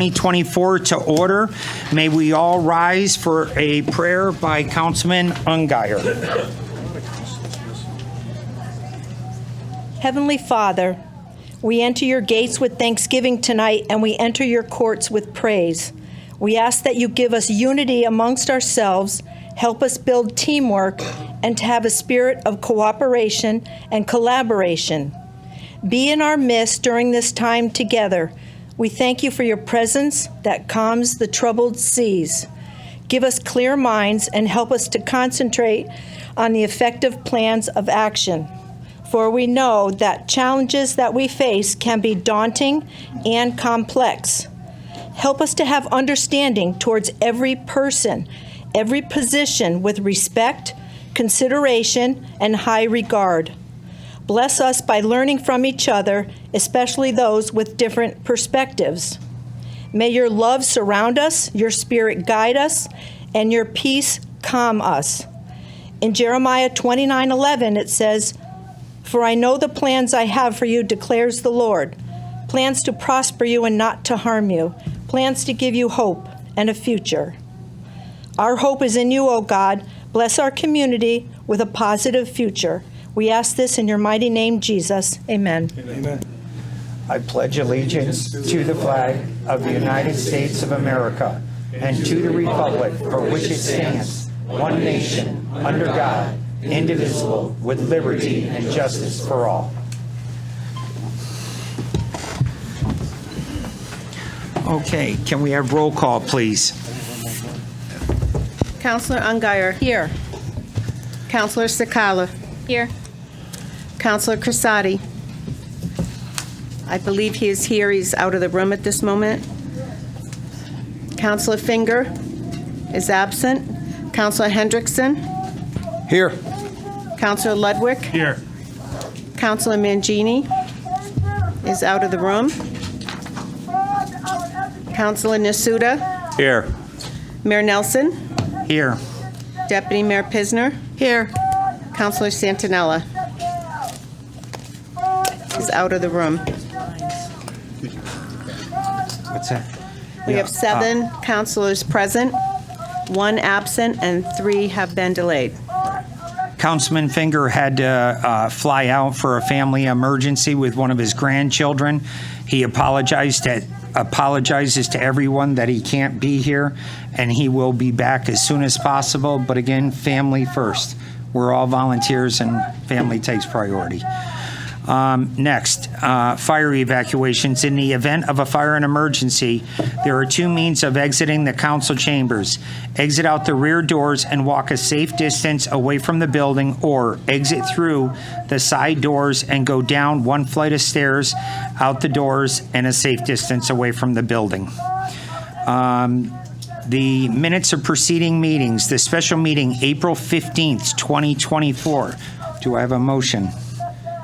2024 to order. May we all rise for a prayer by Councilman Ungeyer. Heavenly Father, we enter your gates with thanksgiving tonight, and we enter your courts with praise. We ask that you give us unity amongst ourselves, help us build teamwork, and to have a spirit of cooperation and collaboration. Be in our midst during this time together. We thank you for your presence that calms the troubled seas. Give us clear minds and help us to concentrate on the effective plans of action. For we know that challenges that we face can be daunting and complex. Help us to have understanding towards every person, every position with respect, consideration, and high regard. Bless us by learning from each other, especially those with different perspectives. May your love surround us, your spirit guide us, and your peace calm us. In Jeremiah 29:11, it says, "For I know the plans I have for you, declares the Lord, plans to prosper you and not to harm you, plans to give you hope and a future." Our hope is in you, O God. Bless our community with a positive future. We ask this in your mighty name, Jesus. Amen. Amen. I pledge allegiance to the flag of the United States of America and to the republic for which it stands, one nation, under God, indivisible, with liberty and justice for all. Okay, can we have roll call, please? Counselor Ungeyer. Here. Counselor Sakala. Here. Counselor Crisati. I believe he is here. He's out of the room at this moment. Counselor Finger is absent. Counselor Hendrickson. Here. Counselor Ludwig. Here. Counselor Mangini is out of the room. Counselor Nasuda. Here. Mayor Nelson. Here. Deputy Mayor Pisner. Here. Counselor Santinella is out of the room. What's that? We have 7 counselors present, 1 absent, and 3 have been delayed. Councilman Finger had to fly out for a family emergency with one of his grandchildren. He apologizes to everyone that he can't be here, and he will be back as soon as possible. But again, family first. We're all volunteers, and family takes priority. Next, fire evacuations. In the event of a fire and emergency, there are 2 means of exiting the council chambers. Exit out the rear doors and walk a safe distance away from the building, or exit through the side doors and go down 1 flight of stairs, out the doors, and a safe distance away from the building. The minutes of preceding meetings, the special meeting, April 15th, 2024. Do I have a motion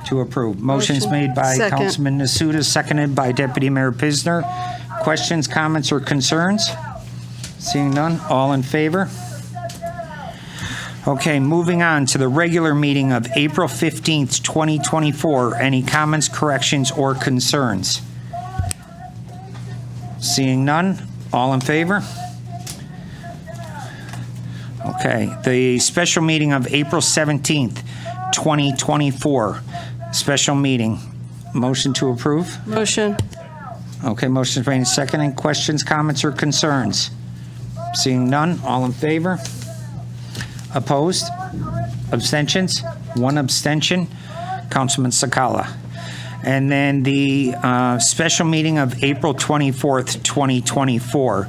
to approve? Motion's made by Second. Councilman Nasuda, seconded by Deputy Mayor Pisner. Questions, comments, or concerns? Seeing none, all in favor? Okay, moving on to the regular meeting of April 15th, 2024. Any comments, corrections, or concerns? Seeing none, all in favor? Okay, the special meeting of April 17th, 2024. Special meeting. Motion to approve? Motion. Okay, motion is made and seconded. Questions, comments, or concerns? Seeing none, all in favor? Opposed? Abstentions? 1 abstention. Councilman Sakala. And then the special meeting of April 24th, 2024.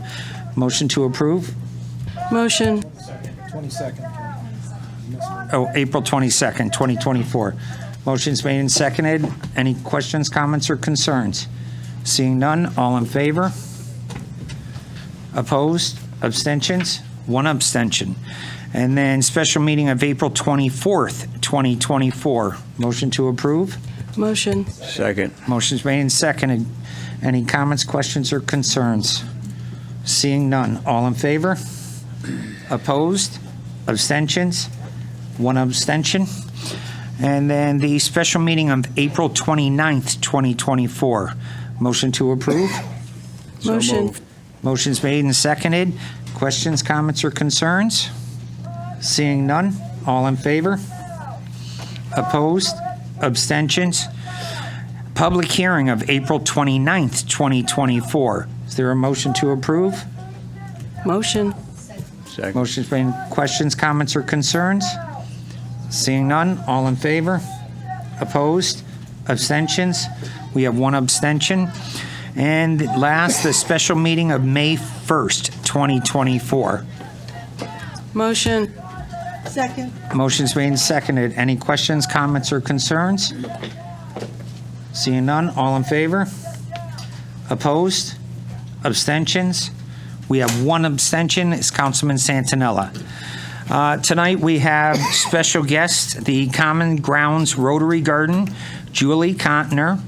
Motion to approve? Motion. Oh, April 22nd, 2024. Motion's made and seconded. Any questions, comments, or concerns? Seeing none, all in favor? Opposed? Abstentions? 1 abstention. And then special meeting of April 24th, 2024. Motion to approve? Motion. Second. Motion's made and seconded. Any comments, questions, or concerns? Seeing none, all in favor? Opposed? Abstentions? 1 abstention. And then the special meeting of April 29th, 2024. Motion to approve? Motion. Motion's made and seconded. Questions, comments, or concerns? Seeing none, all in favor? Opposed? Abstentions? Public hearing of April 29th, 2024. Is there a motion to approve? Motion. Motion's made. Questions, comments, or concerns? Seeing none, all in favor? Opposed? Abstentions? We have one abstention. And last, the special meeting of May 1st, 2024. Motion. Second. Motion's made and seconded. Any questions, comments, or concerns? Seeing none, all in favor? Opposed? Abstentions? We have one abstention. It's Councilman Santinella. Tonight, we have special guest, the Common Grounds Rotary Garden, Julie Contner,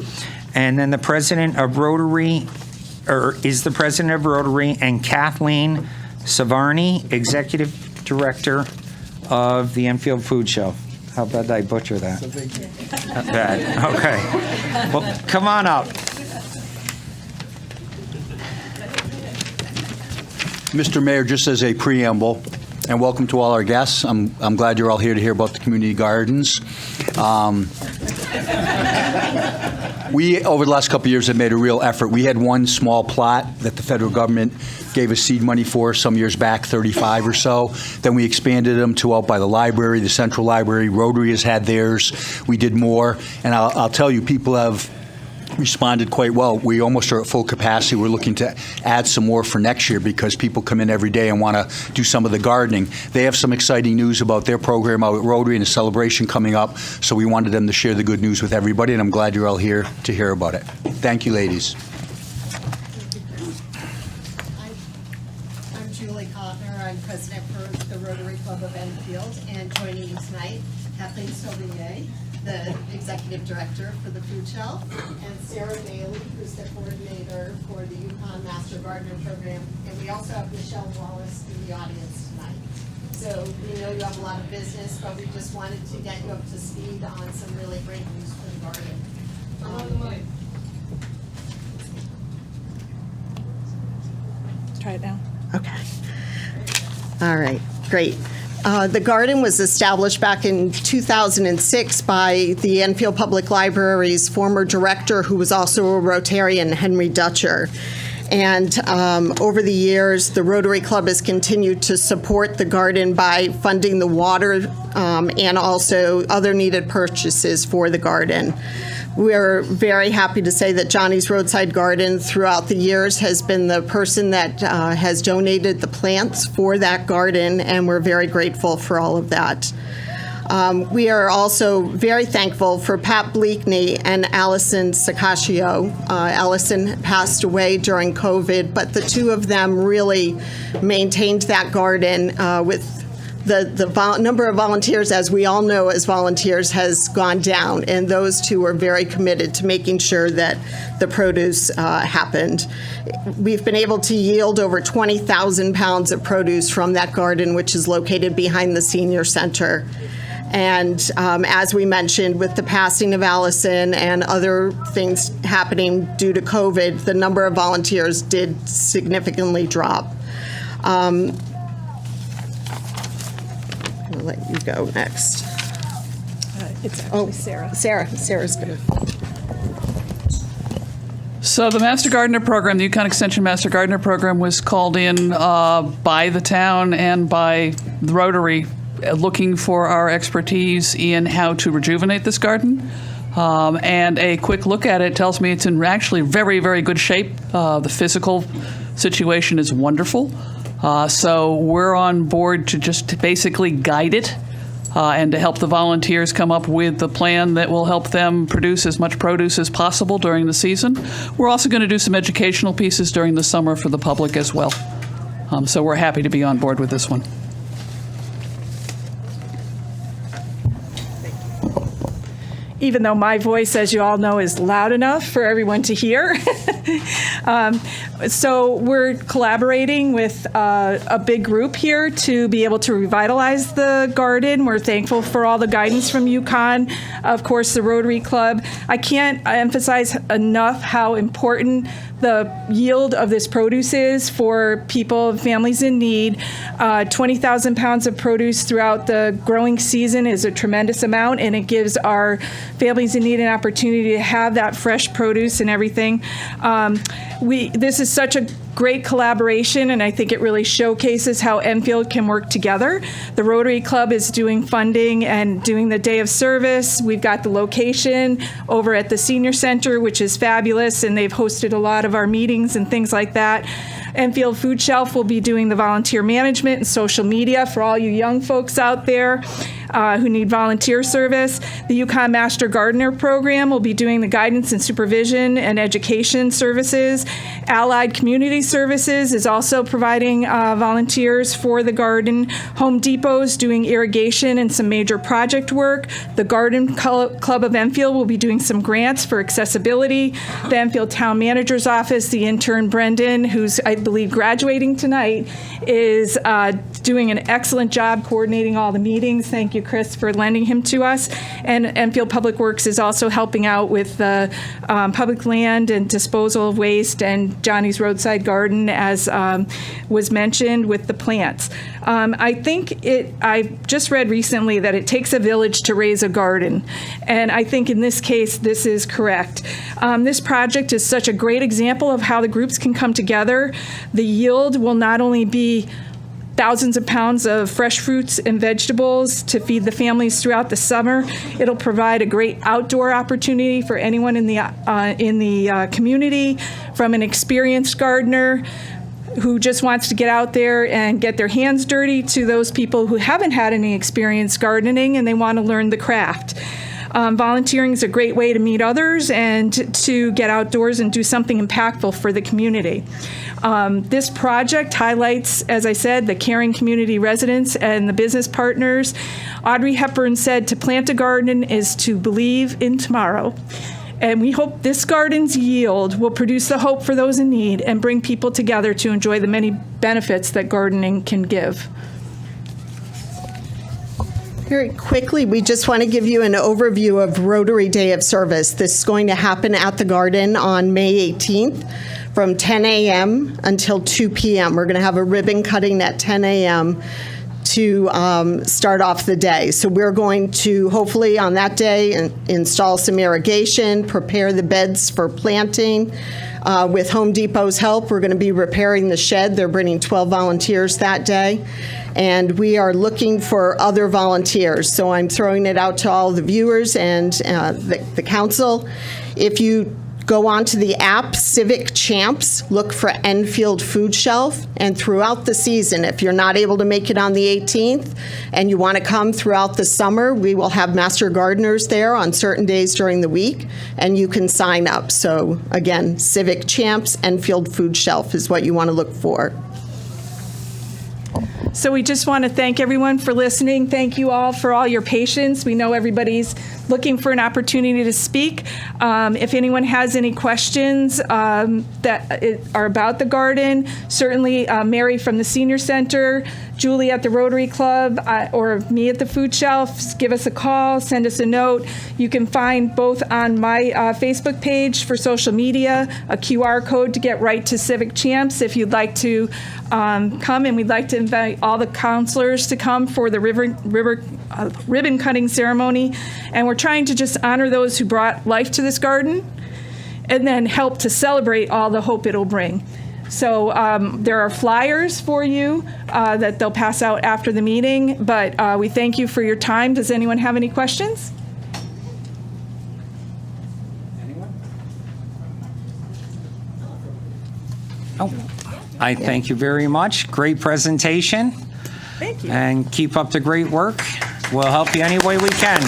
and then the president of Rotary, and Kathleen Savarni, executive director of the Enfield Food Show. How bad did I butcher that? Not bad. Okay. Well, come on up. Mr. Mayor, just as a preamble, and welcome to all our guests. I'm glad you're all here to hear about the community gardens. We, over the last couple of years, have made a real effort. We had one small plot that the federal government gave us seed money for some years back, 35 or so. Then we expanded them to out by the library, the Central Library. Rotary has had theirs. We did more. And I'll tell you, people have responded quite well. We almost are at full capacity. We're looking to add some more for next year because people come in every day and want to do some of the gardening. They have some exciting news about their program out at Rotary and a celebration coming up, so we wanted them to share the good news with everybody, and I'm glad you're all here to hear about it. Thank you, ladies. I'm Julie Contner. I'm president for the Rotary Club of Enfield, and joining me tonight, Kathleen Sauvigny, the executive director for the food shelf, and Sarah Bailey, who's the coordinator for the Yukon Master Gardener Program, and we also have Michelle Wallace in the audience tonight. So we know you have a lot of business, but we just wanted to get you up to speed on some really great news for the garden. Try it now. Okay. All right, great. The garden was established back in 2006 by the Enfield Public Library's former director, who was also a Rotarian, Henry Dutcher. And over the years, the Rotary Club has continued to support the garden by funding the water and also other needed purchases for the garden. We're very happy to say that Johnny's Roadside Garden throughout the years has been the person that has donated the plants for that garden, and we're very grateful for all of that. We are also very thankful for Pat Bleakney and Allison Sacascio. Allison passed away during COVID, but the two of them really maintained that garden with the number of volunteers, as we all know as volunteers, has gone down, and those two are very committed to making sure that the produce happened. We've been able to yield over 20,000 pounds of produce from that garden, which is located behind the senior center. And as we mentioned, with the passing of Allison and other things happening due to COVID, the number of volunteers did significantly drop. I'll let you go next. It's actually Sarah. Sarah's good. So the Master Gardener Program, the Yukon Extension Master Gardener Program, was called in by the town and by the Rotary, looking for our expertise in how to rejuvenate this garden. And a quick look at it tells me it's in actually very, very good shape. The physical situation is wonderful. So we're on board to just basically guide it and to help the volunteers come up with the plan that will help them produce as much produce as possible during the season. We're also going to do some educational pieces during the summer for the public as well. So we're happy to be on board with this one. even though my voice, as you all know, is loud enough for everyone to hear. So we're collaborating with a big group here to be able to revitalize the garden. We're thankful for all the guidance from UConn, of course, the Rotary Club. I can't emphasize enough how important the yield of this produce is for people, families in need. 20,000 pounds of produce throughout the growing season is a tremendous amount, and it gives our families in need an opportunity to have that fresh produce and everything. This is such a great collaboration, and I think it really showcases how Enfield can work together. The Rotary Club is doing funding and doing the day of service. We've got the location over at the Senior Center, which is fabulous, and they've hosted a lot of our meetings and things like that. Enfield Food Shelf will be doing the volunteer management and social media for all you young folks out there who need volunteer service. The UConn Master Gardener Program will be doing the guidance and supervision and education services. Allied Community Services is also providing volunteers for the garden. Home Depot's doing irrigation and some major project work. The Garden Club of Enfield will be doing some grants for accessibility. The Enfield Town Manager's Office, the intern Brendan, who's, I believe, graduating tonight, is doing an excellent job coordinating all the meetings. Thank you, Chris, for lending him to us. And Enfield Public Works is also helping out with the public land and disposal of waste, and Johnny's Roadside Garden, as was mentioned, with the plants. I just read recently that it takes a village to raise a garden, and I think in this case, this is correct. This project is such a great example of how the groups can come together. The yield will not only be thousands of pounds of fresh fruits and vegetables to feed the families throughout the summer. It'll provide a great outdoor opportunity for anyone in the community, from an experienced gardener who just wants to get out there and get their hands dirty, to those people who haven't had any experience gardening and they want to learn the craft. Volunteering is a great way to meet others and to get outdoors and do something impactful for the community. This project highlights, as I said, the caring community residents and the business partners. Audrey Hepburn said, "To plant a garden is to believe in tomorrow." And we hope this garden's yield will produce the hope for those in need and bring people together to enjoy the many benefits that gardening can give. Very quickly, we just want to give you an overview of Rotary Day of Service. This is going to happen at the Garden on May 18th from 10 a.m. until 2 p.m. We're going to have a ribbon cutting at 10 a.m. to start off the day. So we're going to hopefully on that day install some irrigation, prepare the beds for planting. With Home Depot's help, we're going to be repairing the shed. They're bringing 12 volunteers that day. And we are looking for other volunteers. So I'm throwing it out to all the viewers and the council. If you go onto the app, Civic Champs, look for Enfield Food Shelf. And throughout the season, if you're not able to make it on the 18th and you want to come throughout the summer, we will have master gardeners there on certain days during the week, and you can sign up. So again, Civic Champs, Enfield Food Shelf is what you want to look for. So we just want to thank everyone for listening. Thank you all for all your patience. We know everybody's looking for an opportunity to speak. If anyone has any questions that are about the garden, certainly Mary from the Senior Center, Julie at the Rotary Club, or me at the Food Shelf, give us a call, send us a note. You can find both on my Facebook page for social media a QR code to get right to Civic Champs if you'd like to come, and we'd like to invite all the counselors to come for the ribbon cutting ceremony. And we're trying to just honor those who brought life to this garden and then help to celebrate all the hope it'll bring. So there are flyers for you that they'll pass out after the meeting, but we thank you for your time. Does anyone have any questions? I thank you very much. Great presentation. Thank you. And keep up the great work. We'll help you any way we can.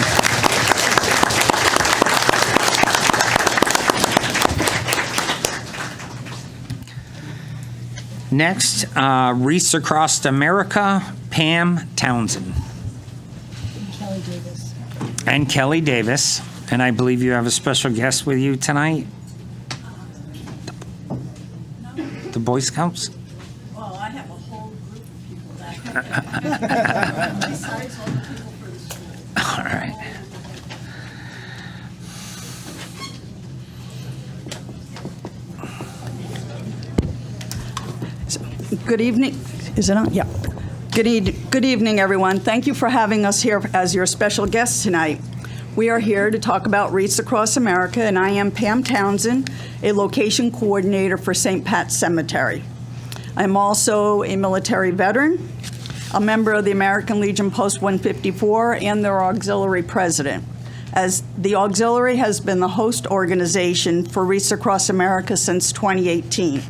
Next, Wreaths Across America, Pam Townsend. Kelly Davis. And Kelly Davis. And I believe you have a special guest with you tonight? The Boy Scouts? Well, I have a whole group of people that besides all the people for the school. All right. Good evening. Is it on? Yeah. Good evening, everyone. Thank you for having us here as your special guests tonight. We are here to talk about Wreaths Across America, and I am Pam Townsend, a location coordinator for St. Pat's Cemetery. I'm also a military veteran, a member of the American Legion Post 154, and their auxiliary president, as the auxiliary has been the host organization for Wreaths Across America since 2018.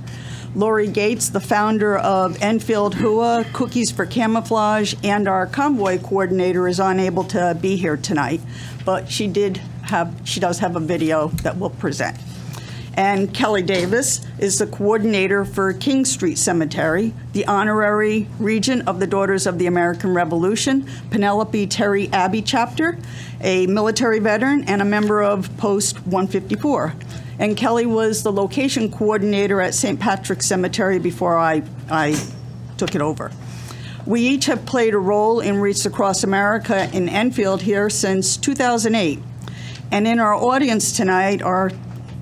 Lori Gates, the founder of Enfield Hua, Cookies for Camouflage, and our convoy coordinator, is unable to be here tonight, but she does have a video that we'll present. And Kelly Davis is the coordinator for King Street Cemetery, the honorary regent of the Daughters of the American Revolution, Penelope Terry Abbey chapter, a military veteran, and a member of Post 154. And Kelly was the location coordinator at St. Patrick's Cemetery before I took it over. We each have played a role in Wreaths Across America in Enfield here since 2008. And in our audience tonight are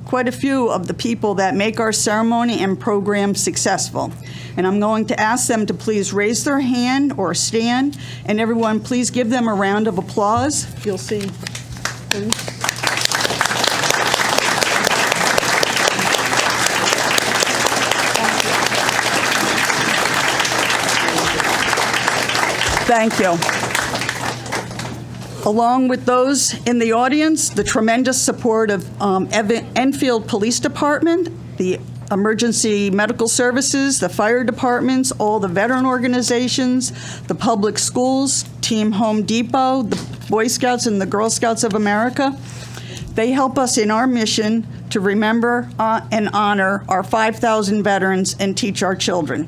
quite a few of the people that make our ceremony and program successful. And I'm going to ask them to please raise their hand or stand, and everyone please give them a round of applause. You'll see. Thank you. Along with those in the audience, the tremendous support of Enfield Police Department, the emergency medical services, the fire departments, all the veteran organizations, the public schools, Team Home Depot, the Boy Scouts and the Girl Scouts of America. They help us in our mission to remember and honor our 5,000 veterans and teach our children.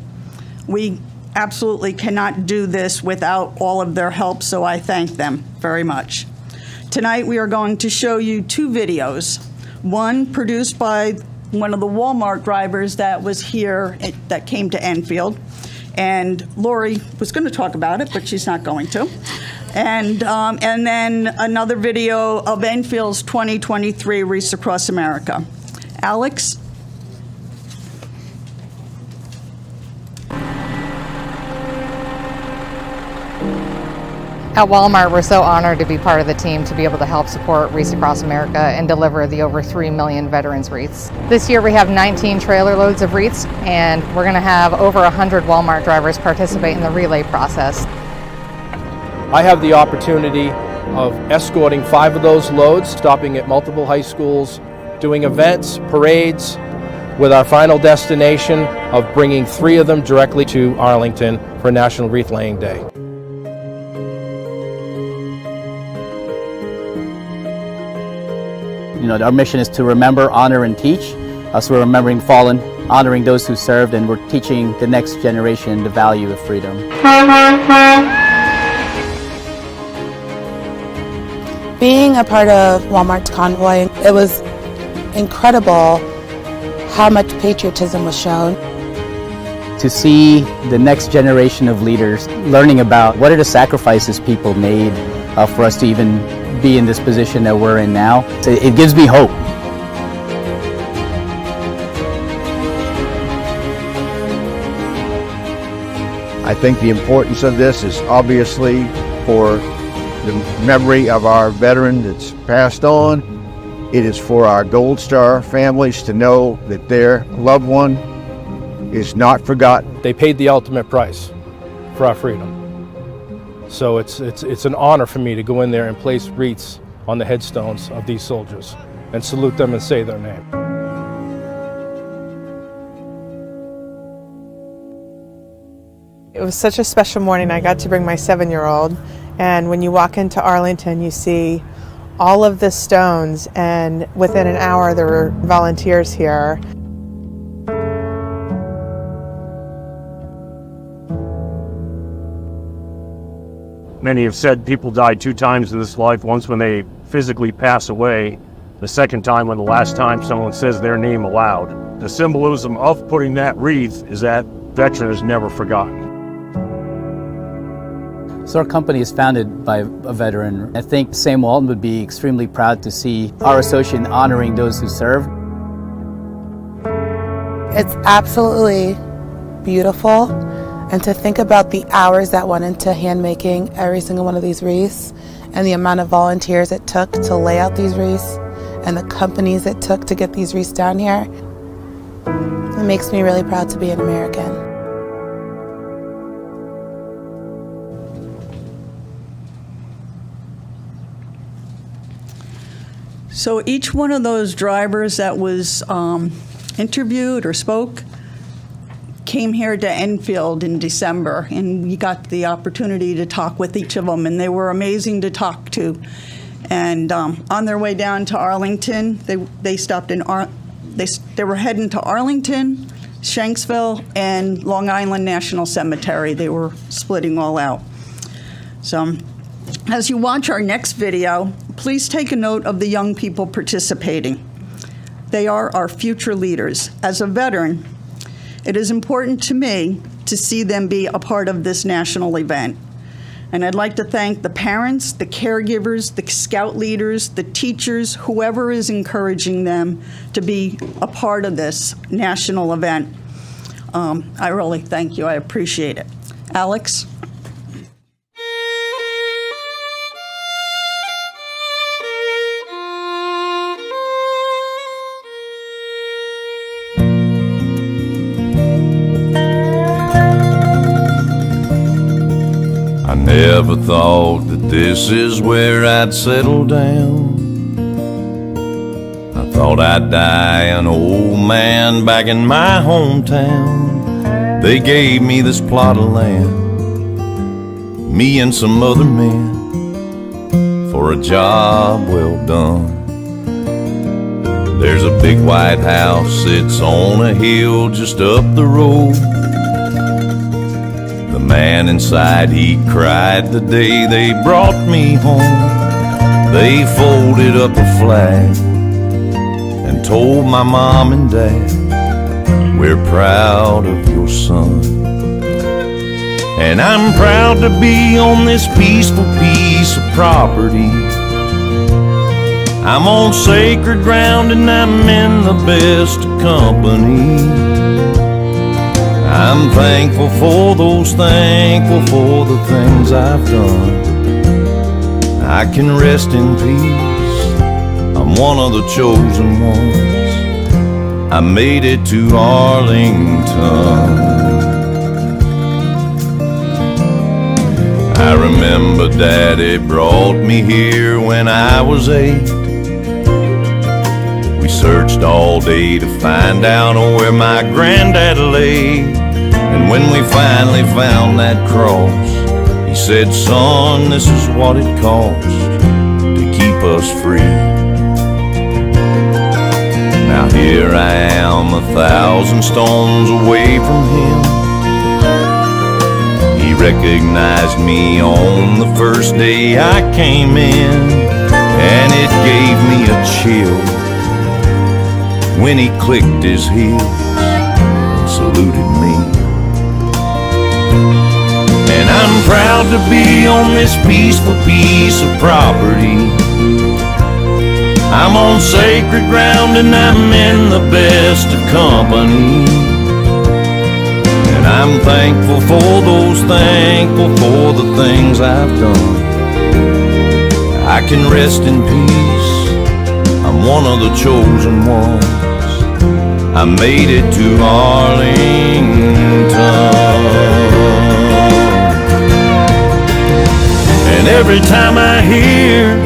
We absolutely cannot do this without all of their help, so I thank them very much. Tonight we are going to show you two videos. One produced by one of the Walmart drivers that was here, that came to Enfield, and Lori was going to talk about it, but she's not going to. And then another video of Enfield's 2023 Wreaths Across America. Alex? At Walmart, we're so honored to be part of the team to be able to help support Wreaths Across America and deliver the over 3 million veterans wreaths. This year we have 19 trailer loads of wreaths, and we're going to have over 100 Walmart drivers participate in the relay process. I have the opportunity of escorting 5 of those loads, stopping at multiple high schools, doing events, parades, with our final destination of bringing 3 of them directly to Arlington for National Wreath Laying Day. You know, our mission is to remember, honor, and teach. So we're remembering fallen, honoring those who served, and we're teaching the next generation the value of freedom. Being a part of Walmart's convoy, it was incredible how much patriotism was shown. To see the next generation of leaders learning about what are the sacrifices people made for us to even be in this position that we're in now, it gives me hope. I think the importance of this is obviously for the memory of our veteran that's passed on. It is for our Gold Star families to know that their loved one is not forgotten. They paid the ultimate price for our freedom. So it's an honor for me to go in there and place wreaths on the headstones of these soldiers and salute them and say their name. It was such a special morning. I got to bring my 7-year-old, and when you walk into Arlington, you see all of the stones, and within an hour there were volunteers here. many have said people die 2 times in this life, once when they physically pass away, the second time when the last time someone says their name aloud. The symbolism of putting that wreath is that veteran is never forgotten. So our company is founded by a veteran. I think Sam Walton would be extremely proud to see our association honoring those who served. It's absolutely beautiful, and to think about the hours that went into hand making every single one of these wreaths and the amount of volunteers it took to lay out these wreaths and the companies it took to get these wreaths down here, it makes me really proud to be an American. So each one of those drivers that was interviewed or spoke came here to Enfield in December, and we got the opportunity to talk with each of them, and they were amazing to talk to. And on their way down to Arlington, they stopped in they were heading to Arlington, Shanksville, and Long Island National Cemetery. They were splitting all out. So as you watch our next video, please take a note of the young people participating. They are our future leaders. As a veteran, it is important to me to see them be a part of this national event. And I'd like to thank the parents, the caregivers, the scout leaders, the teachers, whoever is encouraging them to be a part of this national event. I really thank you. I appreciate it. Alex? I never thought that this is where I'd settle down. I thought I'd die an old man back in my hometown. They gave me this plot of land, me and some other men, for a job well done. There's a big white house, it's on a hill just up the road. The man inside, he cried the day they brought me home. They folded up a flag and told my mom and dad, we're proud of your son. And I'm proud to be on this peaceful piece of property. I'm on sacred ground and I'm in the best of company. I'm thankful for those, thankful for the things I've done. I can rest in peace, I'm one of the chosen ones. I made it to Arlington. I remember Daddy brought me here when I was 8. We searched all day to find out where my granddad lay. And when we finally found that cross, he said, son, this is what it costs to keep us free. Now here I am 1,000 stones away from him. He recognized me on the first day I came in, and it gave me a chill when he clicked his heels and saluted me. And I'm proud to be on this peaceful piece of property. I'm on sacred ground and I'm in the best of company. And I'm thankful for those, thankful for the things I've done. I can rest in peace, I'm one of the chosen ones. I made it to Arlington. And every time I hear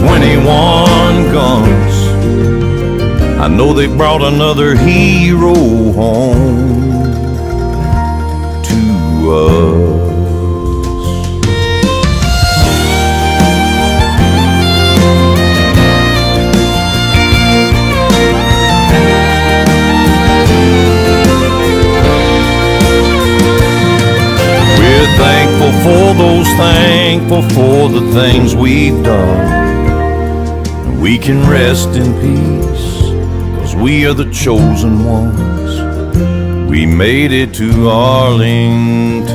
21 guns, I know they brought another hero home to us. We're thankful for those things thankful for the things we've done. We can rest in peace, 'cause we are the chosen ones. We made it to Arlington.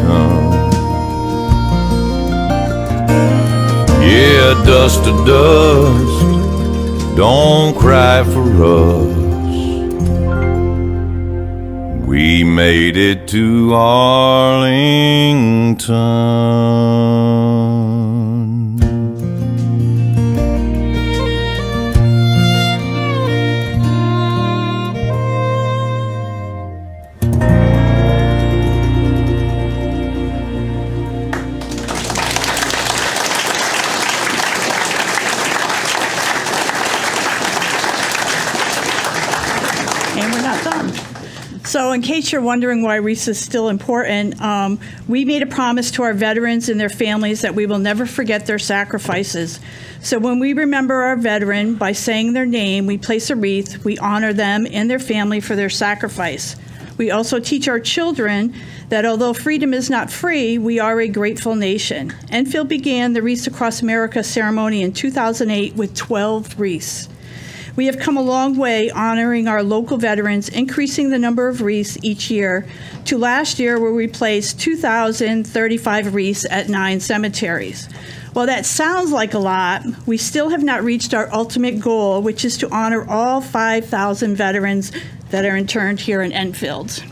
Yeah, dust to dust, don't cry for us. We made it to Arlington. And we're not done. So in case you're wondering why wreaths is still important, we made a promise to our veterans and their families that we will never forget their sacrifices. So when we remember our veteran by saying their name, we place a wreath, we honor them and their family for their sacrifice. We also teach our children that although freedom is not free, we are a grateful nation. Enfield began the Wreaths Across America ceremony in 2008 with 12 wreaths. We have come a long way honoring our local veterans, increasing the number of wreaths each year to last year where we placed 2,035 wreaths at 9 cemeteries. While that sounds like a lot, we still have not reached our ultimate goal, which is to honor all 5,000 veterans that are interned here in Enfield.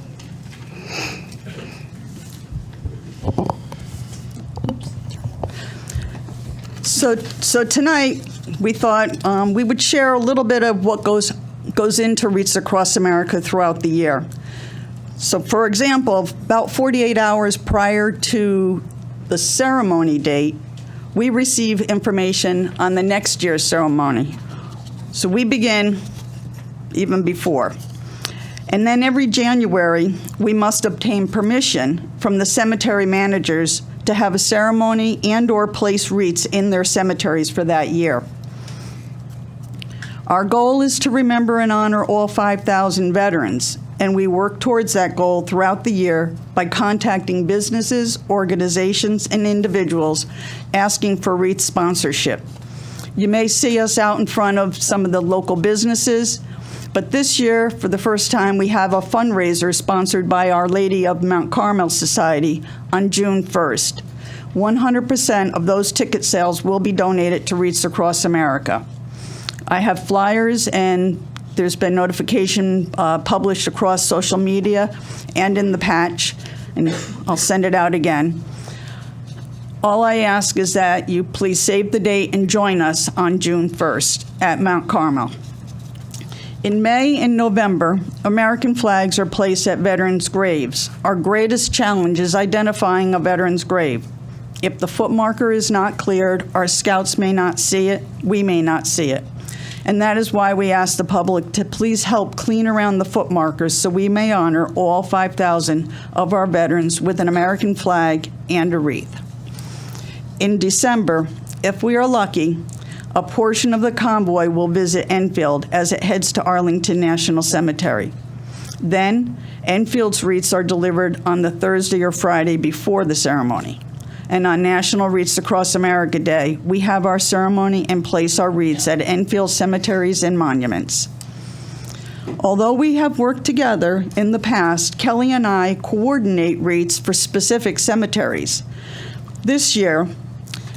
So tonight, we thought we would share a little bit of what goes into Wreaths Across America throughout the year. So for example, about 48 hours prior to the ceremony date, we receive information on the next year's ceremony. So we begin even before. And then every January, we must obtain permission from the cemetery managers to have a ceremony and/or place wreaths in their cemeteries for that year. Our goal is to remember and honor all 5,000 veterans, and we work towards that goal throughout the year by contacting businesses, organizations, and individuals asking for wreath sponsorship. You may see us out in front of some of the local businesses, but this year, for the first time, we have a fundraiser sponsored by Our Lady of Mount Carmel Society on June 1st. 100% of those ticket sales will be donated to Wreaths Across America. I have flyers, and there's been notification published across social media and in the patch, and I'll send it out again. All I ask is that you please save the date and join us on June 1st at Mount Carmel. In May and November, American flags are placed at veterans' graves. Our greatest challenge is identifying a veteran's grave. If the foot marker is not cleared, our scouts may not see it, we may not see it. And that is why we ask the public to please help clean around the foot markers so we may honor all 5,000 of our veterans with an American flag and a wreath. In December, if we are lucky, a portion of the convoy will visit Enfield as it heads to Arlington National Cemetery. Then, Enfield's wreaths are delivered on the Thursday or Friday before the ceremony. And on National Wreaths Across America Day, we have our ceremony and place our wreaths at Enfield cemeteries and monuments. Although we have worked together in the past, Kelly and I coordinate wreaths for specific cemeteries. This year,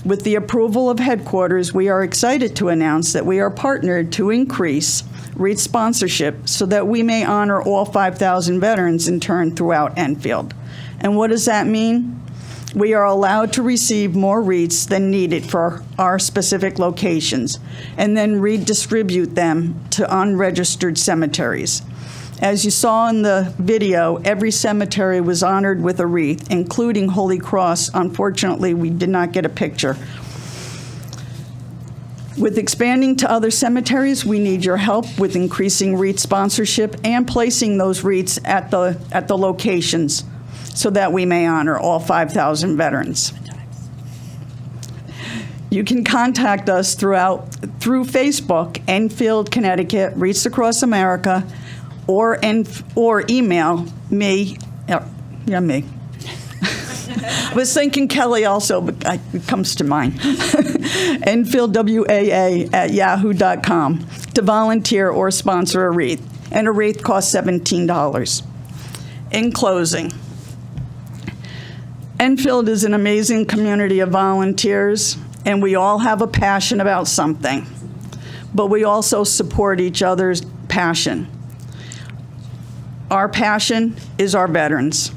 with the approval of headquarters, we are excited to announce that we are partnered to increase wreath sponsorship so that we may honor all 5,000 veterans interned throughout Enfield. And what does that mean? We are allowed to receive more wreaths than needed for our specific locations, and then redistribute them to unregistered cemeteries. As you saw in the video, every cemetery was honored with a wreath, including Holy Cross. Unfortunately, we did not get a picture. With expanding to other cemeteries, we need your help with increasing wreath sponsorship and placing those wreaths at the locations so that we may honor all 5,000 veterans. You can contact us through Facebook, Enfield, Connecticut, Wreaths Across America, or email me, me, I was thinking Kelly also, but it comes to mind. EnfieldWAA@yahoo.com to volunteer or sponsor a wreath. And a wreath costs $17. In closing, Enfield is an amazing community of volunteers, and we all have a passion about something. But we also support each other's passion. Our passion is our veterans.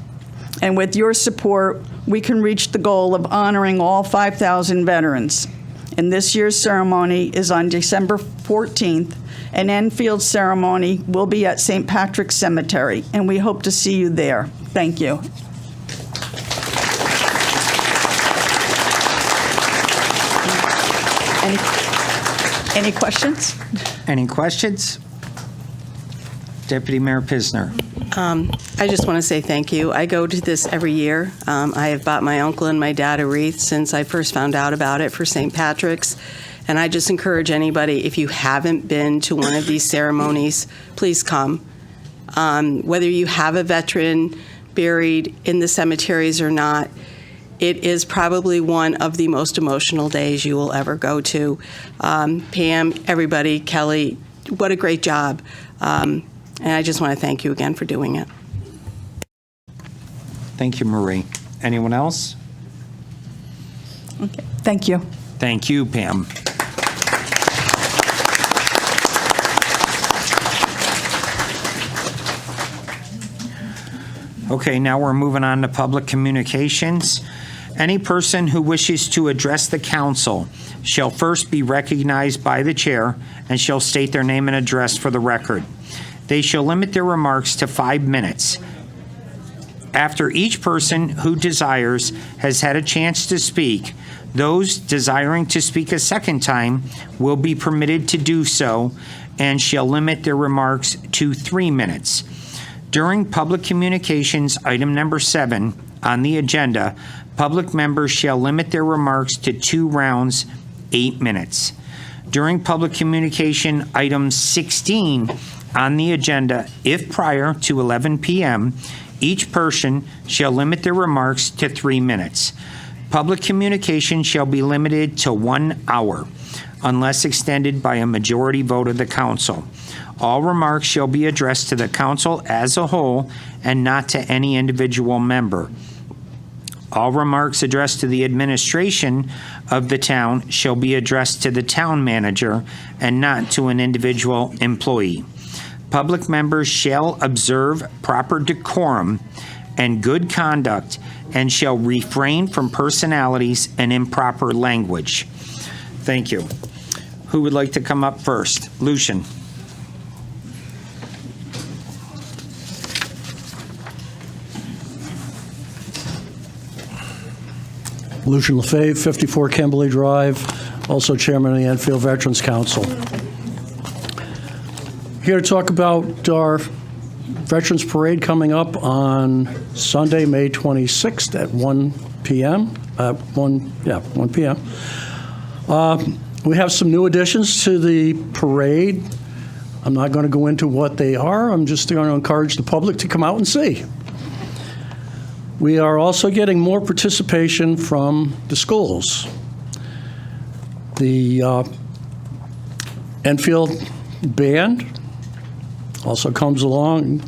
And with your support, we can reach the goal of honoring all 5,000 veterans. And this year's ceremony is on December 14th, and Enfield's ceremony will be at St. Patrick's Cemetery, and we hope to see you there. Thank you. Any questions? Any questions? Deputy Mayor Pisner. I just want to say thank you. I go to this every year. I have bought my uncle and my dad a wreath since I first found out about it for St. Patrick's. And I just encourage anybody, if you haven't been to one of these ceremonies, please come. Whether you have a veteran buried in the cemeteries or not, it is probably one of the most emotional days you will ever go to. Pam, everybody, Kelly, what a great job. And I just want to thank you again for doing it. Thank you, Marie. Anyone else? Okay. Thank you. Thank you, Pam. Okay, now we're moving on to public communications. Any person who wishes to address the council shall first be recognized by the chair and shall state their name and address for the record. They shall limit their remarks to 5 minutes. After each person who desires has had a chance to speak, those desiring to speak a second time will be permitted to do so and shall limit their remarks to 3 minutes. During public communications, item number 7 on the agenda, public members shall limit their remarks to 2 rounds, 8 minutes. During public communication, item 16 on the agenda, if prior to 11 p.m., each person shall limit their remarks to 3 minutes. Public communication shall be limited to 1 hour, unless extended by a majority vote of the council. All remarks shall be addressed to the council as a whole and not to any individual member. All remarks addressed to the administration of the town shall be addressed to the town manager and not to an individual employee. Public members shall observe proper decorum and good conduct and shall refrain from personalities and improper language. Thank you. Who would like to come up first? Lucian. Lucian Lefebvre, 54 Kimberly Drive, also chairman of the Enfield Veterans Council. Here to talk about our Veterans Parade coming up on Sunday, May 26th at 1 p.m. 1 p.m. We have some new additions to the parade. I'm not going to go into what they are. I'm just going to encourage the public to come out and see. We are also getting more participation from the schools. The Enfield Band also comes along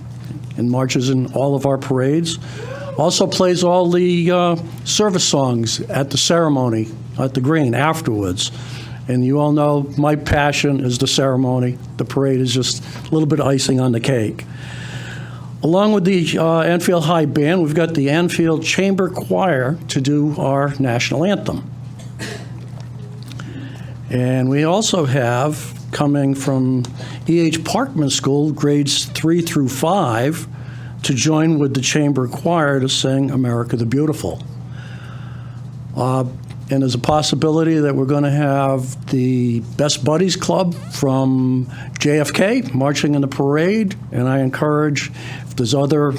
and marches in all of our parades. Also plays all the service songs at the ceremony, at the green afterwards. And you all know my passion is the ceremony. The parade is just a little bit of icing on the cake. Along with the Enfield High Band, we've got the Enfield Chamber Choir to do our national anthem. And we also have, coming from E.H. Parkman School, grades 3 through 5, to join with the Chamber Choir to sing America the Beautiful. And there's a possibility that we're going to have the Best Buddies Club from JFK marching in the parade. And I encourage, if there's other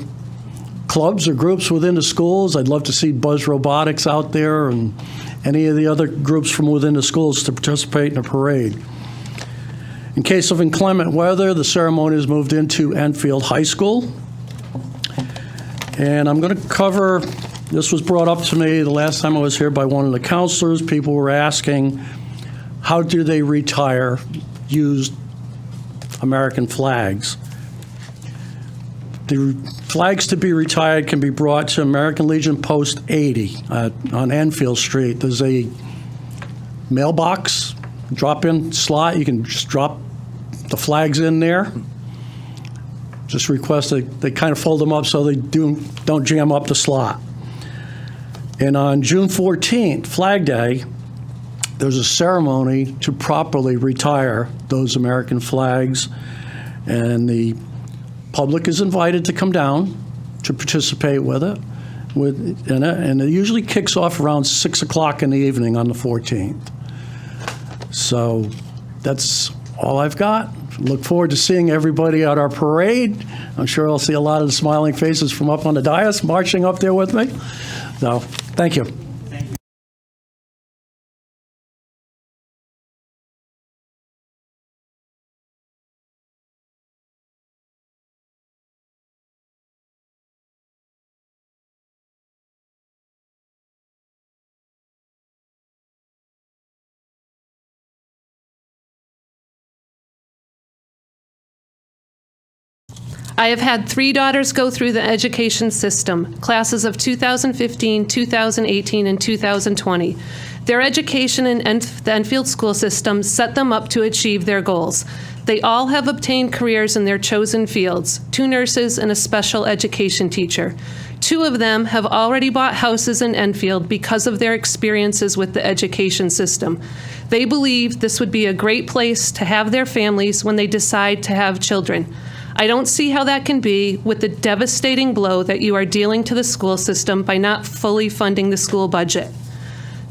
clubs or groups within the schools, I'd love to see Buzz Robotics out there and any of the other groups from within the schools to participate in the parade. In case of inclement weather, the ceremony is moved into Enfield High School. And I'm going to cover This was brought up to me the last time I was here by one of the counselors. People were asking, how do they retire used American flags? The flags to be retired can be brought to American Legion Post 80 on Enfield Street. There's a mailbox, drop-in slot. You can just drop the flags in there. Just request that they kind of fold them up so they don't jam up the slot. And on June 14th, Flag Day, there's a ceremony to properly retire those American flags, and the public is invited to come down to participate with it. And it usually kicks off around 6 o'clock in the evening on the 14th. So that's all I've got. Look forward to seeing everybody at our parade. I'm sure I'll see a lot of the smiling faces from up on the dais marching up there with me. So, thank you. I have had 3 daughters go through the education system, classes of 2015, 2018, and 2020. Their education in the Enfield school system set them up to achieve their goals. They all have obtained careers in their chosen fields, 2 nurses and a special education teacher. 2 of them have already bought houses in Enfield because of their experiences with the education system. They believe this would be a great place to have their families when they decide to have children. I don't see how that can be with the devastating blow that you are dealing to the school system by not fully funding the school budget.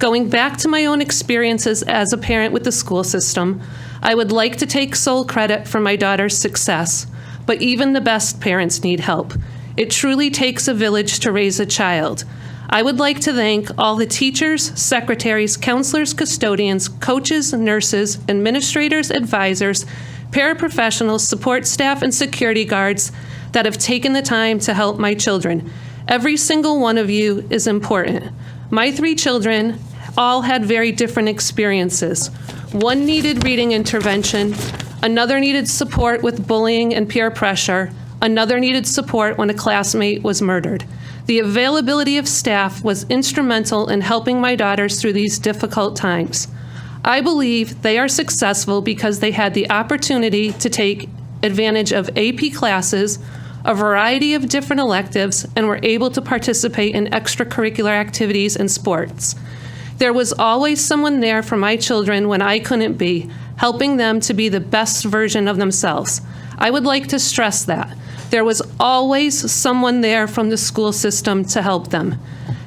Going back to my own experiences as a parent with the school system, I would like to take sole credit for my daughter's success, but even the best parents need help. It truly takes a village to raise a child. I would like to thank all the teachers, secretaries, counselors, custodians, coaches, nurses, administrators, advisors, paraprofessionals, support staff, and security guards that have taken the time to help my children. Every single one of you is important. My 3 children all had very different experiences. One needed reading intervention, another needed support with bullying and peer pressure, another needed support when a classmate was murdered. The availability of staff was instrumental in helping my daughters through these difficult times. I believe they are successful because they had the opportunity to take advantage of AP classes, a variety of different electives, and were able to participate in extracurricular activities and sports. There was always someone there for my children when I couldn't be, helping them to be the best version of themselves. I would like to stress that. There was always someone there from the school system to help them.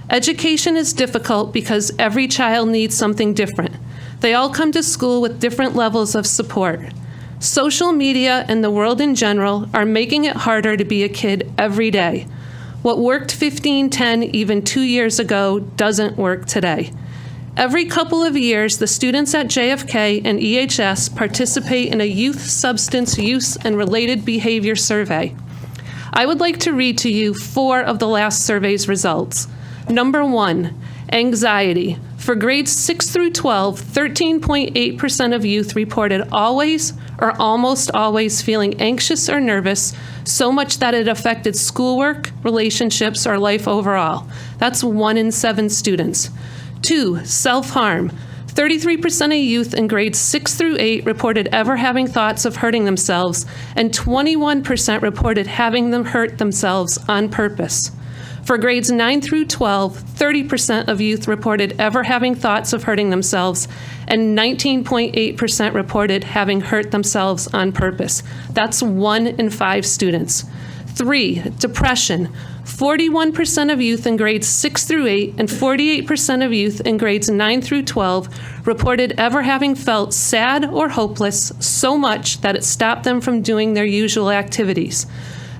Education is difficult because every child needs something different. They all come to school with different levels of support. Social media and the world in general are making it harder to be a kid every day. What worked 15, 10, even 2 years ago doesn't work today. Every couple of years, the students at JFK and EHS participate in a youth substance use and related behavior survey. I would like to read to you 4 of the last survey's results. Number 1, anxiety. For grades 6 through 12, 13.8% of youth reported always or almost always feeling anxious or nervous, so much that it affected schoolwork, relationships, or life overall. That's 1 in 7 students. 2, self-harm. 33% of youth in grades 6 through 8 reported ever having thoughts of hurting themselves, and 21% reported having them hurt themselves on purpose. For grades 9 through 12, 30% of youth reported ever having thoughts of hurting themselves, and 19.8% reported having hurt themselves on purpose. That's 1 in 5 students. 3, depression. 41% of youth in grades 6 through 8 and 48% of youth in grades 9 through 12 reported ever having felt sad or hopeless so much that it stopped them from doing their usual activities.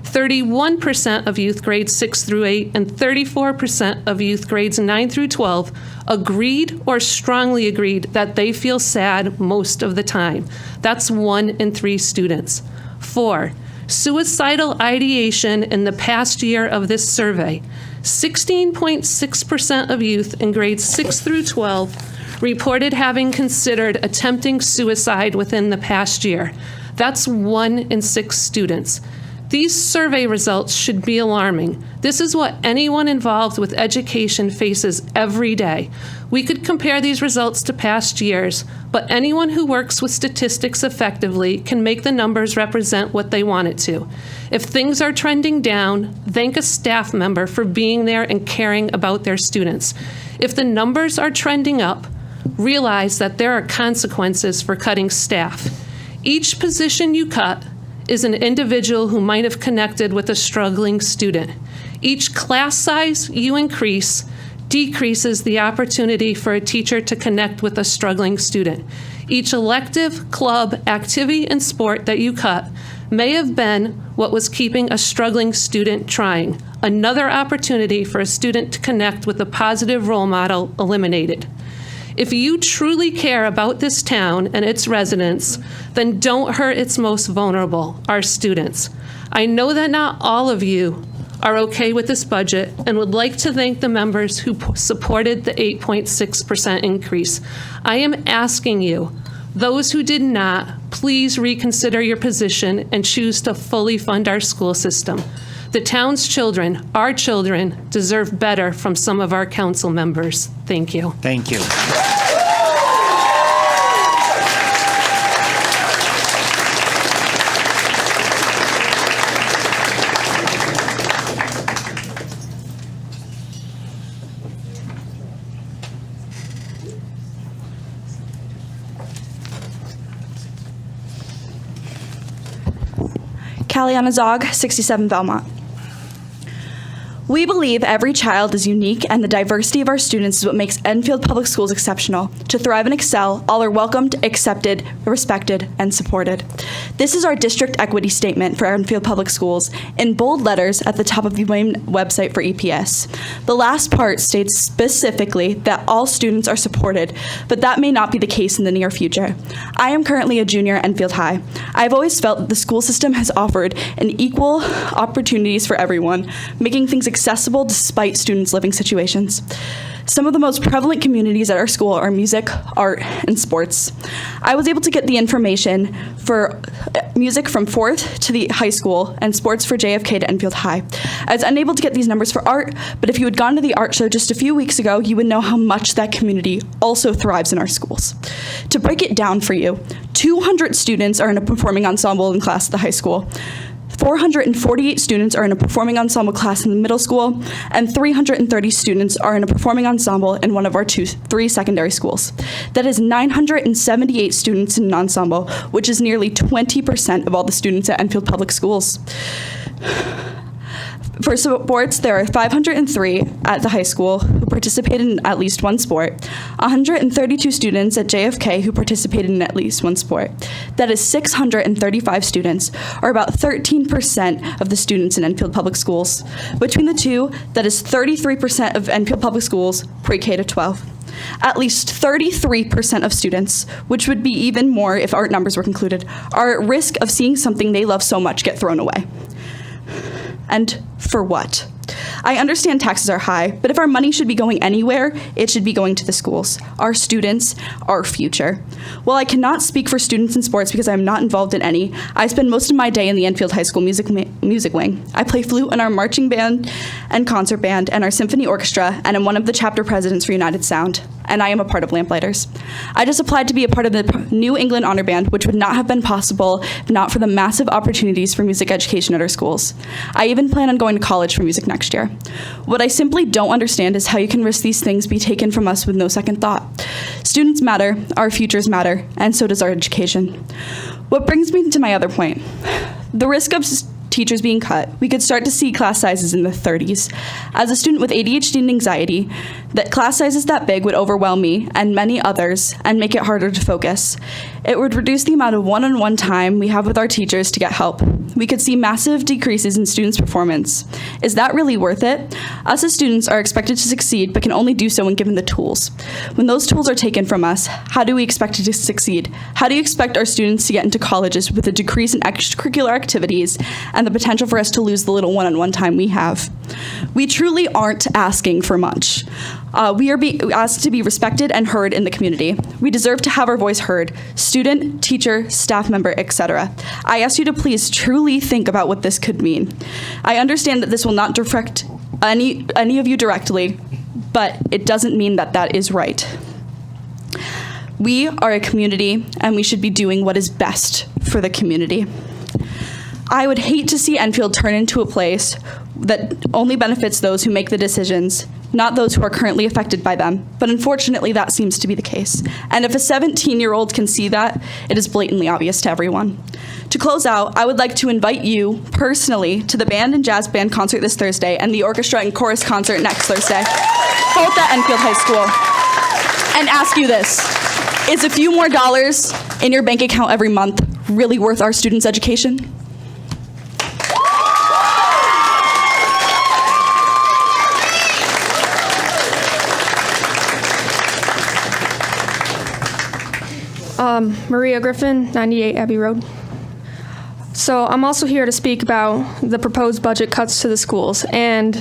31% of youth grades 6 through 8 and 34% of youth grades 9 through 12 agreed or strongly agreed that they feel sad most of the time. That's 1 in 3 students. 4, suicidal ideation in the past year of this survey. 16.6% of youth in grades 6 through 12 reported having considered attempting suicide within the past year. That's 1 in 6 students. These survey results should be alarming. This is what anyone involved with education faces every day. We could compare these results to past years, but anyone who works with statistics effectively can make the numbers represent what they want it to. If things are trending down, thank a staff member for being there and caring about their students. If the numbers are trending up, realize that there are consequences for cutting staff. Each position you cut is an individual who might have connected with a struggling student. Each class size you increase decreases the opportunity for a teacher to connect with a struggling student. Each elective, club, activity, and sport that you cut may have been what was keeping a struggling student trying. Another opportunity for a student to connect with a positive role model eliminated. If you truly care about this town and its residents, then don't hurt its most vulnerable, our students. I know that not all of you are okay with this budget and would like to thank the members who supported the 8.6% increase. I am asking you, those who did not, please reconsider your position and choose to fully fund our school system. The town's children, our children, deserve better from some of our council members. Thank you. Thank you. Kaliana Zog, 67 Belmont. We believe every child is unique, and the diversity of our students is what makes Enfield Public Schools exceptional. To thrive and excel, all are welcomed, accepted, respected, and supported. This is our district equity statement for Enfield Public Schools in bold letters at the top of the main website for EPS. The last part states specifically that all students are supported, but that may not be the case in the near future. I am currently a junior at Enfield High. I've always felt that the school system has offered an equal opportunities for everyone, making things accessible despite students' living situations. Some of the most prevalent communities at our school are music, art, and sports. I was able to get the information for music from 4th to the high school and sports for JFK to Enfield High. I was unable to get these numbers for art, but if you had gone to the art show just a few weeks ago, you would know how much that community also thrives in our schools. To break it down for you, 200 students are in a performing ensemble in class at the high school. 448 students are in a performing ensemble class in the middle school, and 330 students are in a performing ensemble in one of our 3 secondary schools. That is 978 students in an ensemble, which is nearly 20% of all the students at Enfield Public Schools. For sports, there are 503 at the high school who participated in at least one sport, 132 students at JFK who participated in at least one sport. That is 635 students, or about 13% of the students in Enfield Public Schools. Between the two, that is 33% of Enfield Public Schools pre-K to 12. At least 33% of students, which would be even more if art numbers were included, are at risk of seeing something they love so much get thrown away. And for what? I understand taxes are high, but if our money should be going anywhere, it should be going to the schools, our students, our future. While I cannot speak for students in sports because I am not involved in any, I spend most of my day in the Enfield High School music wing. I play flute in our marching band and concert band and our symphony orchestra, and am one of the chapter presidents for United Sound, and I am a part of Lamplighters. I just applied to be a part of the New England Honor Band, which would not have been possible if not for the massive opportunities for music education at our schools. I even plan on going to college for music next year. What I simply don't understand is how you can risk these things be taken from us with no second thought. Students matter, our futures matter, and so does our education. What brings me to my other point. The risk of teachers being cut, we could start to see class sizes in the 30s. As a student with ADHD and anxiety, that class sizes that big would overwhelm me and many others and make it harder to focus. It would reduce the amount of one-on-one time we have with our teachers to get help. We could see massive decreases in students' performance. Is that really worth it? Us as students are expected to succeed, but can only do so when given the tools. When those tools are taken from us, how do we expect to succeed? How do you expect our students to get into colleges with a decrease in extracurricular activities and and the potential for us to lose the little one-on-one time we have. We truly aren't asking for much. We are asked to be respected and heard in the community. We deserve to have our voice heard, student, teacher, staff member, etc. I ask you to please truly think about what this could mean. I understand that this will not direct any of you directly, but it doesn't mean that that is right. We are a community, and we should be doing what is best for the community. I would hate to see Enfield turn into a place that only benefits those who make the decisions, not those who are currently affected by them. But unfortunately, that seems to be the case. And if a 17-year-old can see that, it is blatantly obvious to everyone. To close out, I would like to invite you personally to the band and jazz band concert this Thursday and the orchestra and chorus concert next Thursday, both at Enfield High School, and ask you this: is a few more dollars in your bank account every month really worth our students' education? Maria Griffin, 98 Abbey Road. So I'm also here to speak about the proposed budget cuts to the schools, and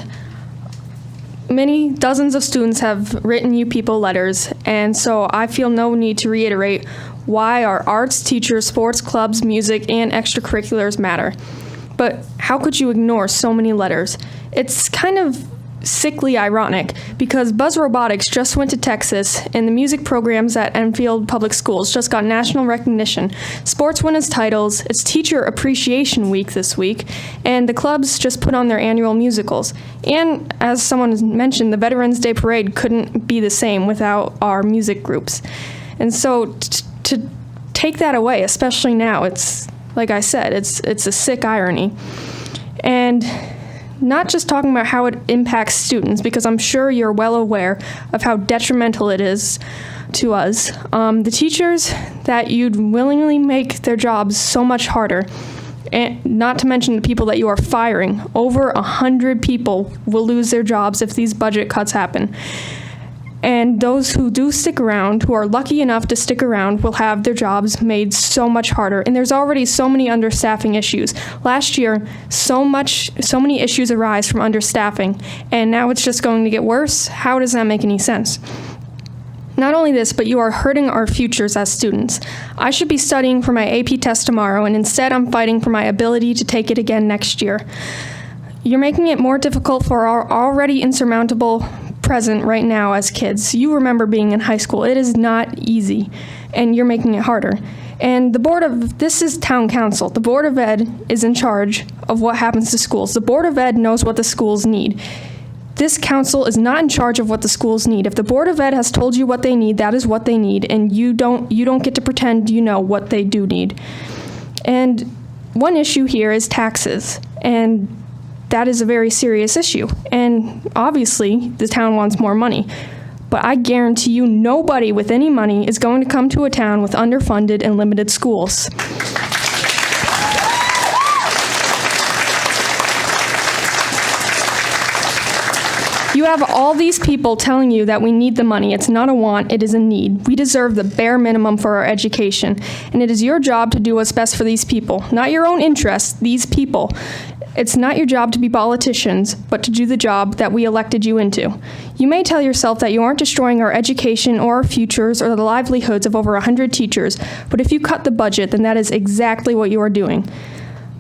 dozens of students have written you people letters, and so I feel no need to reiterate why our arts, teachers, sports clubs, music, and extracurriculars matter. But how could you ignore so many letters? It's kind of sickly ironic because Buzz Robotics just went to Texas, and the music programs at Enfield Public Schools just got national recognition. Sports won its titles, it's Teacher Appreciation Week this week, and the clubs just put on their annual musicals. And as someone mentioned, the Veterans Day Parade couldn't be the same without our music groups. And so to take that away, especially now, it's, like I said, it's a sick irony. And not just talking about how it impacts students, because I'm sure you're well aware of how detrimental it is to us. The teachers that you'd willingly make their jobs so much harder, and not to mention the people that you are firing. Over 100 people will lose their jobs if these budget cuts happen. And those who do stick around, who are lucky enough to stick around, will have their jobs made so much harder. And there's already so many understaffing issues. Last year, so many issues arise from understaffing, and now it's just going to get worse. How does that make any sense? Not only this, but you are hurting our futures as students. I should be studying for my AP test tomorrow, and instead I'm fighting for my ability to take it again next year. You're making it more difficult for our already insurmountable present right now as kids. You remember being in high school. It is not easy, and you're making it harder. And this is town council. The Board of Ed is in charge of what happens to schools. The Board of Ed knows what the schools need. This council is not in charge of what the schools need. If the Board of Ed has told you what they need, that is what they need, and you don't get to pretend you know what they do need. And one issue here is taxes, and that is a very serious issue. And obviously, the town wants more money. But I guarantee you nobody with any money is going to come to a town with underfunded and limited schools. You have all these people telling you that we need the money. It's not a want, it is a need. We deserve the bare minimum for our education. And it is your job to do what's best for these people, not your own interests, these people. It's not your job to be politicians, but to do the job that we elected you into. You may tell yourself that you aren't destroying our education or our futures or the livelihoods of over 100 teachers, but if you cut the budget, then that is exactly what you are doing.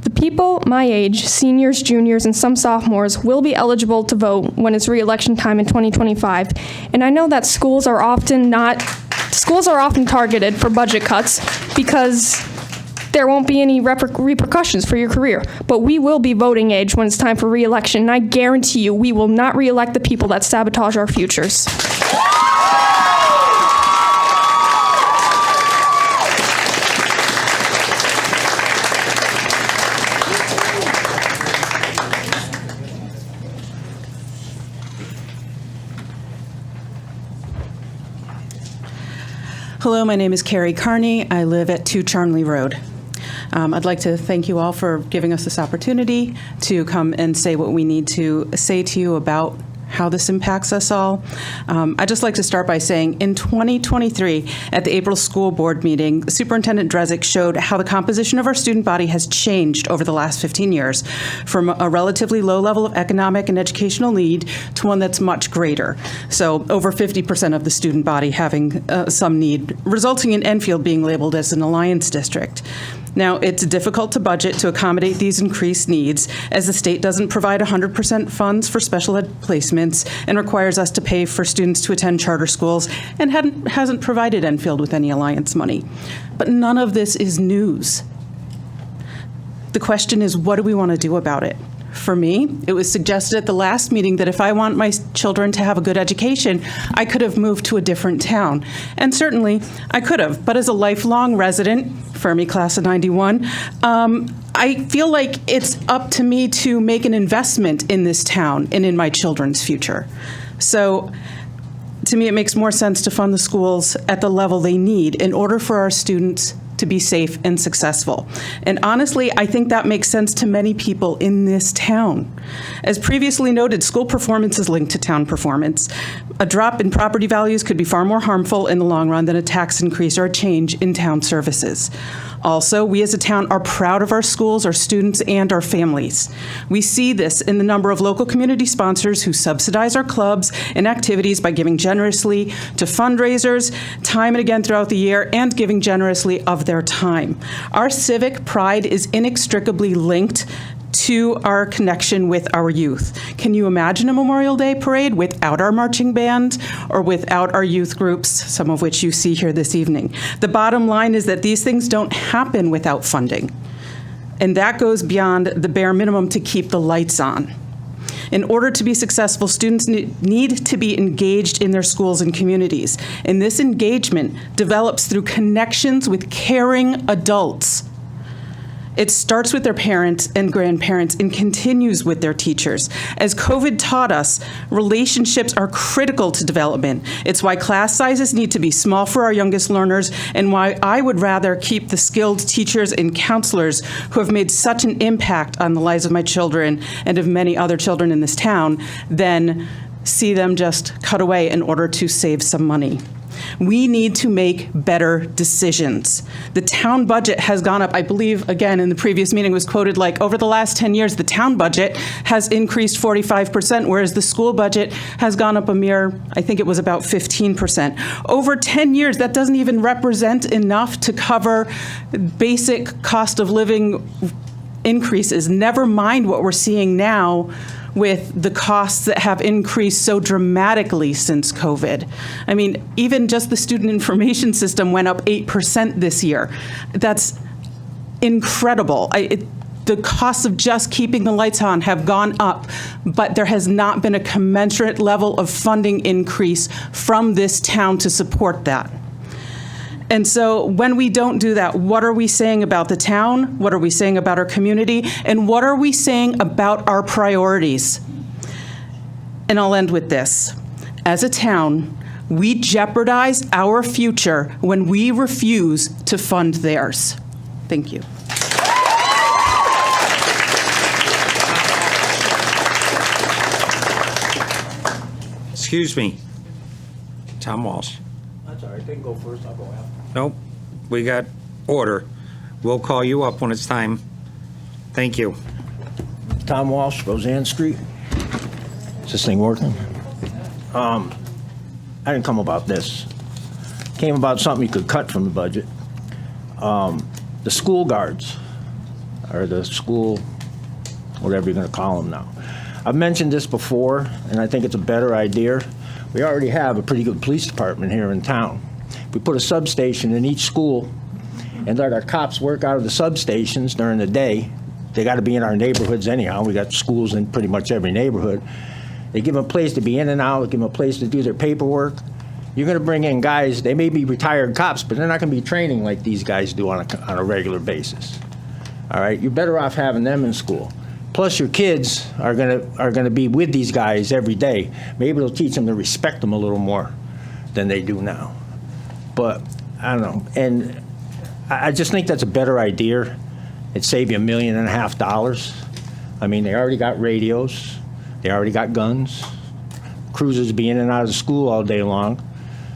The people my age, seniors, juniors, and some sophomores, will be eligible to vote when it's re-election time in 2025. And I know that schools are often targeted for budget cuts because there won't be any repercussions for your career. But we will be voting age when it's time for re-election, and I guarantee you we will not re-elect the people that sabotage our futures. Hello, my name is Carrie Carney. I live at 2 Charnley Road. I'd like to thank you all for giving us this opportunity to come and say what we need to say to you about how this impacts us all. I'd just like to start by saying in 2023, at the April school board meeting, Superintendent Drezek showed how the composition of our student body has changed over the last 15 years from a relatively low level of economic and educational need to one that's much greater. So over 50% of the student body having some need, resulting in Enfield being labeled as an Alliance district. Now, it's difficult to budget to accommodate these increased needs, as the state doesn't provide 100% funds for special ed placements and requires us to pay for students to attend charter schools and hasn't provided Enfield with any Alliance money. But none of this is news. The question is, what do we want to do about it? For me, it was suggested at the last meeting that if I want my children to have a good education, I could have moved to a different town. And certainly, I could have. But as a lifelong resident, Fermi class of 91, I feel like it's up to me to make an investment in this town and in my children's future. So, to me, it makes more sense to fund the schools at the level they need in order for our students to be safe and successful. And honestly, I think that makes sense to many people in this town. As previously noted, school performance is linked to town performance. A drop in property values could be far more harmful in the long run than a tax increase or a change in town services. Also, we as a town are proud of our schools, our students, and our families. We see this in the number of local community sponsors who subsidize our clubs and activities by giving generously to fundraisers, time and again throughout the year, and giving generously of their time. Our civic pride is inextricably linked to our connection with our youth. Can you imagine a Memorial Day parade without our marching band or without our youth groups, some of which you see here this evening? The bottom line is that these things don't happen without funding. And that goes beyond the bare minimum to keep the lights on. In order to be successful, students need to be engaged in their schools and communities. And this engagement develops through connections with caring adults. It starts with their parents and grandparents and continues with their teachers. As COVID taught us, relationships are critical to development. It's why class sizes need to be small for our youngest learners, and why I would rather keep the skilled teachers and counselors who have made such an impact on the lives of my children and of many other children in this town than see them just cut away in order to save some money. We need to make better decisions. The town budget has gone up, I believe, again, in the previous meeting was quoted like, over the last 10 years, the town budget has increased 45%, whereas the school budget has gone up a mere, I think it was about 15%. Over 10 years, that doesn't even represent enough to cover basic cost of living increases, never mind what we're seeing now with the costs that have increased so dramatically since COVID. I mean, even just the student information system went up 8% this year. That's incredible. The costs of just keeping the lights on have gone up, but there has not been a commensurate level of funding increase from this town to support that. And so when we don't do that, what are we saying about the town? What are we saying about our community? And what are we saying about our priorities? And I'll end with this. As a town, we jeopardize our future when we refuse to fund theirs. Thank you. Excuse me. Tom Walsh. That's all right. They can go first. I'll go after. Nope, we got order. We'll call you up when it's time. Thank you. Tom Walsh, Roseanne Street. Is this thing working? I didn't come about this. Came about something you could cut from the budget. The school guards, or the school, whatever you're going to call them now. I've mentioned this before, and I think it's a better idea. We already have a pretty good police department here in town. We put a substation in each school and let our cops work out of the substations during the day. They got to be in our neighborhoods anyhow. We got schools in pretty much every neighborhood. They give them a place to be in and out, give them a place to do their paperwork. You're going to bring in guys, they may be retired cops, but they're not going to be training like these guys do on a regular basis. All right, you're better off having them in school. Plus your kids are going to be with these guys every day. Maybe it'll teach them to respect them a little more than they do now. But I don't know, and I just think that's a better idea. It'd save you $1.5 million. I mean, they already got radios, they already got guns, cruisers be in and out of school all day long,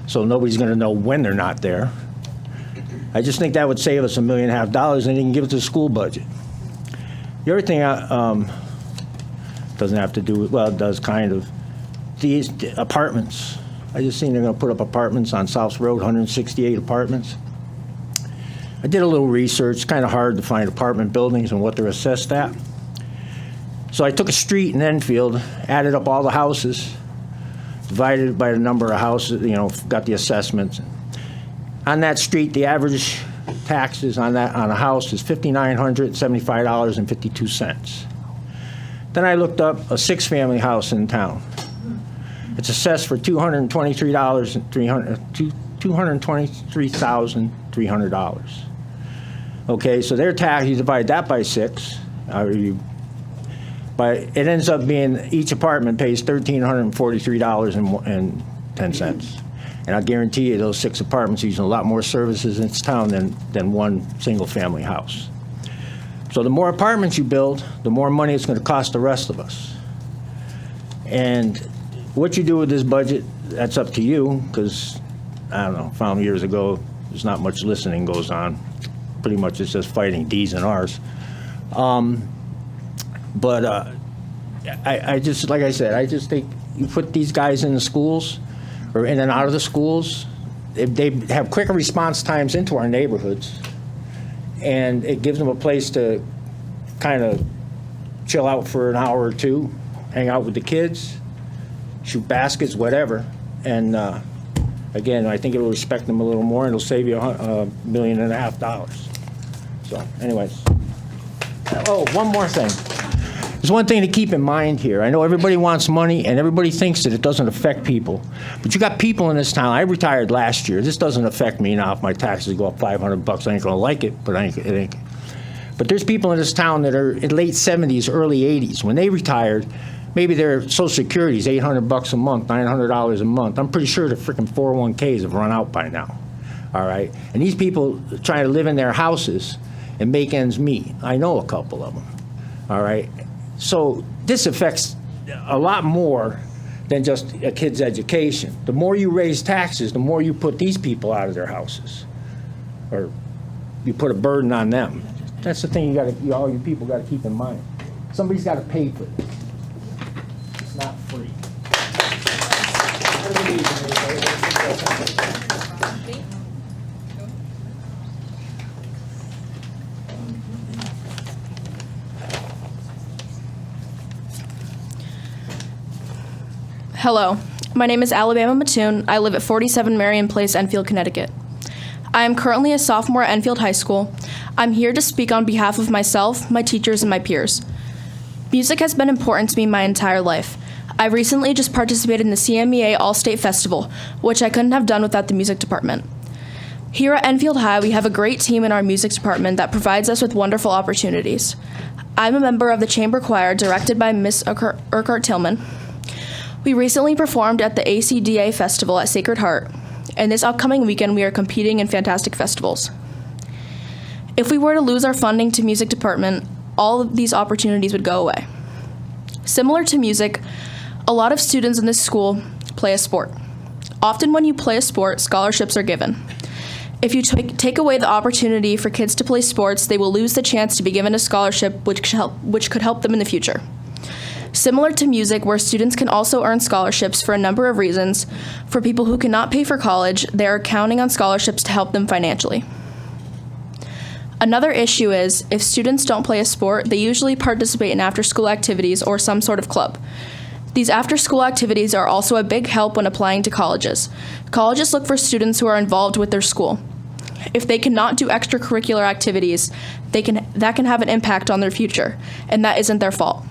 so nobody's going to know when they're not there. I just think that would save us $1.5 million, and you can give it to the school budget. The other thing doesn't have to do with, well, it does kind of, these apartments. I just seen they're going to put up apartments on South Road, 168 apartments. I did a little research. It's kind of hard to find apartment buildings and what they're assessed at. So I took a street in Enfield, added up all the houses, divided it by the number of houses, got the assessments. On that street, the average taxes on a house is $5,975.52. Then I looked up a 6-family house in town. It's assessed for $223,300. Okay, so their tax, you divide that by 6, but it ends up being each apartment pays $1,343.10. And I guarantee you those 6 apartments are using a lot more services in this town than one single-family house. So the more apartments you build, the more money it's going to cost the rest of us. And what you do with this budget, that's up to you, because, I don't know, found years ago, there's not much listening goes on. Pretty much it's just fighting D's and R's. I just, like I said, I just think you put these guys in the schools, or in and out of the schools, they have quicker response times into our neighborhoods, and it gives them a place to kind of chill out for an hour or two, hang out with the kids, shoot baskets, whatever. And again, I think it'll respect them a little more, and it'll save you $1.5 million. So anyways. Oh, one more thing. There's one thing to keep in mind here. I know everybody wants money, and everybody thinks that it doesn't affect people. But you got people in this town. I retired last year. This doesn't affect me now. If my taxes go up $500, I ain't going to like it, but it ain't. But there's people in this town that are in late 70s, early 80s. When they retired, maybe their Social Security is $800 a month, $900 a month. I'm pretty sure the freaking 401ks have run out by now. All right? And these people trying to live in their houses and make ends meet. I know a couple of them. All right? So this affects a lot more than just a kid's education. The more you raise taxes, the more you put these people out of their houses, or you put a burden on them. That's the thing all you people got to keep in mind. Somebody's got to pay for this. It's not free. Hello, my name is Alabama Mattoon. I live at 47 Marion Place, Enfield, Connecticut. I am currently a sophomore at Enfield High School. I'm here to speak on behalf of myself, my teachers, and my peers. Music has been important to me my entire life. I recently just participated in the CMEA All-State Festival, which I couldn't have done without the music department. Here at Enfield High, we have a great team in our music department that provides us with wonderful opportunities. I'm a member of the chamber choir directed by Miss Urquhart Tillman. We recently performed at the ACDA Festival at Sacred Heart, and this upcoming weekend we are competing in fantastic festivals. If we were to lose our funding to music department, all of these opportunities would go away. Similar to music, a lot of students in this school play a sport. Often when you play a sport, scholarships are given. If you take away the opportunity for kids to play sports, they will lose the chance to be given a scholarship which could help them in the future. Similar to music, where students can also earn scholarships for a number of reasons, for people who cannot pay for college, they are counting on scholarships to help them financially. Another issue is, if students don't play a sport, they usually participate in after-school activities or some sort of club. These after-school activities are also a big help when applying to colleges. Colleges look for students who are involved with their school. If they cannot do extracurricular activities, that can have an impact on their future, and that isn't their fault.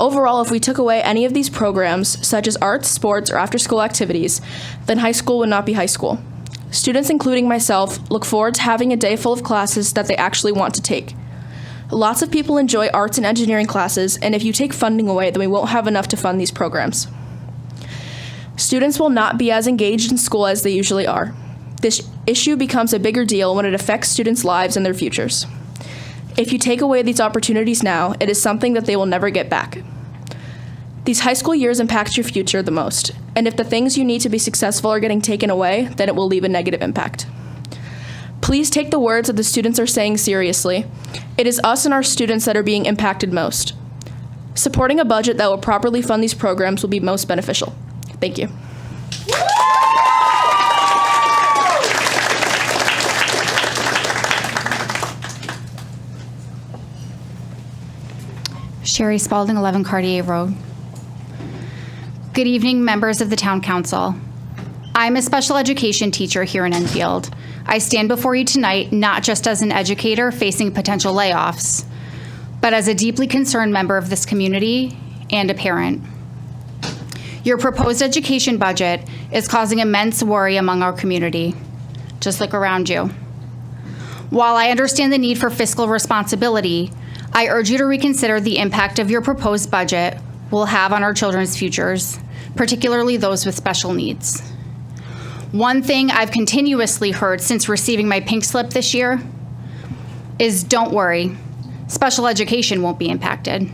Overall, if we took away any of these programs, such as arts, sports, or after-school activities, then high school would not be high school. Students, including myself, look forward to having a day full of classes that they actually want to take. Lots of people enjoy arts and engineering classes, and if you take funding away, then we won't have enough to fund these programs. Students will not be as engaged in school as they usually are. This issue becomes a bigger deal when it affects students' lives and their futures. If you take away these opportunities now, it is something that they will never get back. These high school years impact your future the most, and if the things you need to be successful are getting taken away, then it will leave a negative impact. Please take the words that the students are saying seriously. It is us and our students that are being impacted most. Supporting a budget that will properly fund these programs will be most beneficial. Thank you. Sherry Spalding, 11 Cartier Road. Good evening, members of the Town Council. I'm a special education teacher here in Enfield. I stand before you tonight not just as an educator facing potential layoffs, but as a deeply concerned member of this community and a parent. Your proposed education budget is causing immense worry among our community. Just look around you. While I understand the need for fiscal responsibility, I urge you to reconsider the impact of your proposed budget will have on our children's futures, particularly those with special needs. One thing I've continuously heard since receiving my pink slip this year is, don't worry, special education won't be impacted.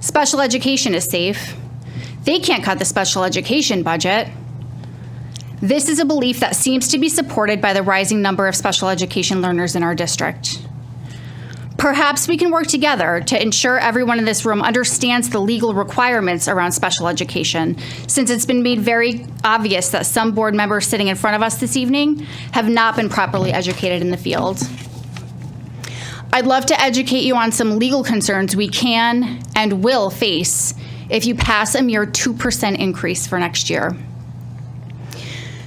Special education is safe. They can't cut the special education budget. This is a belief that seems to be supported by the rising number of special education learners in our district. Perhaps we can work together to ensure everyone in this room understands the legal requirements around special education, since it's been made very obvious that some board members sitting in front of us this evening have not been properly educated in the field. I'd love to educate you on some legal concerns we can and will face if you pass a mere 2% increase for next year.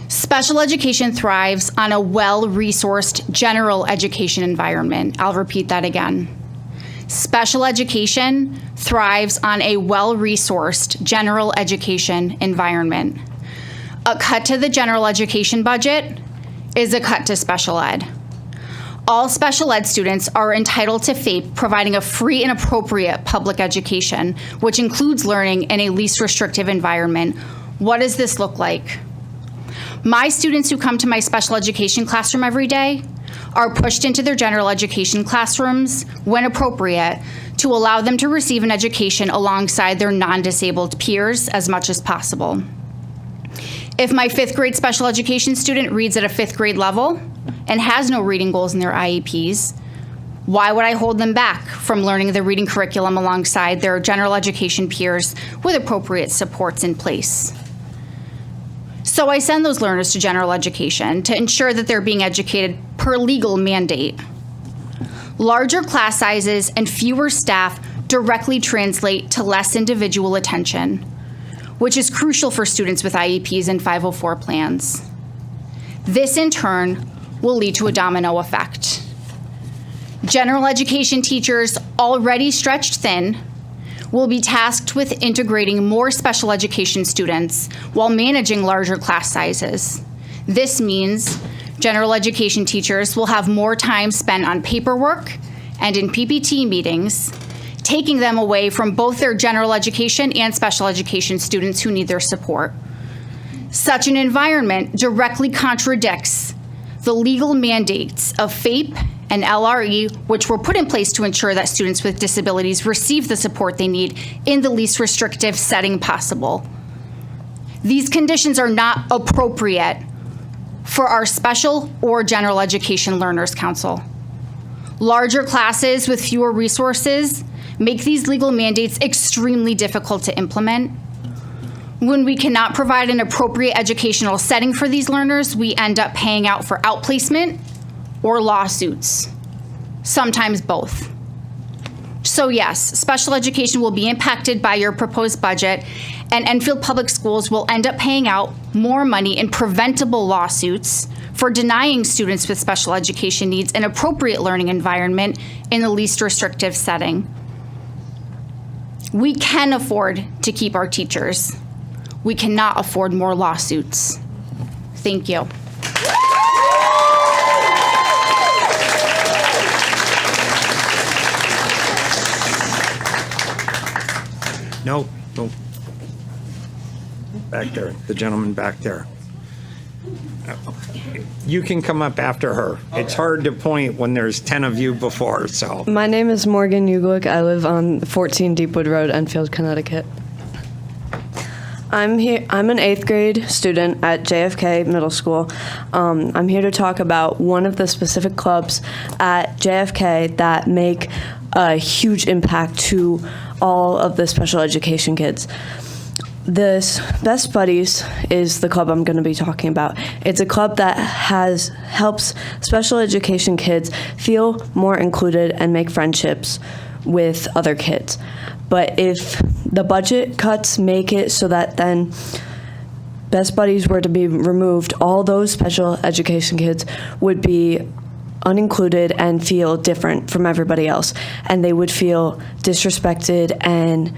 Special education thrives on a well-resourced general education environment. I'll repeat that again. Special education thrives on a well-resourced general education environment. A cut to the general education budget is a cut to special ed. All special ed students are entitled to FAPE, providing a free and appropriate public education, which includes learning in a least restrictive environment. What does this look like? My students who come to my special education classroom every day are pushed into their general education classrooms when appropriate to allow them to receive an education alongside their non-disabled peers as much as possible. If my 5th grade special education student reads at a 5th grade level and has no reading goals in their IEPs, why would I hold them back from learning the reading curriculum alongside their general education peers with appropriate supports in place? So I send those learners to general education to ensure that they're being educated per legal mandate. Larger class sizes and fewer staff directly translate to less individual attention, which is crucial for students with IEPs and 504 plans. This, in turn, will lead to a domino effect. General education teachers, already stretched thin, will be tasked with integrating more special education students while managing larger class sizes. This means general education teachers will have more time spent on paperwork and in PPT meetings, taking them away from both their general education and special education students who need their support. Such an environment directly contradicts the legal mandates of FAPE and LRE, which were put in place to ensure that students with disabilities receive the support they need in the least restrictive setting possible. These conditions are not appropriate for our special or general education learners council. Larger classes with fewer resources make these legal mandates extremely difficult to implement. When we cannot provide an appropriate educational setting for these learners, we end up paying out for outplacement or lawsuits, sometimes both. So yes, special education will be impacted by your proposed budget, and Enfield Public Schools will end up paying out more money in preventable lawsuits for denying students with special education needs an appropriate learning environment in the least restrictive setting. We can afford to keep our teachers. We cannot afford more lawsuits. Thank you. No. Back there, the gentleman back there. You can come up after her. It's hard to point when there's 10 of you before, so. My name is Morgan Uglick. I live on 14 Deepwood Road, Enfield, Connecticut. I'm here. I'm an 8th grade student at JFK Middle School. I'm here to talk about one of the specific clubs at JFK that make a huge impact to all of the special education kids. This Best Buddies is the club I'm going to be talking about. It's a club that helps special education kids feel more included and make friendships with other kids. But if the budget cuts make it so that then Best Buddies were to be removed, all those special education kids would be unincluded and feel different from everybody else. And they would feel disrespected, and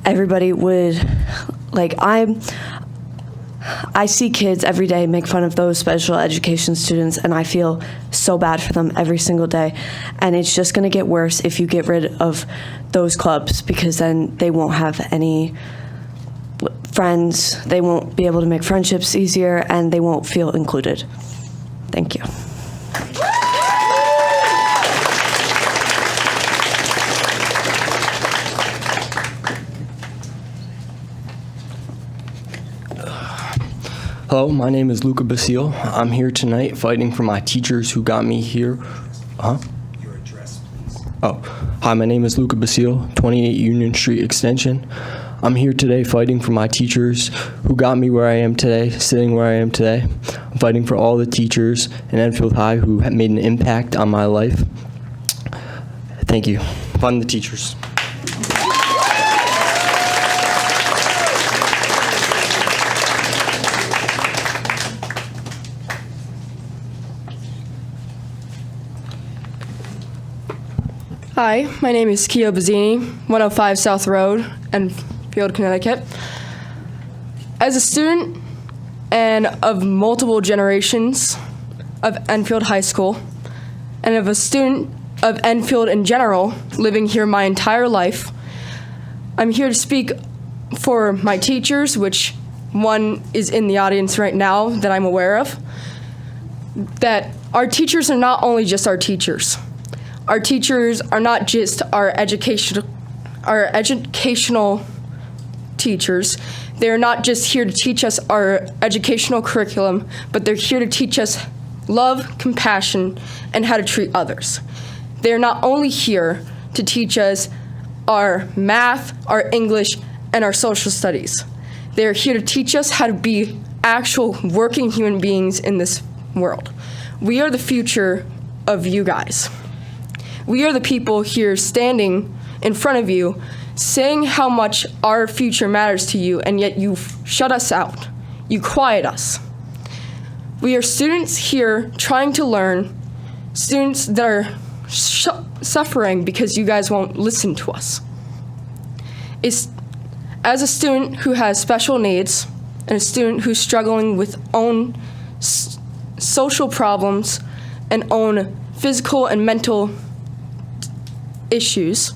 everybody would, like, I see kids every day make fun of those special education students, and I feel so bad for them every single day. And it's just going to get worse if you get rid of those clubs, because then they won't have any friends, they won't be able to make friendships easier, and they won't feel included. Thank you. Hello, my name is Luca Basile. I'm here tonight fighting for my teachers who got me here. Your address, please. Oh, hi, my name is Luca Basile, 28 Union Street Extension. I'm here today fighting for my teachers who got me where I am today, sitting where I am today. I'm fighting for all the teachers in Enfield High who have made an impact on my life. Thank you. Fund the teachers. Hi, my name is Keo Bazzini, 105 South Road, Enfield, Connecticut. As a student and of multiple generations of Enfield High School, and of a student of Enfield in general, living here my entire life, I'm here to speak for my teachers, which one is in the audience right now that I'm aware of, that our teachers are not only just our teachers. Our teachers are not just our educational teachers. They're not just here to teach us our educational curriculum, but they're here to teach us love, compassion, and how to treat others. They're not only here to teach us our math, our English, and our social studies. They're here to teach us how to be actual working human beings in this world. We are the future of you guys. We are the people here standing in front of you saying how much our future matters to you, and yet you shut us out. You quiet us. We are students here trying to learn, students that are suffering because you guys won't listen to us. As a student who has special needs and a student who's struggling with own social problems and own physical and mental issues,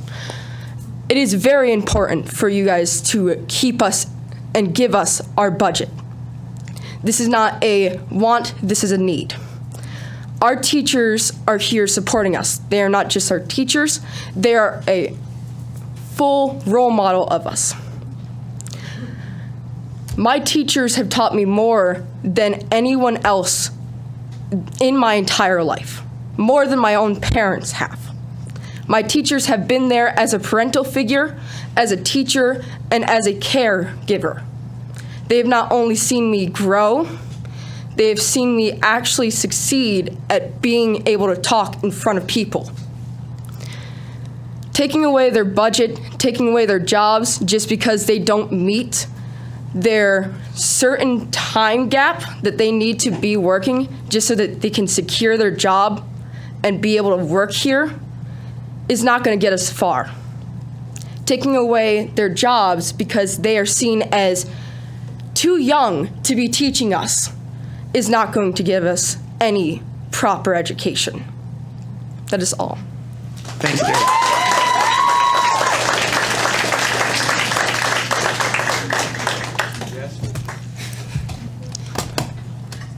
it is very important for you guys to keep us and give us our budget. This is not a want, this is a need. Our teachers are here supporting us. They are not just our teachers, they are a full role model of us. My teachers have taught me more than anyone else in my entire life, more than my own parents have. My teachers have been there as a parental figure, as a teacher, and as a caregiver. They have not only seen me grow, they have seen me actually succeed at being able to talk in front of people. Taking away their budget, taking away their jobs just because they don't meet their certain time gap that they need to be working just so that they can secure their job and be able to work here is not going to get us far. Taking away their jobs because they are seen as too young to be teaching us is not going to give us any proper education. That is all. Thank you.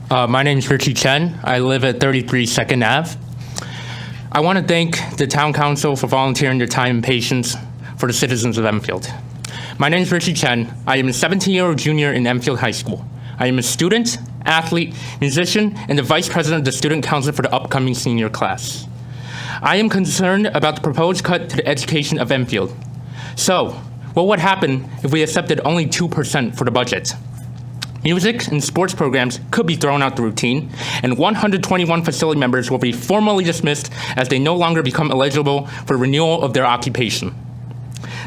My name is Richie Chen. I live at 33 2nd Ave. I want to thank the Town Council for volunteering their time and patience for the citizens of Enfield. My name is Richie Chen. I am a 17-year-old junior in Enfield High School. I am a student, athlete, musician, and the vice president of the student council for the upcoming senior class. I am concerned about the proposed cut to the education of Enfield. So, what would happen if we accepted only 2% for the budget? Music and sports programs could be thrown out the routine, and 121 facility members will be formally dismissed as they no longer become eligible for renewal of their occupation.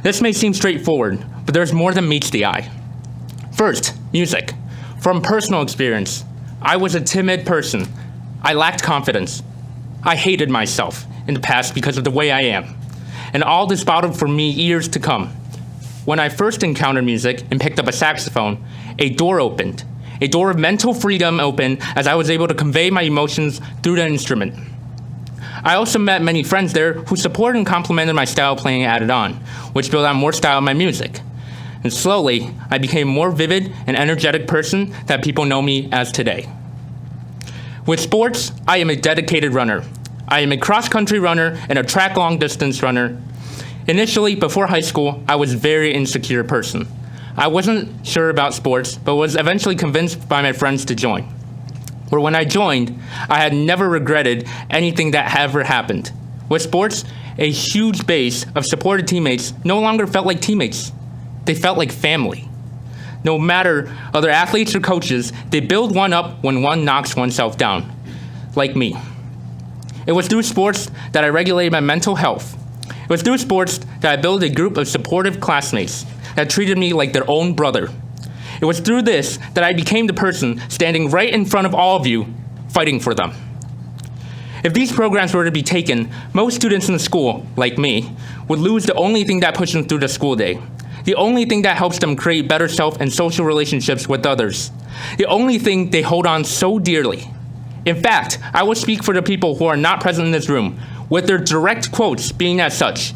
This may seem straightforward, but there's more than meets the eye. First, music. From personal experience, I was a timid person. I lacked confidence. I hated myself in the past because of the way I am. And all this bottled for me years to come. When I first encountered music and picked up a saxophone, a door opened. A door of mental freedom opened as I was able to convey my emotions through the instrument. I also met many friends there who supported and complimented my style of playing added on, which built on more style in my music. And slowly, I became a more vivid and energetic person that people know me as today. With sports, I am a dedicated runner. I am a cross-country runner and a track long-distance runner. Initially, before high school, I was a very insecure person. I wasn't sure about sports, but was eventually convinced by my friends to join. Where when I joined, I had never regretted anything that ever happened. With sports, a huge base of supported teammates no longer felt like teammates. They felt like family. No matter other athletes or coaches, they build one up when one knocks oneself down, like me. It was through sports that I regulated my mental health. It was through sports that I built a group of supportive classmates that treated me like their own brother. It was through this that I became the person standing right in front of all of you, fighting for them. If these programs were to be taken, most students in the school, like me, would lose the only thing that pushes them through the school day. The only thing that helps them create better self and social relationships with others. The only thing they hold on so dearly. In fact, I will speak for the people who are not present in this room, with their direct quotes being as such.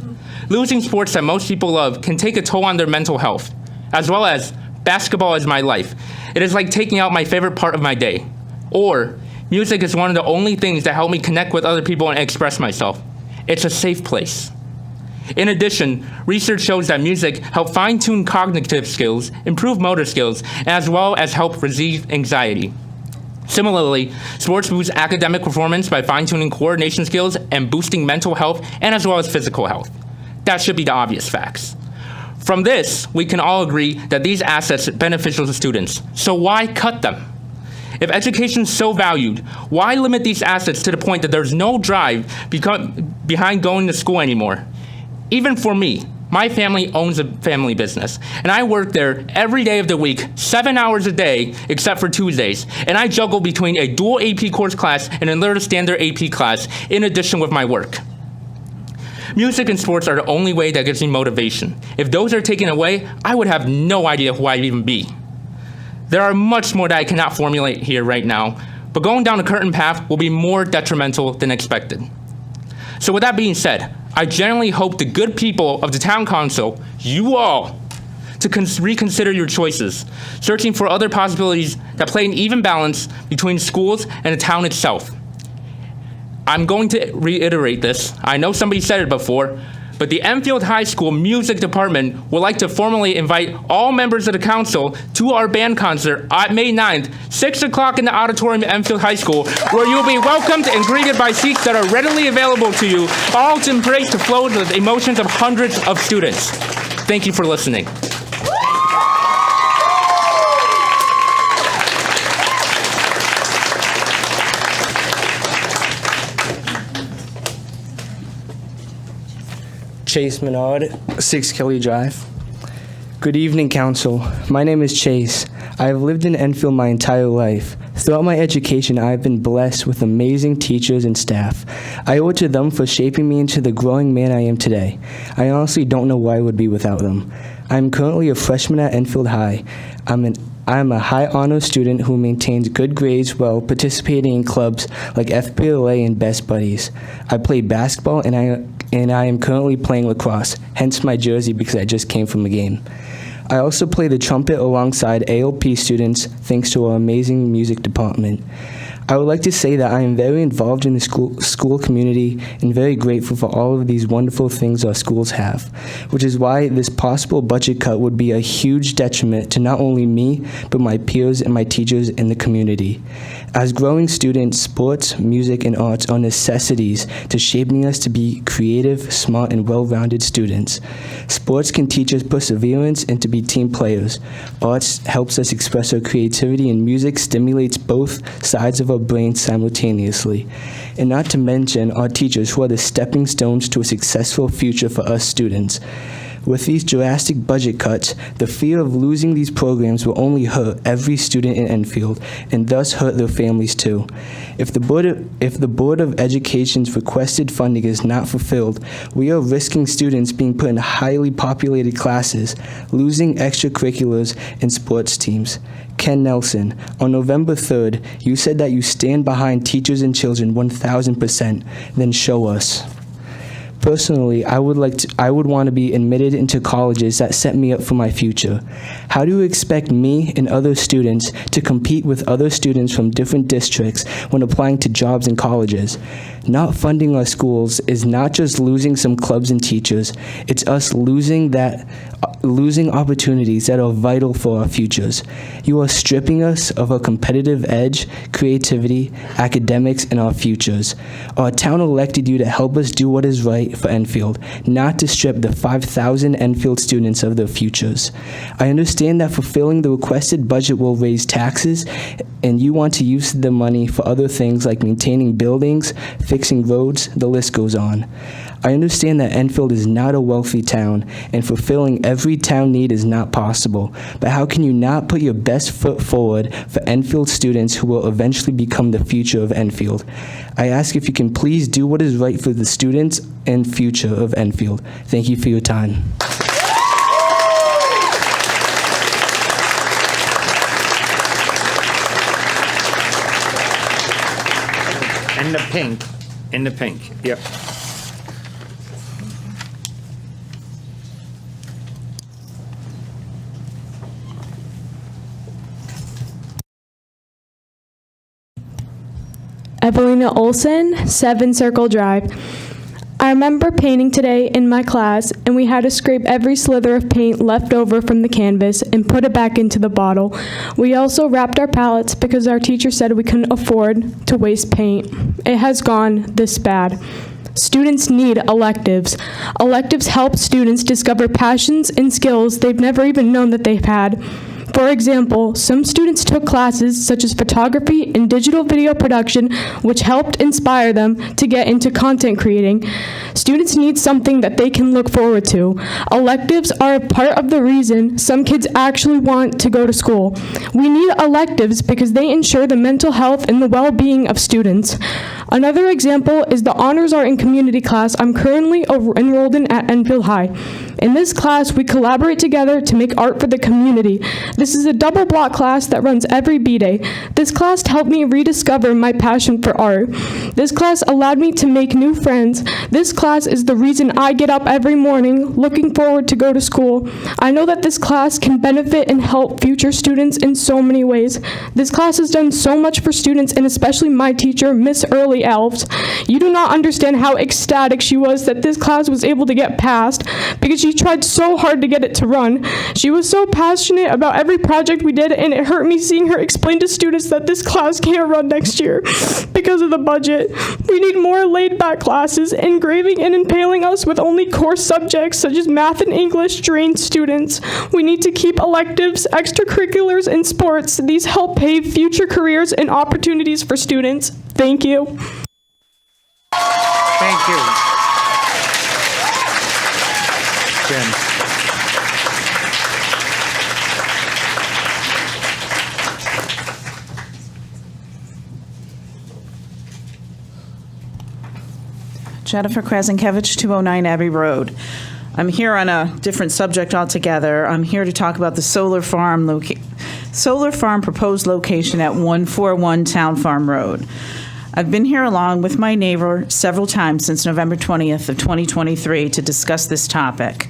Losing sports that most people love can take a toll on their mental health, as well as basketball is my life. It is like taking out my favorite part of my day. Or, music is one of the only things that help me connect with other people and express myself. It's a safe place. In addition, research shows that music helps fine-tune cognitive skills, improve motor skills, as well as help relieve anxiety. Similarly, sports boosts academic performance by fine-tuning coordination skills and boosting mental health and as well as physical health. That should be the obvious facts. From this, we can all agree that these assets are beneficial to students. So why cut them? If education is so valued, why limit these assets to the point that there's no drive behind going to school anymore? Even for me, my family owns a family business, and I work there every day of the week, 7 hours a day, except for Tuesdays. And I juggle between a dual AP course class and another standard AP class, in addition with my work. Music and sports are the only way that gives me motivation. If those are taken away, I would have no idea who I'd even be. There are much more that I cannot formulate here right now, but going down the current path will be more detrimental than expected. So with that being said, I genuinely hope the good people of the town council, you all, to reconsider your choices, searching for other possibilities that play an even balance between schools and the town itself. I'm going to reiterate this. I know somebody said it before, but the Enfield High School Music Department would like to formally invite all members of the council to our band concert on May 9th, 6 o'clock in the auditorium at Enfield High School, where you'll be welcomed and greeted by seats that are readily available to you, all to embrace the flow of the emotions of hundreds of students. Thank you for listening. Chase Menard, 6 Kelly Drive. Good evening, Council. My name is Chase. I have lived in Enfield my entire life. Throughout my education, I have been blessed with amazing teachers and staff. I owe it to them for shaping me into the growing man I am today. I honestly don't know where I would be without them. I am currently a freshman at Enfield High. I am a high honor student who maintains good grades while participating in clubs like FBLA and Best Buddies. I play basketball and I am currently playing lacrosse, hence my jersey because I just came from a game. I also play the trumpet alongside ALP students thanks to our amazing music department. I would like to say that I am very involved in the school community and very grateful for all of these wonderful things our schools have, which is why this possible budget cut would be a huge detriment to not only me, but my peers and my teachers in the community. As growing students, sports, music, and arts are necessities to shaping us to be creative, smart, and well-rounded students. Sports can teach us perseverance and to be team players. Arts helps us express our creativity, and music stimulates both sides of our brain simultaneously. And not to mention our teachers, who are the stepping stones to a successful future for us students. With these drastic budget cuts, the fear of losing these programs will only hurt every student in Enfield, and thus hurt their families too. If the Board of Education's requested funding is not fulfilled, we are risking students being put in highly populated classes, losing extracurriculars and sports teams. Ken Nelson, on November 3rd, you said that you stand behind teachers and children 1,000%. Then show us. Personally, I would want to be admitted into colleges that set me up for my future. How do you expect me and other students to compete with other students from different districts when applying to jobs in colleges? Not funding our schools is not just losing some clubs and teachers, it's us losing opportunities that are vital for our futures. You are stripping us of our competitive edge, creativity, academics, and our futures. Our town elected you to help us do what is right for Enfield, not to strip the 5,000 Enfield students of their futures. I understand that fulfilling the requested budget will raise taxes, and you want to use the money for other things like maintaining buildings, fixing roads, the list goes on. I understand that Enfield is not a wealthy town, and fulfilling every town need is not possible, but how can you not put your best foot forward for Enfield students who will eventually become the future of Enfield? I ask if you can please do what is right for the students and future of Enfield. Thank you for your time. In the pink, yep. Evelina Olson, 7 Circle Drive. I remember painting today in my class, and we had to scrape every slither of paint left over from the canvas and put it back into the bottle. We also wrapped our palettes because our teacher said we couldn't afford to waste paint. It has gone this bad. Students need electives. Electives help students discover passions and skills they've never even known that they've had. For example, some students took classes such as photography and digital video production, which helped inspire them to get into content creating. Students need something that they can look forward to. Electives are a part of the reason some kids actually want to go to school. We need electives because they ensure the mental health and the well-being of students. Another example is the Honors Art and Community class I'm currently enrolled in at Enfield High. In this class, we collaborate together to make art for the community. This is a double block class that runs every B-Day. This class helped me rediscover my passion for art. This class allowed me to make new friends. This class is the reason I get up every morning looking forward to go to school. I know that this class can benefit and help future students in so many ways. This class has done so much for students, and especially my teacher, Miss Early Elves. You do not understand how ecstatic she was that this class was able to get passed, because she tried so hard to get it to run. She was so passionate about every project we did, and it hurt me seeing her explain to students that this class can't run next year because of the budget. We need more laid-back classes. Engraving and impaling us with only core subjects such as math and English drain students. We need to keep electives, extracurriculars, and sports. These help pave future careers and opportunities for students. Thank you. Thank you. Jim. Jennifer Krasinkiewicz, 209 Abbey Road. I'm here on a different subject altogether. I'm here to talk about the solar farm proposed location at 141 Town Farm Road. I've been here along with my neighbor several times since November 20th of 2023 to discuss this topic.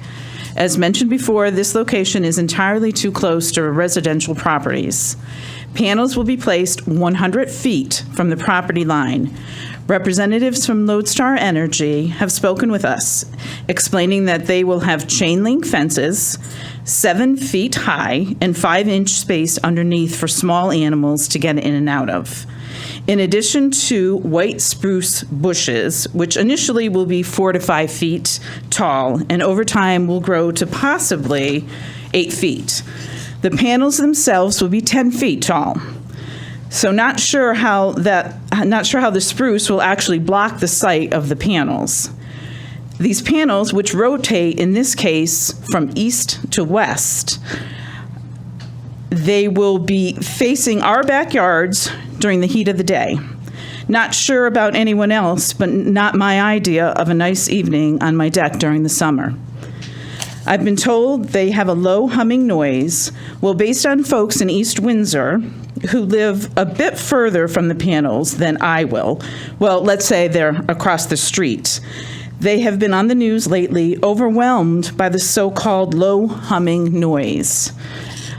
As mentioned before, this location is entirely too close to residential properties. Panels will be placed 100 feet from the property line. Representatives from Lodestar Energy have spoken with us, explaining that they will have chain link fences 7 feet high and 5-inch space underneath for small animals to get in and out of. In addition to white spruce bushes, which initially will be 4 to 5 feet tall and over time will grow to possibly 8 feet. The panels themselves will be 10 feet tall. So not sure how the spruce will actually block the sight of the panels. These panels, which rotate in this case from east to west, they will be facing our backyards during the heat of the day. Not sure about anyone else, but not my idea of a nice evening on my deck during the summer. I've been told they have a low humming noise. Well, based on folks in East Windsor who live a bit further from the panels than I will, well, let's say they're across the street, they have been on the news lately overwhelmed by the so-called low humming noise.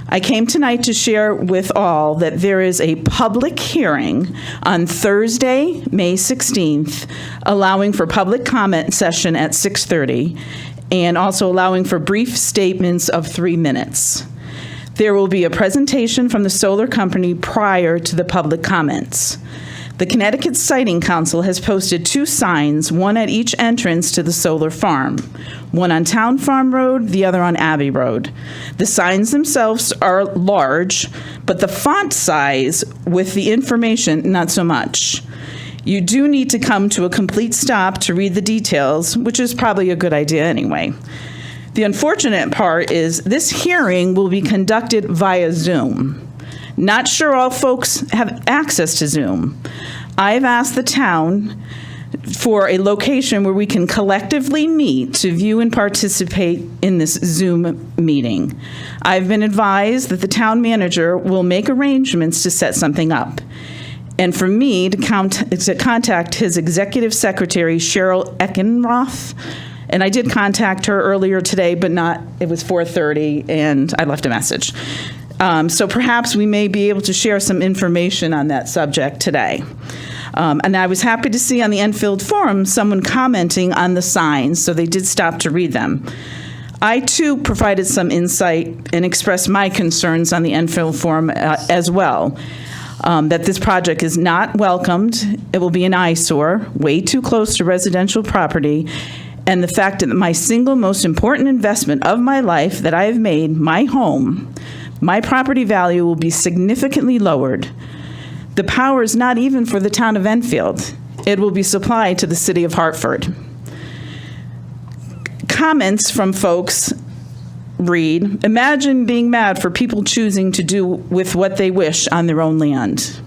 I came tonight to share with all that there is a public hearing on Thursday, May 16th, allowing for public comment session at 6:30, and also allowing for brief statements of 3 minutes. There will be a presentation from the solar company prior to the public comments. The Connecticut Siting Council has posted 2 signs, one at each entrance to the solar farm, one on Town Farm Road, the other on Abbey Road. The signs themselves are large, but the font size with the information, not so much. You do need to come to a complete stop to read the details, which is probably a good idea anyway. The unfortunate part is this hearing will be conducted via Zoom. Not sure all folks have access to Zoom. I've asked the town for a location where we can collectively meet to view and participate in this Zoom meeting. I've been advised that the town manager will make arrangements to set something up, and for me to contact his executive secretary, Cheryl Eckenroth. And I did contact her earlier today, but it was 4:30, and I left a message. So perhaps we may be able to share some information on that subject today. And I was happy to see on the Enfield Forum someone commenting on the signs, so they did stop to read them. I, too, provided some insight and expressed my concerns on the Enfield Forum as well, that this project is not welcomed. It will be an eyesore, way too close to residential property, and the fact that my single most important investment of my life that I have made, my home, my property value will be significantly lowered. The power is not even for the town of Enfield. It will be supplied to the city of Hartford. Comments from folks read, imagine being mad for people choosing to do with what they wish on their own land.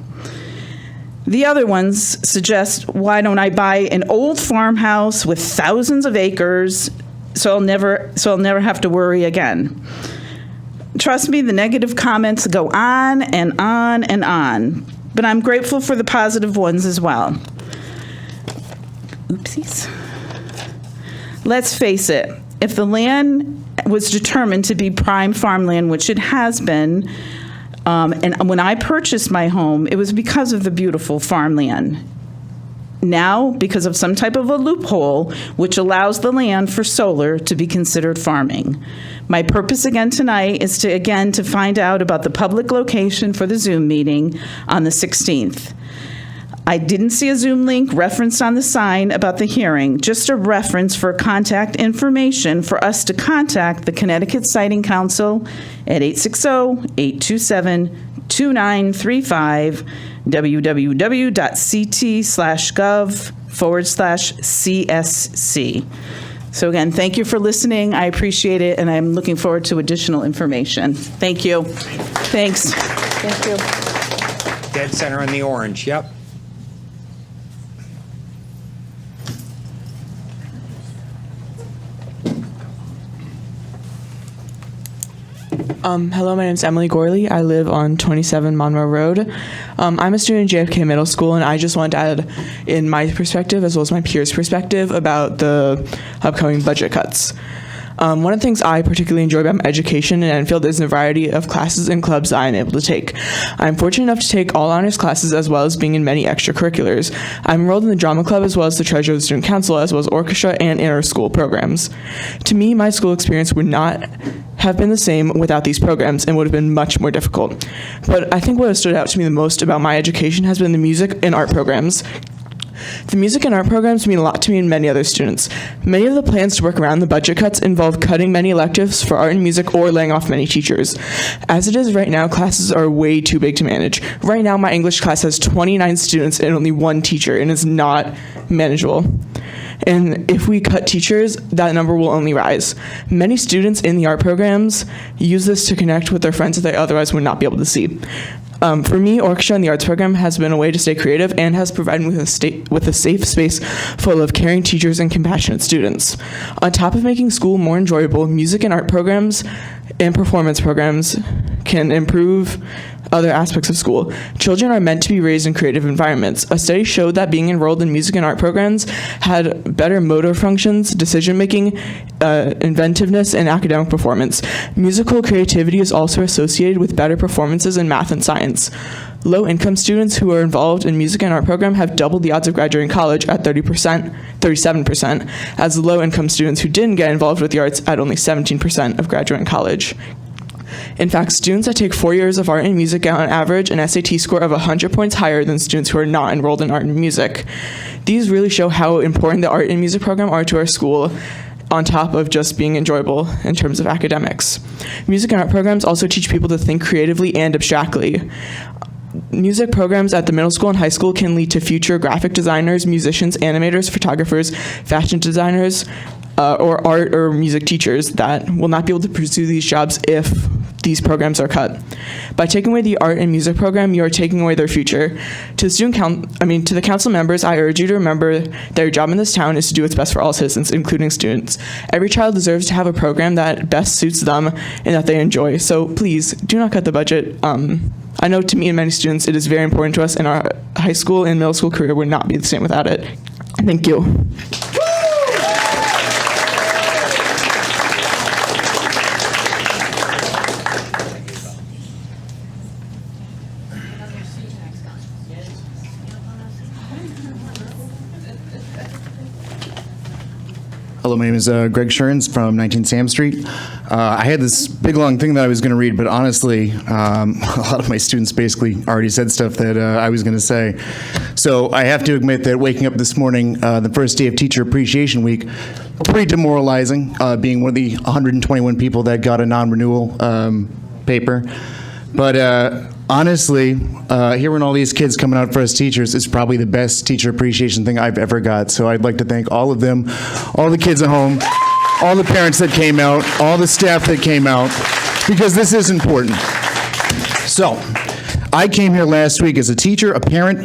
The other ones suggest, why don't I buy an old farmhouse with thousands of acres so I'll never have to worry again. Trust me, the negative comments go on and on and on, but I'm grateful for the positive ones as well. Oopsies. Let's face it, if the land was determined to be prime farmland, which it has been, and when I purchased my home, it was because of the beautiful farmland. Now, because of some type of a loophole, which allows the land for solar to be considered farming. My purpose again tonight is to find out about the public location for the Zoom meeting on the 16th. I didn't see a Zoom link referenced on the sign about the hearing, just a reference for contact information for us to contact the Connecticut Siting Council at 860-827-2935, www.ct/gov/CSC. So again, thank you for listening. I appreciate it, and I'm looking forward to additional information. Thank you. Thanks. Thank you. Dead center in the orange, yep. Hello, my name is Emily Gorley. I live on 27 Monroe Road. I'm a student at JFK Middle School, and I just wanted to add in my perspective, as well as my peers' perspective, about the upcoming budget cuts. One of the things I particularly enjoy about my education in Enfield is the variety of classes and clubs I am able to take. I'm fortunate enough to take all honors classes as well as being in many extracurriculars. I'm enrolled in the drama club as well as the treasurer of the student council as well as orchestra and inter-school programs. To me, my school experience would not have been the same without these programs and would have been much more difficult. But I think what has stood out to me the most about my education has been the music and art programs. The music and art programs mean a lot to me and many other students. Many of the plans to work around the budget cuts involve cutting many electives for art and music or laying off many teachers. As it is right now, classes are way too big to manage. Right now, my English class has 29 students and only one teacher, and is not manageable. And if we cut teachers, that number will only rise. Many students in the art programs use this to connect with their friends that they otherwise would not be able to see. For me, orchestra and the arts program has been a way to stay creative and has provided me with a safe space full of caring teachers and compassionate students. On top of making school more enjoyable, music and art programs and performance programs can improve other aspects of school. Children are meant to be raised in creative environments. A study showed that being enrolled in music and art programs had better motor functions, decision-making, inventiveness, and academic performance. Musical creativity is also associated with better performances in math and science. Low-income students who are involved in music and art program have doubled the odds of graduating college at 37%, as the low-income students who didn't get involved with the arts at only 17% of graduating college. In fact, students that take 4 years of art and music get on average an SAT score of 100 points higher than students who are not enrolled in art and music. These really show how important the art and music program are to our school, on top of just being enjoyable in terms of academics. Music and art programs also teach people to think creatively and abstractly. Music programs at the middle school and high school can lead to future graphic designers, musicians, animators, photographers, fashion designers, or art or music teachers that will not be able to pursue these jobs if these programs are cut. By taking away the art and music program, you are taking away their future. To the council members, I urge you to remember that your job in this town is to do what's best for all citizens, including students. Every child deserves to have a program that best suits them and that they enjoy. So please, do not cut the budget. I know to me and many students, it is very important to us, and our high school and middle school career would not be the same without it. Thank you. Hello, my name is Greg Sherns from 19 Sam Street. I had this big long thing that I was going to read, but honestly, a lot of my students basically already said stuff that I was going to say. So I have to admit that waking up this morning, the first day of Teacher Appreciation Week, pretty demoralizing, being one of the 121 people that got a non-renewal paper. But honestly, hearing all these kids coming out for us teachers is probably the best teacher appreciation thing I've ever got. So I'd like to thank all of them, all the kids at home, all the parents that came out, all the staff that came out, because this is important. So I came here last week as a teacher, a parent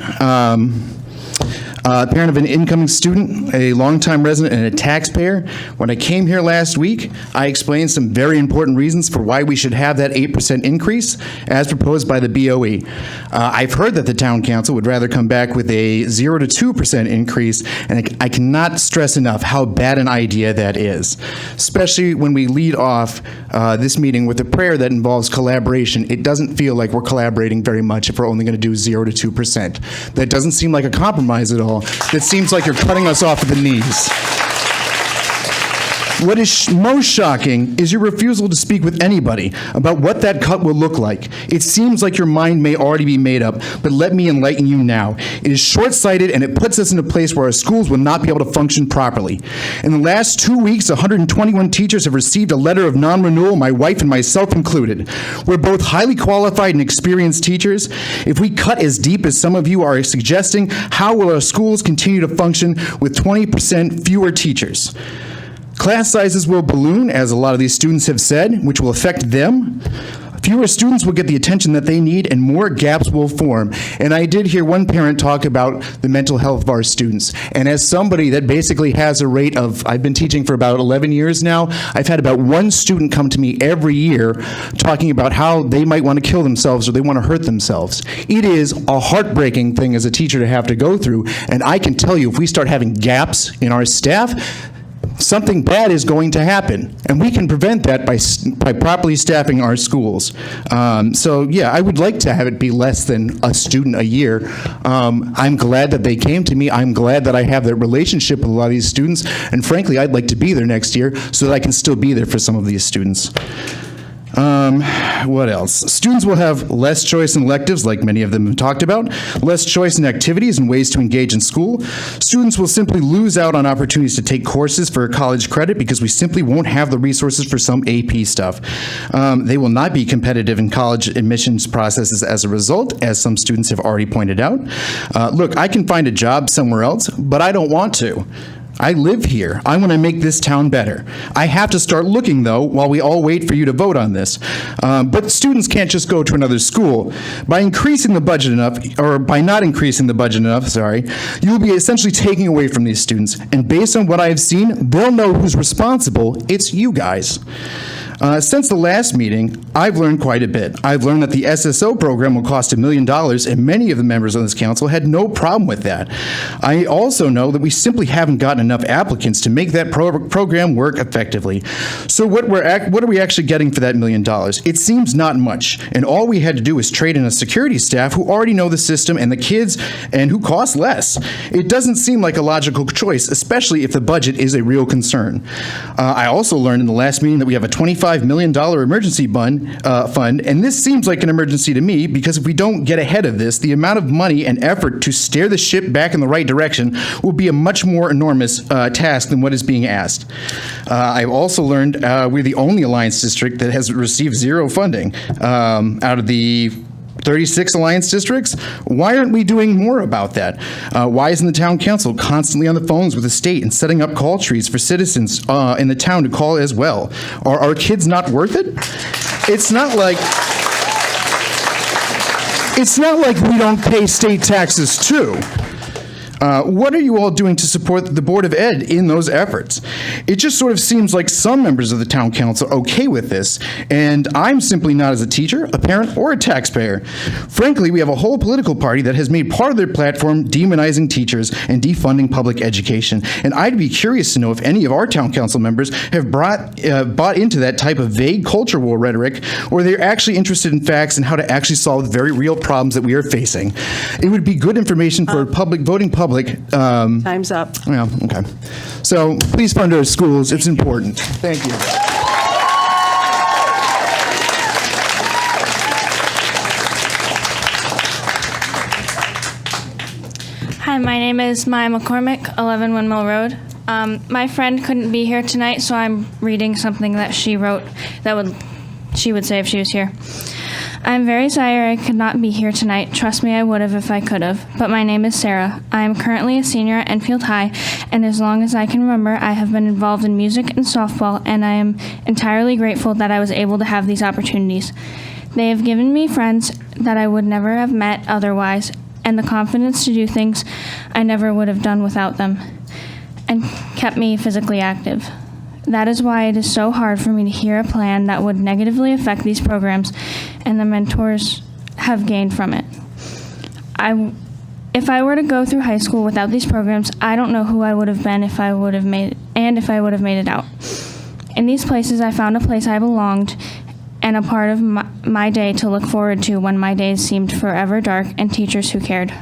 of an incoming student, a longtime resident, and a taxpayer. When I came here last week, I explained some very important reasons for why we should have that 8% increase as proposed by the BOE. I've heard that the town council would rather come back with a 0 to 2% increase, and I cannot stress enough how bad an idea that is, especially when we lead off this meeting with a prayer that involves collaboration. It doesn't feel like we're collaborating very much if we're only going to do 0 to 2%. That doesn't seem like a compromise at all. That seems like you're cutting us off at the knees. What is most shocking is your refusal to speak with anybody about what that cut will look like. It seems like your mind may already be made up, but let me enlighten you now. It is short-sighted, and it puts us in a place where our schools will not be able to function properly. In the last 2 weeks, 121 teachers have received a letter of non-renewal, my wife and myself included. We're both highly qualified and experienced teachers. If we cut as deep as some of you are suggesting, how will our schools continue to function with 20% fewer teachers? Class sizes will balloon, as a lot of these students have said, which will affect them. Fewer students will get the attention that they need, and more gaps will form. And I did hear one parent talk about the mental health of our students. And as somebody that basically has a rate of, I've been teaching for about 11 years now, I've had about one student come to me every year talking about how they might want to kill themselves or they want to hurt themselves. It is a heartbreaking thing as a teacher to have to go through. And I can tell you, if we start having gaps in our staff, something bad is going to happen, and we can prevent that by properly staffing our schools. So yeah, I would like to have it be less than a student a year. I'm glad that they came to me. I'm glad that I have that relationship with a lot of these students, and frankly, I'd like to be there next year so that I can still be there for some of these students. What else? Students will have less choice in electives, like many of them have talked about, less choice in activities and ways to engage in school. Students will simply lose out on opportunities to take courses for college credit because we simply won't have the resources for some AP stuff. They will not be competitive in college admissions processes as a result, as some students have already pointed out. Look, I can find a job somewhere else, but I don't want to. I live here. I want to make this town better. I have to start looking, though, while we all wait for you to vote on this. But students can't just go to another school. By increasing the budget enough, or by not increasing the budget enough, sorry, you will be essentially taking away from these students. And based on what I have seen, they'll know who's responsible. It's you guys. Since the last meeting, I've learned quite a bit. I've learned that the SSO program will cost $1 million, and many of the members on this council had no problem with that. I also know that we simply haven't gotten enough applicants to make that program work effectively. So what are we actually getting for that $1 million? It seems not much, and all we had to do was trade in a security staff who already know the system and the kids and who cost less. It doesn't seem like a logical choice, especially if the budget is a real concern. I also learned in the last meeting that we have a $25 million emergency fund, and this seems like an emergency to me because if we don't get ahead of this, the amount of money and effort to steer the ship back in the right direction will be a much more enormous task than what is being asked. I've also learned we're the only Alliance district that has received zero funding out of the 36 Alliance districts. Why aren't we doing more about that? Why isn't the town council constantly on the phones with the state and setting up call trees for citizens in the town to call as well? Are our kids not worth it? It's not like we don't pay state taxes too. What are you all doing to support the Board of Ed in those efforts? It just sort of seems like some members of the town council are okay with this, and I'm simply not as a teacher, a parent, or a taxpayer. Frankly, we have a whole political party that has made part of their platform demonizing teachers and defunding public education, and I'd be curious to know if any of our town council members have bought into that type of vague culture war rhetoric, or they're actually interested in facts and how to actually solve the very real problems that we are facing. It would be good information for voting public. Time's up. Yeah, okay. So please fund our schools. It's important. Thank you. Hi, my name is Maya McCormick, 11 Windmill Road. My friend couldn't be here tonight, so I'm reading something that she wrote that she would say if she was here. I'm very sorry I could not be here tonight. Trust me, I would have if I could have. But my name is Sarah. I am currently a senior at Enfield High, and as long as I can remember, I have been involved in music and softball, and I am entirely grateful that I was able to have these opportunities. They have given me friends that I would never have met otherwise, and the confidence to do things I never would have done without them, and kept me physically active. That is why it is so hard for me to hear a plan that would negatively affect these programs and the mentors have gained from it. If I were to go through high school without these programs, I don't know who I would have been if I would have made it out. In these places, I found a place I belonged and a part of my day to look forward to when my days seemed forever dark, and teachers who cared.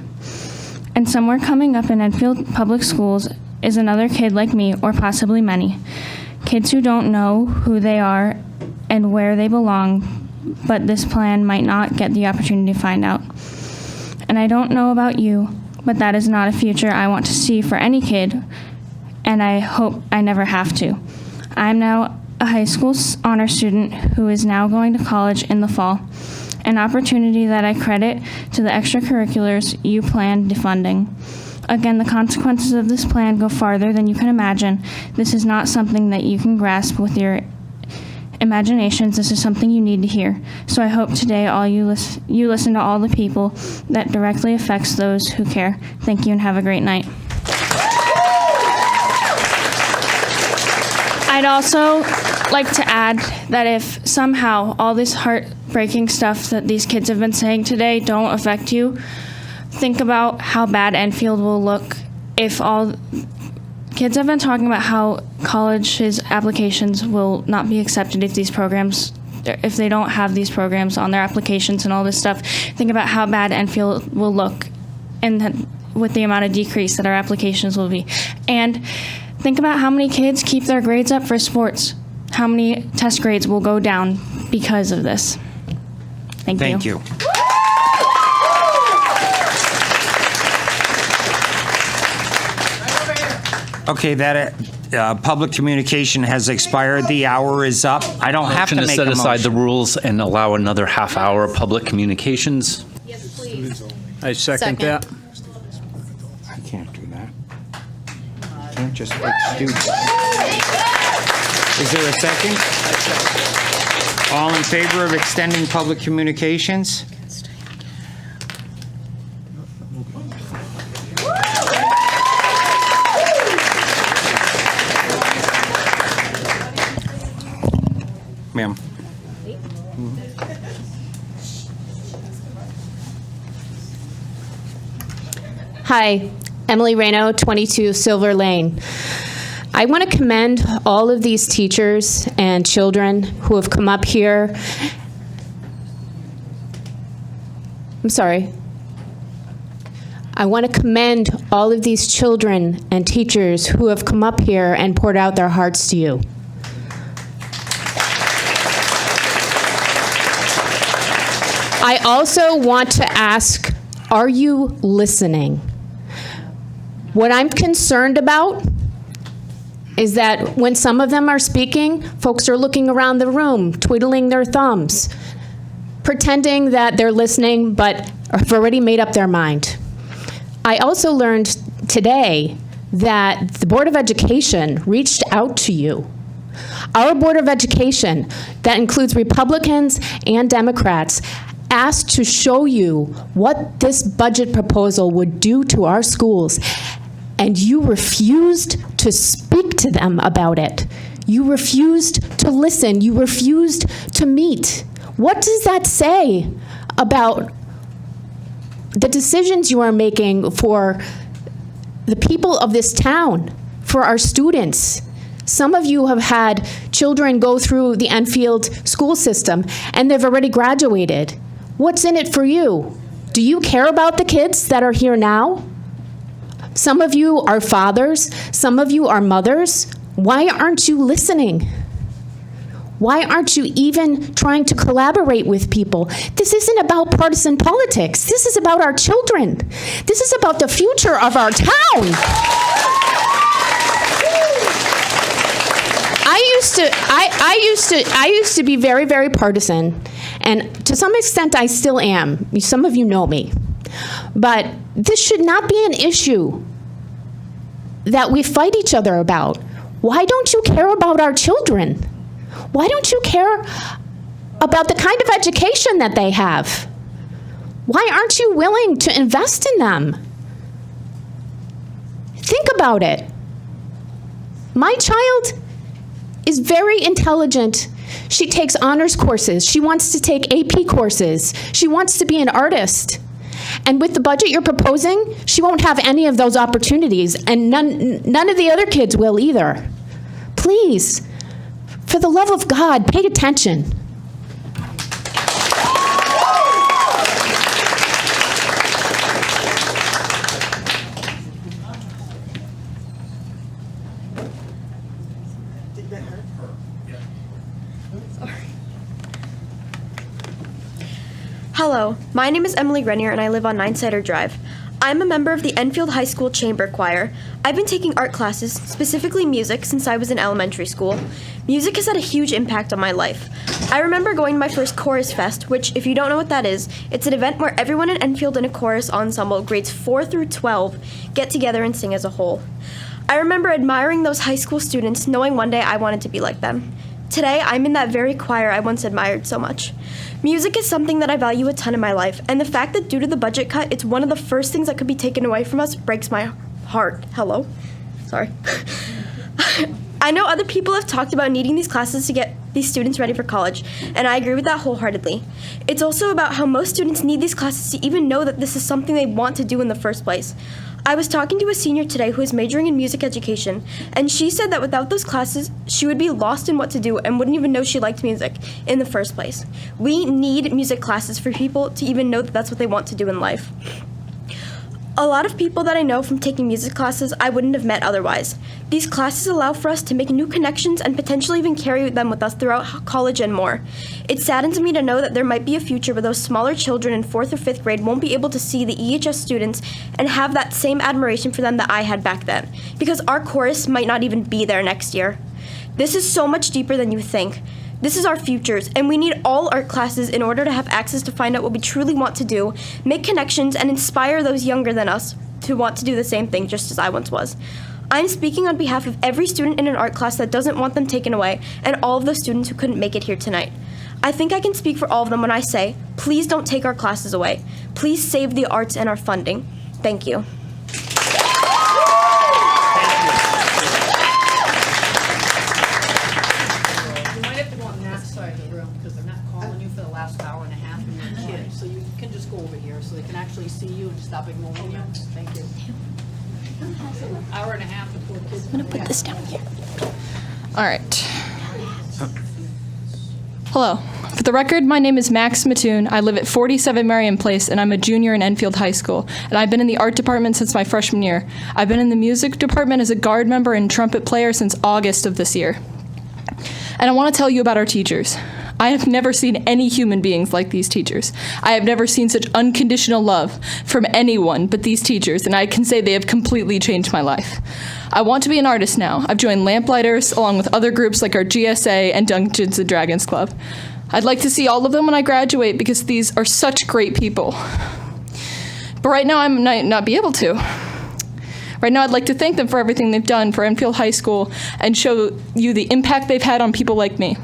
And somewhere coming up in Enfield Public Schools is another kid like me, or possibly many. Kids who don't know who they are and where they belong, but this plan might not get the opportunity to find out. And I don't know about you, but that is not a future I want to see for any kid, and I hope I never have to. I am now a high school honor student who is now going to college in the fall, an opportunity that I credit to the extracurriculars you planned defunding. Again, the consequences of this plan go farther than you can imagine. This is not something that you can grasp with your imaginations. This is something you need to hear. So I hope today you listen to all the people that directly affects those who care. Thank you and have a great night. I'd also like to add that if somehow all this heartbreaking stuff that these kids have been saying today don't affect you, think about how bad Enfield will look if all Kids have been talking about how colleges' applications will not be accepted if if they don't have these programs on their applications and all this stuff. Think about how bad Enfield will look and with the amount of decrease that our applications will be. And think about how many kids keep their grades up for sports. How many test grades will go down because of this. Thank you. Okay, that public communication has expired. The hour is up. I don't have to Motion make set a aside the motion. rules and allow another half hour of public communications. Yes, please. I second Second. that. I can't do that. I can't just pick students. Is there a second? All in favor of extending public communications? Ma'am. Hi, Emily Reno, 22 Silver Lane. I want to commend all of these teachers and children who have come up here. I'm sorry. I want to commend all of these children and teachers who have come up here and poured out their hearts to you. I also want to ask, are you listening? What I'm concerned about is that when some of them are speaking, folks are looking around the room, twiddling their thumbs, pretending that they're listening, but have already made up their mind. I also learned today that the Board of Education reached out to you. Our Board of Education, that includes Republicans and Democrats, asked to show you what this budget proposal would do to our schools, and you refused to speak to them about it. You refused to listen. You refused to meet. What does that say about the decisions you are making for the people of this town, for our students? Some of you have had children go through the Enfield school system, and they've already graduated. What's in it for you? Do you care about the kids that are here now? Some of you are fathers. Some of you are mothers. Why aren't you listening? Why aren't you even trying to collaborate with people? This isn't about partisan politics. This is about our children. This is about the future of our town. I used to be very, very partisan, and to some extent I still am. Some of you know me. But this should not be an issue that we fight each other about. Why don't you care about our children? Why don't you care about the kind of education that they have? Why aren't you willing to invest in them? Think about it. My child is very intelligent. She takes honors courses. She wants to take AP courses. She wants to be an artist. And with the budget you're proposing, she won't have any of those opportunities, and none of the other kids will either. Please, for the love of God, pay attention. Hello, my name is Emily Grenier and I live on Ninesider Drive. I'm a member of the Enfield High School Chamber Choir. I've been taking art classes, specifically music, since I was in elementary school. Music has had a huge impact on my life. I remember going to my first Chorus Fest, which, if you don't know what that is, it's an event where everyone in Enfield in a chorus ensemble, grades 4 through 12, get together and sing as a whole. I remember admiring those high school students, knowing one day I wanted to be like them. Today, I'm in that very choir I once admired so much. Music is something that I value a ton in my life, and the fact that due to the budget cut, it's one of the first things that could be taken away from us breaks my heart. Hello? Sorry. I know other people have talked about needing these classes to get these students ready for college, and I agree with that wholeheartedly. It's also about how most students need these classes to even know that this is something they want to do in the first place. I was talking to a senior today who is majoring in music education, and she said that without those classes, she would be lost in what to do and wouldn't even know she liked music in the first place. We need music classes for people to even know that that's what they want to do in life. A lot of people that I know from taking music classes I wouldn't have met otherwise. These classes allow for us to make new connections and potentially even carry them with us throughout college and more. It saddens me to know that there might be a future where those smaller children in 4th or 5th grade won't be able to see the EHS students and have that same admiration for them that I had back then, because our chorus might not even be there next year. This is so much deeper than you think. This is our futures, and we need all art classes in order to have access to find out what we truly want to do, make connections, and inspire those younger than us to want to do the same thing just as I once was. I'm speaking on behalf of every student in an art class that doesn't want them taken away, and all of those students who couldn't make it here tonight. I think I can speak for all of them when I say, please don't take our classes away. Please save the arts and our funding. Thank you. So they can actually see you and stop ignoring you. Thank you. Hour and a half before kids. I'm going to put this down here. All right. Hello. For the record, my name is Max Mattoon. I live at 47 Marion Place, and I'm a junior in Enfield High School. And I've been in the art department since my freshman year. I've been in the music department as a guard member and trumpet player since August of this year. And I want to tell you about our teachers. I have never seen any human beings like these teachers. I have never seen such unconditional love from anyone but these teachers, and I can say they have completely changed my life. I want to be an artist now. I've joined Lamplighters along with other groups like our GSA and Dungeons & Dragons Club. I'd like to see all of them when I graduate because these are such great people. But right now I might not be able to. Right now I'd like to thank them for everything they've done for Enfield High School and show you the impact they've had on people like me.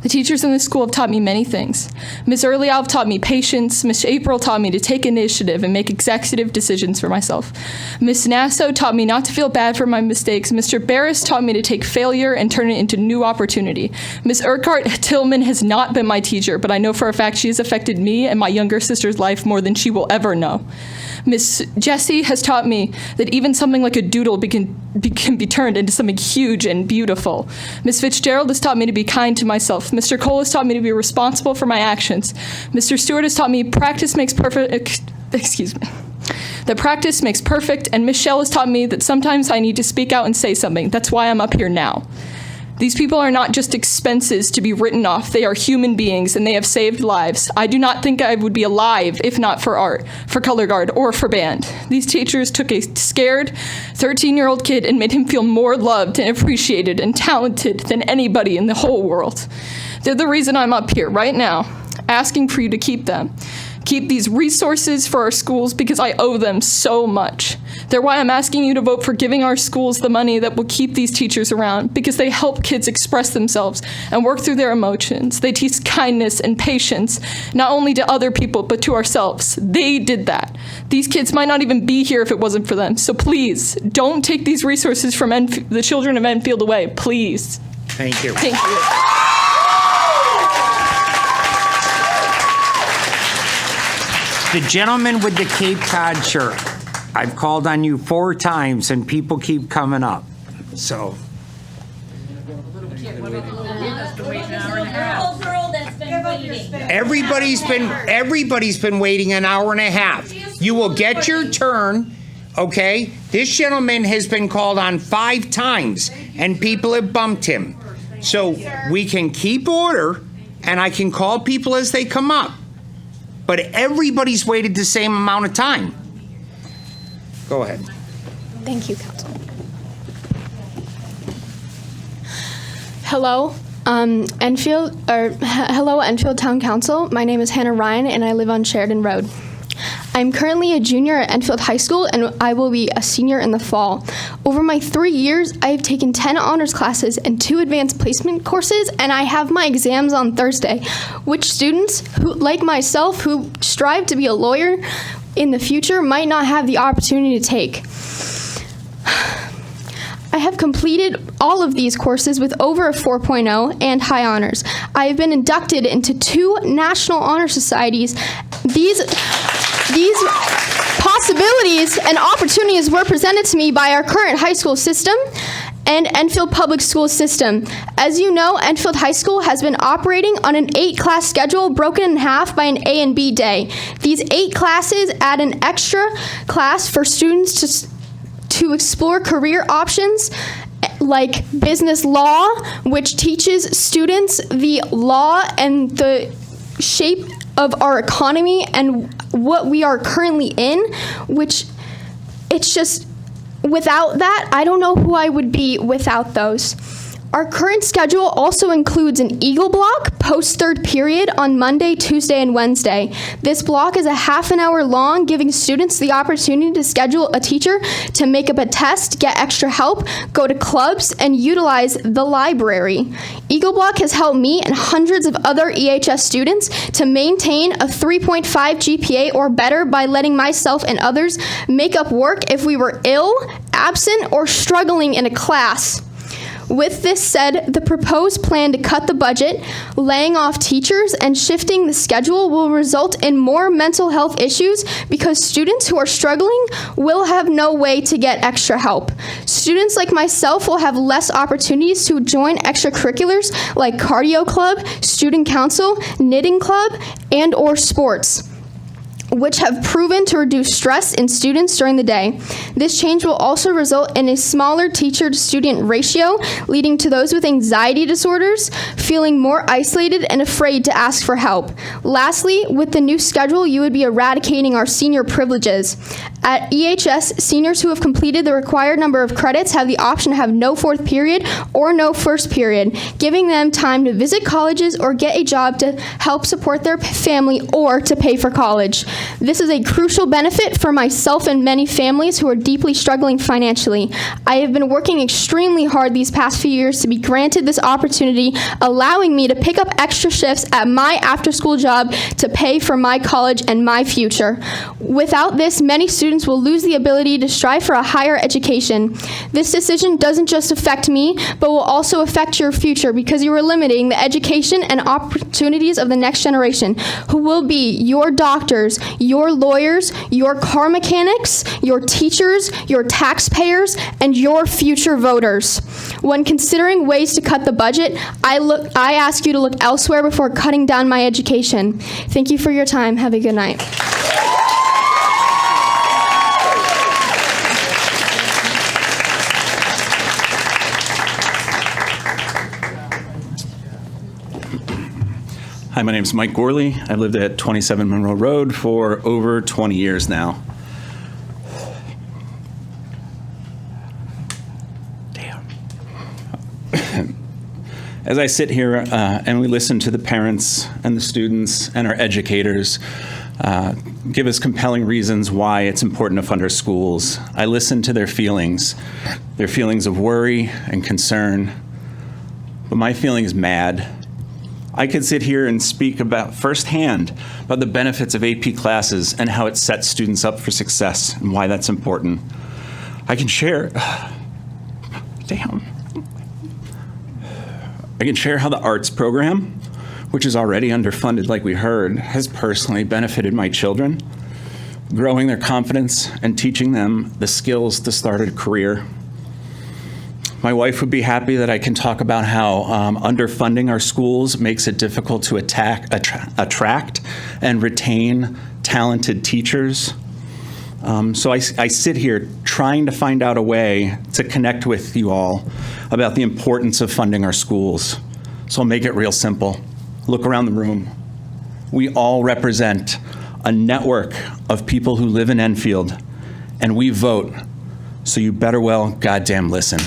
The teachers in this school have taught me many things. Ms. Earlyalv taught me patience. Ms. April taught me to take initiative and make executive decisions for myself. Ms. Nasso taught me not to feel bad for my mistakes. Mr. Barris taught me to take failure and turn it into new opportunity. Ms. Urquhart Tillman has not been my teacher, but I know for a fact she has affected me and my younger sister's life more than she will ever know. Miss Jessie has taught me that even something like a doodle can be turned into something huge and beautiful. Miss Fitzgerald has taught me to be kind to myself. Mr. Cole has taught me to be responsible for my actions. Mr. Stewart has taught me practice makes perfect, that practice makes perfect, and Miss Shell has taught me that sometimes I need to speak out and say something. That's why I'm up here now. These people are not just expenses to be written off. They are human beings, and they have saved lives. I do not think I would be alive if not for art, for color guard, or for band. These teachers took a scared 13-year-old kid and made him feel more loved and appreciated and talented than anybody in the whole world. They're the reason I'm up here right now, asking for you to keep them. Keep these resources for our schools because I owe them so much. They're why I'm asking you to vote for giving our schools the money that will keep these teachers around because they help kids express themselves and work through their emotions. They teach kindness and patience, not only to other people, but to ourselves. They did that. These kids might not even be here if it wasn't for them. So please, don't take these resources from the children of Enfield away, please. Thank you. Thank you. The gentleman with the Cape Cod shirt. I've called on you 4 times and people keep coming up. So. Everybody's been waiting an hour and a half. You will get your turn, okay? This gentleman has been called on 5 times and people have bumped him. So we can keep order and I can call people as they come up. But everybody's waited the same amount of time. Go ahead. Thank you, Councilman. Hello, hello, Enfield Town Council. My name is Hannah Ryan, and I live on Sheridan Road. I'm currently a junior at Enfield High School, and I will be a senior in the fall. Over my 3 years, I have taken 10 honors classes and 2 advanced placement courses, and I have my exams on Thursday, which students, who, like myself, who strive to be a lawyer in the future might not have the opportunity to take. I have completed all of these courses with over a 4.0 and high honors. I have been inducted into 2 National Honor Societies. These responsibilities and opportunities were presented to me by our current high school system and Enfield Public School system. As you know, Enfield High School has been operating on an 8-class schedule broken in half by an A and B day. These 8 classes add an extra class for students to explore career options like business law, which teaches students the law and the shape of our economy and what we are currently in, which it's just, without that, I don't know who I would be without those. Our current schedule also includes an Eagle block post third period on Monday, Tuesday, and Wednesday. This block is a half an hour long, giving students the opportunity to schedule a teacher to make up a test, get extra help, go to clubs, and utilize the library. Eagle block has helped me and hundreds of other EHS students to maintain a 3.5 GPA or better by letting myself and others make up work if we were ill, absent, or struggling in a class. With this said, the proposed plan to cut the budget, laying off teachers, and shifting the schedule will result in more mental health issues because students who are struggling will have no way to get extra help. Students like myself will have less opportunities to join extracurriculars like cardio club, student council, knitting club, and or sports, which have proven to reduce stress in students during the day. This change will also result in a smaller teacher-to-student ratio, leading to those with anxiety disorders feeling more isolated and afraid to ask for help. Lastly, with the new schedule, you would be eradicating our senior privileges. At EHS, seniors who have completed the required number of credits have the option to have no fourth period or no first period, giving them time to visit colleges or get a job to help support their family or to pay for college. This is a crucial benefit for myself and many families who are deeply struggling financially. I have been working extremely hard these past few years to be granted this opportunity, allowing me to pick up extra shifts at my after-school job to pay for my college and my future. Without this, many students will lose the ability to strive for a higher education. This decision doesn't just affect me, but will also affect your future because you are limiting the education and opportunities of the next generation, who will be your doctors, your lawyers, your car mechanics, your teachers, your taxpayers, and your future voters. When considering ways to cut the budget, I ask you to look elsewhere before cutting down my education. Thank you for your time. Have a good night. Hi, my name is Mike Gorley. I've lived at 27 Monroe Road for over 20 years now. Damn. As I sit here and we listen to the parents and the students and our educators give us compelling reasons why it's important to fund our schools, I listen to their feelings of worry and concern, but my feeling is mad. I could sit here and speak about firsthand about the benefits of AP classes and how it sets students up for success and why that's important. I can share, I can share how the arts program, which is already underfunded like we heard, has personally benefited my children, growing their confidence and teaching them the skills to start a career. My wife would be happy that I can talk about how underfunding our schools makes it difficult to attract and retain talented teachers. So I sit here trying to find out a way to connect with you all about the importance of funding our schools. So I'll make it real simple. Look around the room. We all represent a network of people who live in Enfield, and we vote. So you better well goddamn listen.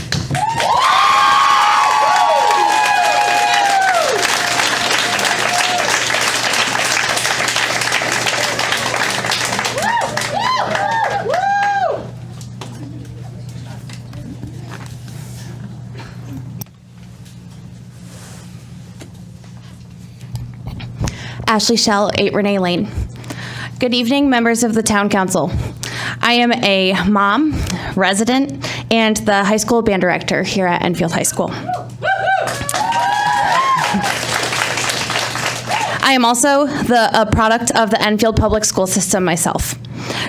Ashley Shell, 8 Renee Lane. Good evening, members of the Town Council. I am a mom, resident, and the high school band director here at Enfield High School. I am also a product of the Enfield Public School System myself.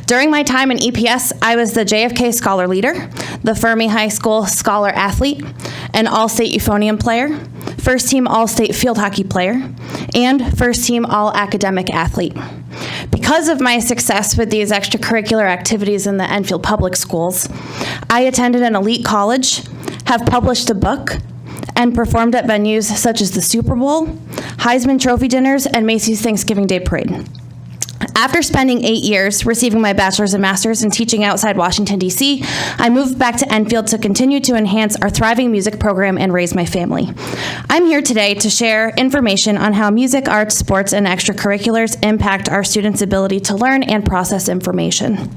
During my time in EPS, I was the JFK Scholar Leader, the Fermi High School Scholar Athlete, an All-State Euphonium player, First Team All-State Field Hockey player, and First Team All-Academic Athlete. Because of my success with these extracurricular activities in the Enfield Public Schools, I attended an elite college, have published a book, and performed at venues such as the Super Bowl, Heisman Trophy dinners, and Macy's Thanksgiving Day Parade. After spending 8 years receiving my bachelor's and master's and teaching outside Washington, D.C., I moved back to Enfield to continue to enhance our thriving music program and raise my family. I'm here today to share information on how music, arts, sports, and extracurriculars impact our students' ability to learn and process information.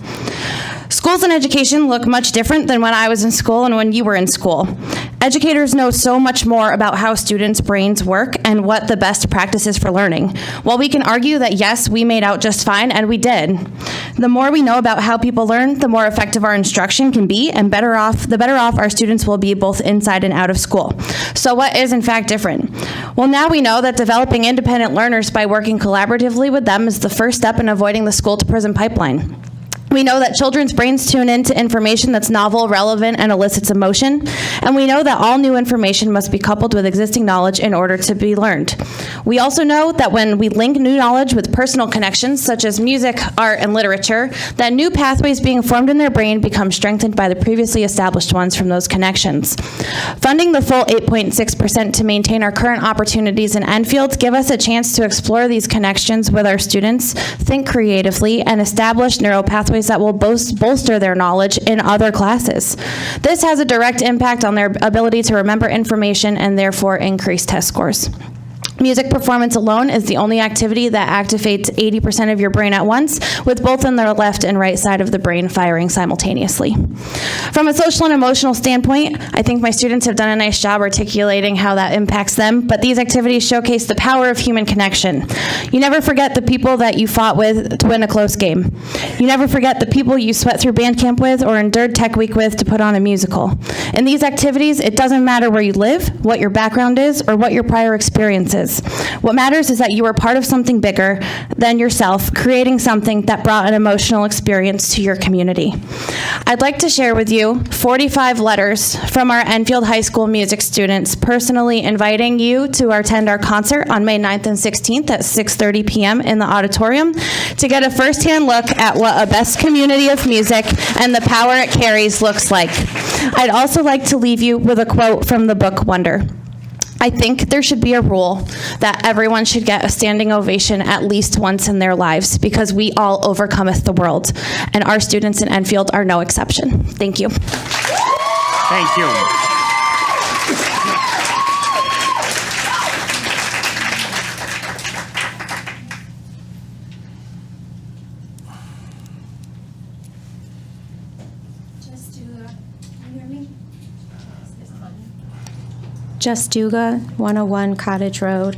Schools and education look much different than when I was in school and when you were in school. Educators know so much more about how students' brains work and what the best practice is for learning. While we can argue that yes, we made out just fine, and we did, the more we know about how people learn, the more effective our instruction can be, and the better off our students will be both inside and out of school. So what is in fact different? Well, now we know that developing independent learners by working collaboratively with them is the first step in avoiding the school-to-prison pipeline. We know that children's brains tune into information that's novel, relevant, and elicits emotion. And we know that all new information must be coupled with existing knowledge in order to be learned. We also know that when we link new knowledge with personal connections, such as music, art, and literature, that new pathways being formed in their brain become strengthened by the previously established ones from those connections. Funding the full 8.6% to maintain our current opportunities in Enfield give us a chance to explore these connections with our students, think creatively, and establish neural pathways that will bolster their knowledge in other classes. This has a direct impact on their ability to remember information and therefore increase test scores. Music performance alone is the only activity that activates 80% of your brain at once, with both on the left and right side of the brain firing simultaneously. From a social and emotional standpoint, I think my students have done a nice job articulating how that impacts them, but these activities showcase the power of human connection. You never forget the people that you fought with to win a close game. You never forget the people you sweat through band camp with or endured tech week with to put on a musical. In these activities, it doesn't matter where you live, what your background is, or what your prior experience is. What matters is that you are part of something bigger than yourself, creating something that brought an emotional experience to your community. I'd like to share with you 45 letters from our Enfield High School music students personally inviting you to attend our concert on May 9th and 16th at 6:30 p.m. in the auditorium to get a firsthand look at what a best community of music and the power it carries looks like. I'd also like to leave you with a quote from the book Wonder. I think there should be a rule that everyone should get a standing ovation at least once in their lives because we all overcometh the world, and our students in Enfield are no exception. Thank you. Thank you. Justuga, 101 Cottage Road.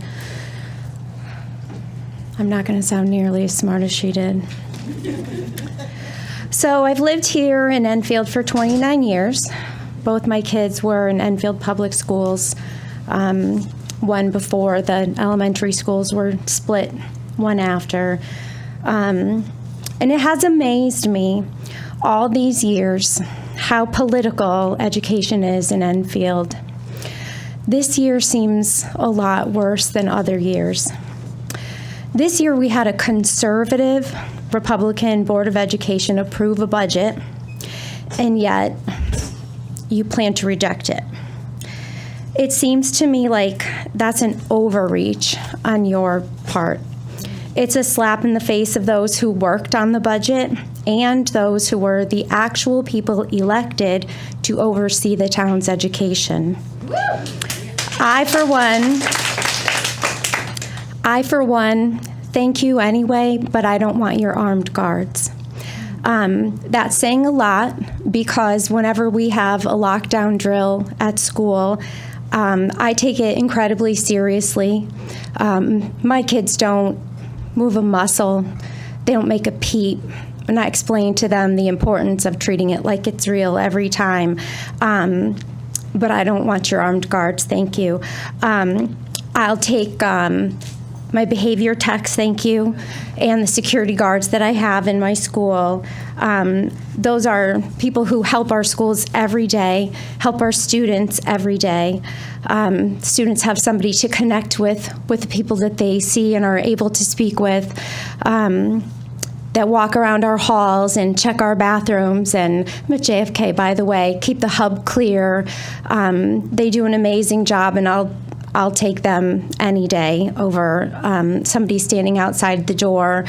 I'm not going to sound nearly as smart as she did. So I've lived here in Enfield for 29 years. Both my kids were in Enfield Public Schools, one before the elementary schools were split, one after. And it has amazed me all these years how political education is in Enfield. This year seems a lot worse than other years. This year we had a conservative Republican Board of Education approve a budget, and yet you plan to reject it. It seems to me like that's an overreach on your part. It's a slap in the face of those who worked on the budget and those who were the actual people elected to oversee the town's education. I, for one, thank you anyway, but I don't want your armed guards. That's saying a lot because whenever we have a lockdown drill at school, I take it incredibly seriously. My kids don't move a muscle. They don't make a peep. And I explain to them the importance of treating it like it's real every time. But I don't want your armed guards, thank you. I'll take my behavior techs, thank you, and the security guards that I have in my school. Those are people who help our schools every day, help our students every day. Students have somebody to connect with the people that they see and are able to speak with, that walk around our halls and check our bathrooms. And I'm at JFK, by the way, keep the hub clear. They do an amazing job, and I'll take them any day over somebody standing outside the door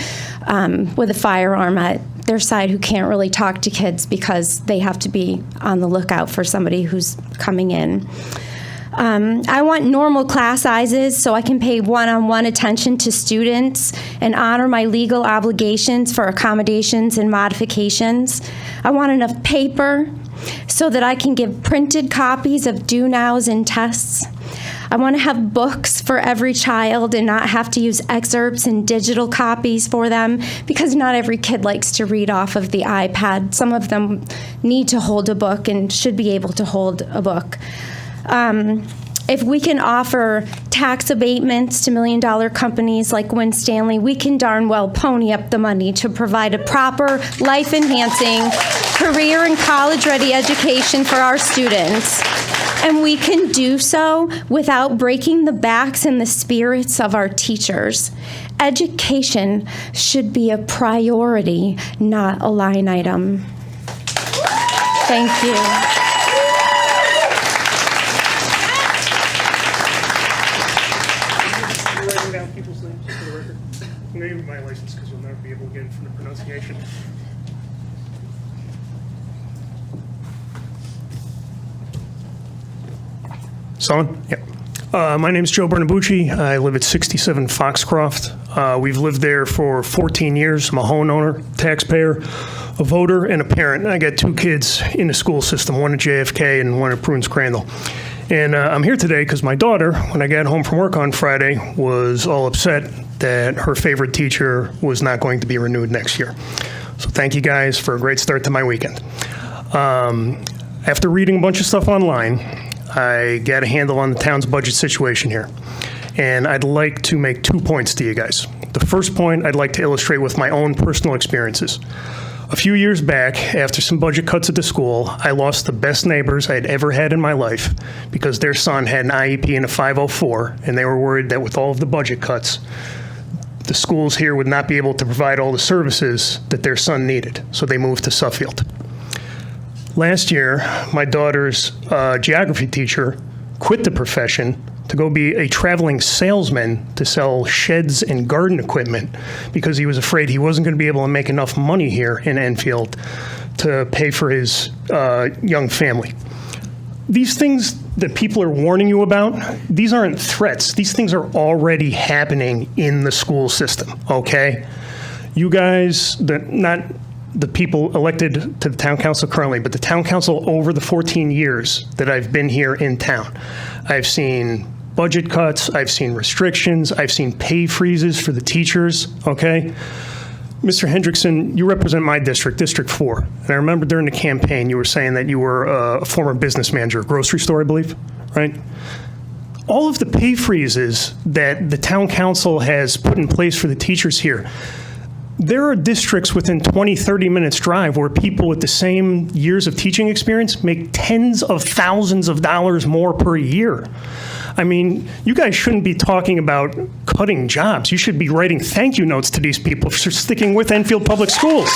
with a firearm at their side who can't really talk to kids because they have to be on the lookout for somebody who's coming in. I want normal class sizes so I can pay one-on-one attention to students and honor my legal obligations for accommodations and modifications. I want enough paper so that I can give printed copies of do-nows and tests. I want to have books for every child and not have to use excerpts and digital copies for them, because not every kid likes to read off of the iPad. Some of them need to hold a book and should be able to hold a book. If we can offer tax abatements to million-dollar companies like Win Stanley, we can darn well pony up the money to provide a proper, life-enhancing, career and college-ready education for our students. And we can do so without breaking the backs and the spirits of our teachers. Education should be a priority, not a line item. Thank you. People's names for the record. I'm going to give you my license because you'll never be able to get it from the pronunciation. Son? Yeah. My name is Joe Bernabucci. I live at 67 Foxcroft. We've lived there for 14 years. I'm a homeowner, taxpayer, a voter, and a parent. I got 2 kids in the school system, one at JFK and one at Prunes Crandall. And I'm here today because my daughter, when I got home from work on Friday, was all upset that her favorite teacher was not going to be renewed next year. So thank you guys for a great start to my weekend. After reading a bunch of stuff online, I got a handle on the town's budget situation here. And I'd like to make 2 points to you guys. The first point I'd like to illustrate with my own personal experiences. A few years back, after some budget cuts at the school, I lost the best neighbors I'd ever had in my life because their son had an IEP and a 504, and they were worried that with all of the budget cuts, the schools here would not be able to provide all the services that their son needed, so they moved to Suffield. Last year, my daughter's geography teacher quit the profession to go be a traveling salesman to sell sheds and garden equipment because he was afraid he wasn't going to be able to make enough money here in Enfield to pay for his young family. These things that people are warning you about, these aren't threats. These things are already happening in the school system, okay? You guys, not the people elected to the town council currently, but the town council over the 14 years that I've been here in town, I've seen budget cuts, I've seen restrictions, I've seen pay freezes for the teachers, okay? Mr. Hendrickson, you represent my district, District 4. And I remember during the campaign, you were saying that you were a former business manager, a grocery store, I believe, right? All of the pay freezes that the town council has put in place for the teachers here, there are districts within 20, 30 minutes drive where people with the same years of teaching experience make tens of thousands of dollars more per year. I mean, you guys shouldn't be talking about cutting jobs. You should be writing thank you notes to these people for sticking with Enfield Public Schools.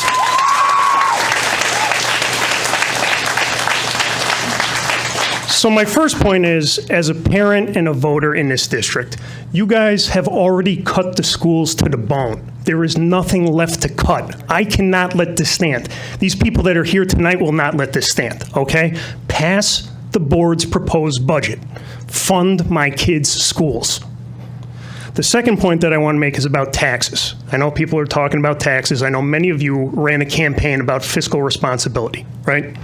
So my first point is, as a parent and a voter in this district, you guys have already cut the schools to the bone. There is nothing left to cut. I cannot let this stand. These people that are here tonight will not let this stand, okay? Pass the board's proposed budget. Fund my kids' schools. The second point that I want to make is about taxes. I know people are talking about taxes. I know many of you ran a campaign about fiscal responsibility, right?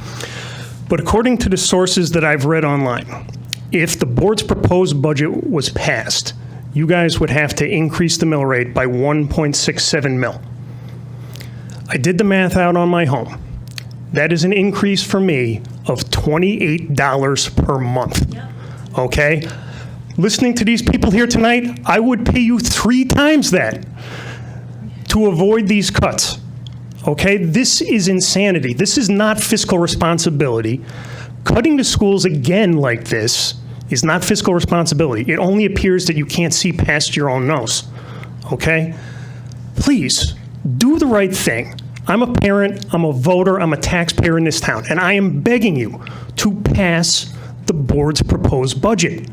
But according to the sources that I've read online, if the board's proposed budget was passed, you guys would have to increase the mill rate by 1.67 mil. I did the math out on my home. That is an increase for me of $28 per month, okay? listening to these people here tonight, I would pay you 3 times that to avoid these cuts. Okay? This is insanity. This is not fiscal responsibility. Cutting the schools again like this is not fiscal responsibility. It only appears that you can't see past your own nose. Okay? Please, do the right thing. I'm a parent, I'm a voter, I'm a taxpayer in this town, and I am begging you to pass the board's proposed budget.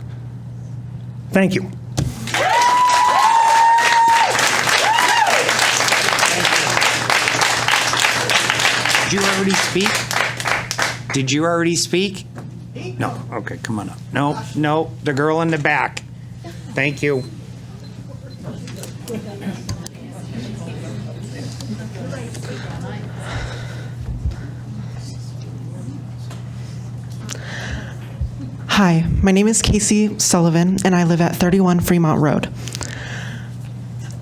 Thank you. Did you already speak? Did you already speak? No. Okay, come on up. No, the girl in the back. Thank you. Hi, my name is Casey Sullivan, and I live at 31 Fremont Road.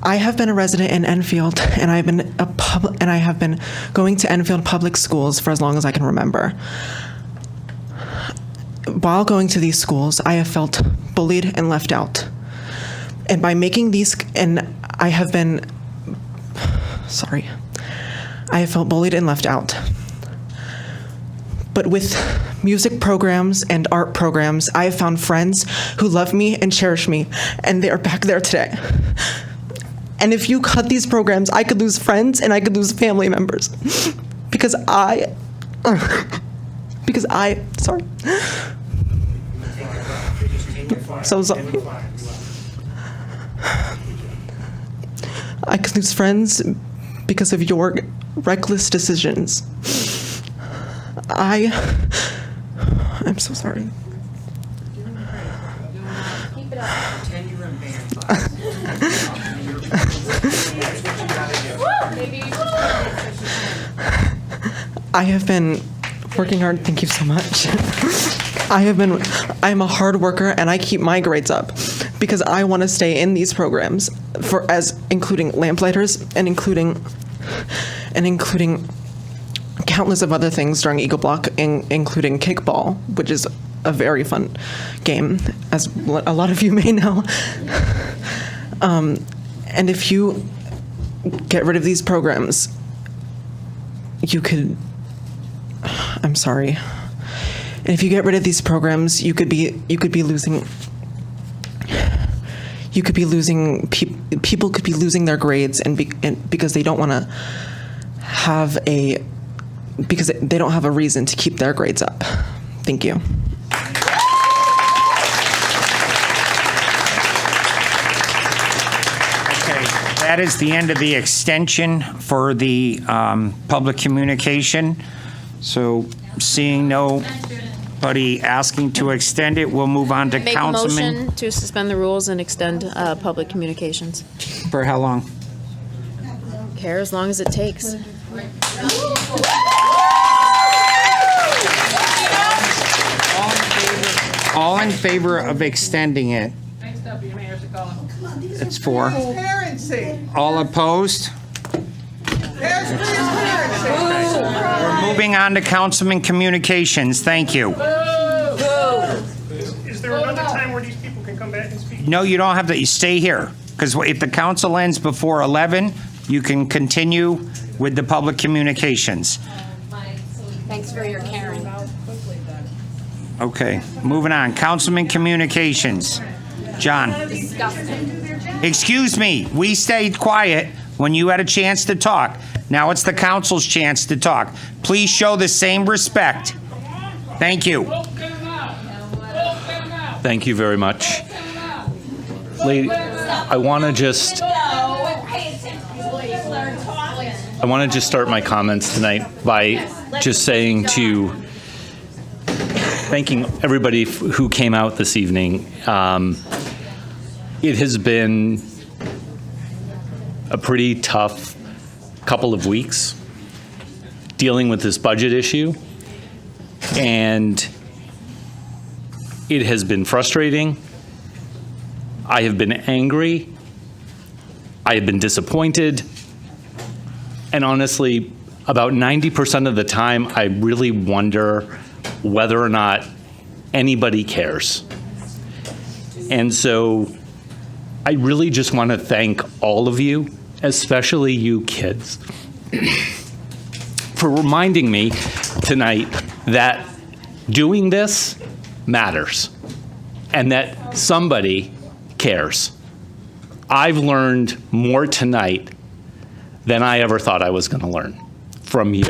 I have been a resident in Enfield, and I have been going to Enfield Public Schools for as long as I can remember. While going to these schools, I have felt bullied and left out. And by making these, I have felt bullied and left out. But with music programs and art programs, I have found friends who love me and cherish me, and they are back there today. And if you cut these programs, I could lose friends and I could lose family members. Because sorry. So sorry. I could lose friends because of your reckless decisions. I'm so sorry. Keep it up. Pretend you're embarrassed. I have been working hard. Thank you so much. I'm a hard worker, and I keep my grades up because I want to stay in these programs including lamplighters and including countless of other things during Eagle Block, including kickball, which is a very fun game, as a lot of you may know. And if you get rid of these programs, you could, I'm sorry. And if you get rid of these programs, you could be losing. People could be losing their grades, and because they don't want to have because they don't have a reason to keep their grades up. Thank you. Okay, that is the end of the extension for the public communication. So seeing nobody asking to extend it, we'll move on to Make a Councilman. motion to suspend the rules and extend public communications. For how long? Care as long as it takes. All in favor of extending it? It's 4. All opposed? We're moving on to Councilman Communications. Thank you. Is there another time where these people can come back and speak? No, you don't have to. You stay here. Because if the council ends before 11, you can continue with the public communications. Thanks for your caring. Okay, moving on. Councilman Communications. John. Excuse me, we stayed quiet when you had a chance to talk. Now it's the council's chance to talk. Please show the same respect. Thank you. Thank you very much. Lady, I want to just start my comments tonight by just saying thanking everybody who came out this evening. It has been a pretty tough couple of weeks dealing with this budget issue, and it has been frustrating. I have been angry. I have been disappointed. And honestly, about 90% of the time, I really wonder whether or not anybody cares. And so I really just want to thank all of you, especially you kids, for reminding me tonight that doing this matters and that somebody cares. I've learned more tonight than I ever thought I was going to learn from you.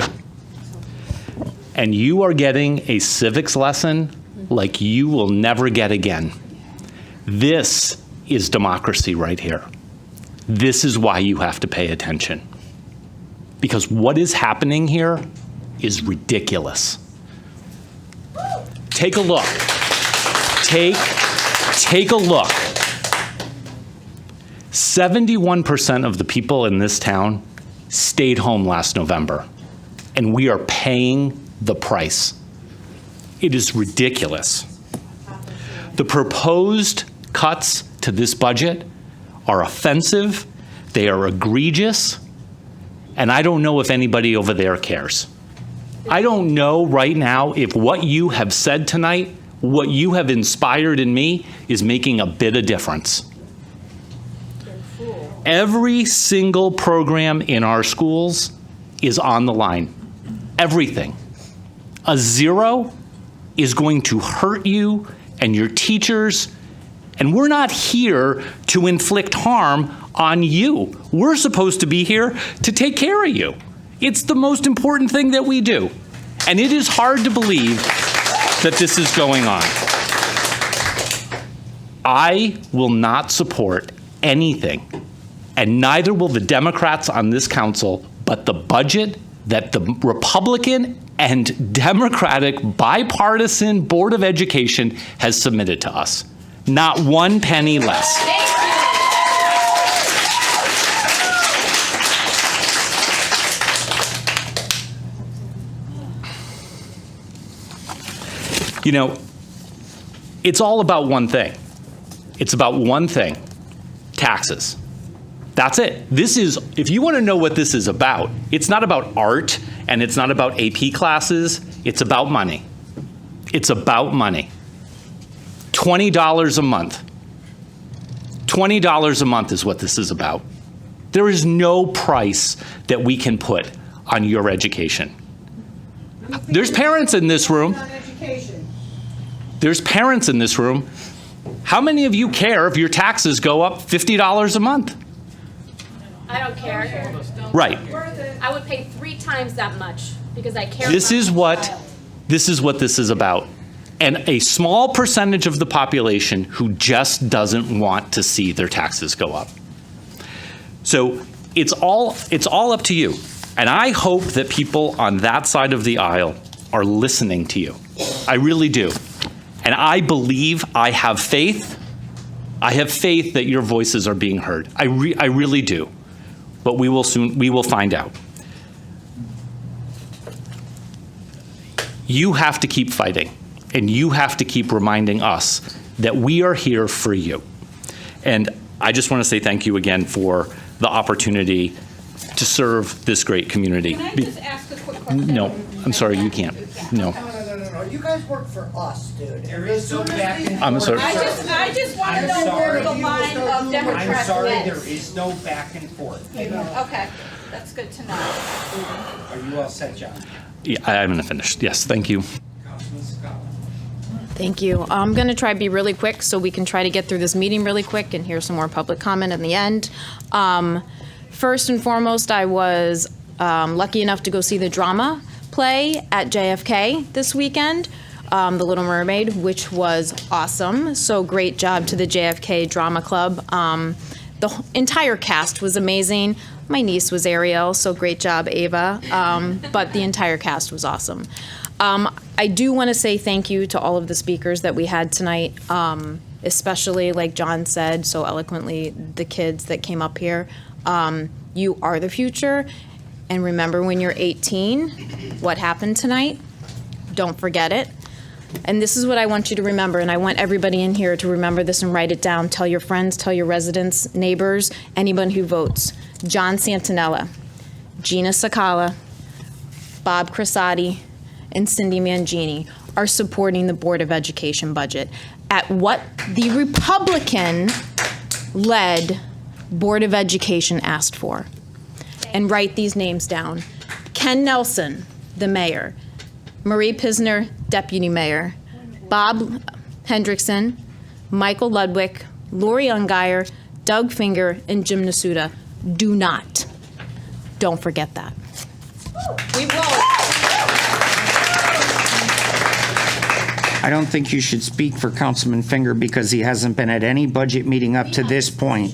And you are getting a civics lesson like you will never get again. This is democracy right here. This is why you have to pay attention. Because what is happening here is ridiculous. Take a look. Take a look. 71% of the people in this town stayed home last November, and we are paying the price. It is ridiculous. The proposed cuts to this budget are offensive, they are egregious, and I don't know if anybody over there cares. I don't know right now if what you have said tonight, what you have inspired in me, is making a bit of difference. Every single program in our schools is on the line. Everything. A zero is going to hurt you and your teachers, and we're not here to inflict harm on you. We're supposed to be here to take care of you. It's the most important thing that we do. And it is hard to believe that this is going on. I will not support anything, and neither will the Democrats on this council, but the budget that the Republican and Democratic bipartisan Board of Education has submitted to us. Not one penny less. You know, it's all about one thing. It's about one thing: taxes. That's it. This is, if you want to know what this is about, it's not about art and it's not about AP classes. It's about money. It's about money. $20 a month. $20 a month is what this is about. There is no price that we can put on your education. There's parents in this room. There's parents in this room. How many of you care if your taxes go up $50 a month? I don't care. Right. I would pay 3 times that much because I care. This is what this is about. And a small percentage of the population who just doesn't want to see their taxes go up. So it's all up to you. And I hope that people on that side of the aisle are listening to you. I really do. And I believe, I have faith that your voices are being heard. I really do. But we will find out. You have to keep fighting, and you have to keep reminding us that we are here for you. And I just want to say thank you again for the opportunity to serve this great community. Can I just ask a quick question? No, I'm sorry, you can't. No. No. You guys work for us, dude. There is no back and forth. I'm sorry. I just want to know where the line of Democrats I'm sorry, is. there is no back and forth. Okay, that's good to know. Are you all set, John? Yeah, I'm going to finish. Yes, thank you. Thank you. I'm going to try to be really quick so we can try to get through this meeting really quick and hear some more public comment in the end. First and foremost, I was lucky enough to go see the drama play at JFK this weekend, The Little Mermaid, which was awesome. So great job to the JFK Drama Club. The entire cast was amazing. My niece was Ariel, so great job, Ava. But the entire cast was awesome. I do want to say thank you to all of the speakers that we had tonight, especially, like John said so eloquently, the kids that came up here. You are the future. And remember, when you're 18, what happened tonight? Don't forget it. And this is what I want you to remember, and I want everybody in here to remember this and write it down. Tell your friends, tell your residents, neighbors, anyone who votes. John Santinella, Gina Sakala, Bob Crisati, and Cindy Mangini are supporting the Board of Education budget. at what the Republican-led Board of Education asked for and write these names down. Ken Nelson, the mayor. Marie Pisner, deputy mayor. Bob Hendrickson, Michael Ludwig, Lori Ungeyer, Doug Finger, and Jim Nasuda. Don't forget that. We won't. I don't think you should speak for Councilman Finger because he hasn't been at any budget meeting up to this point.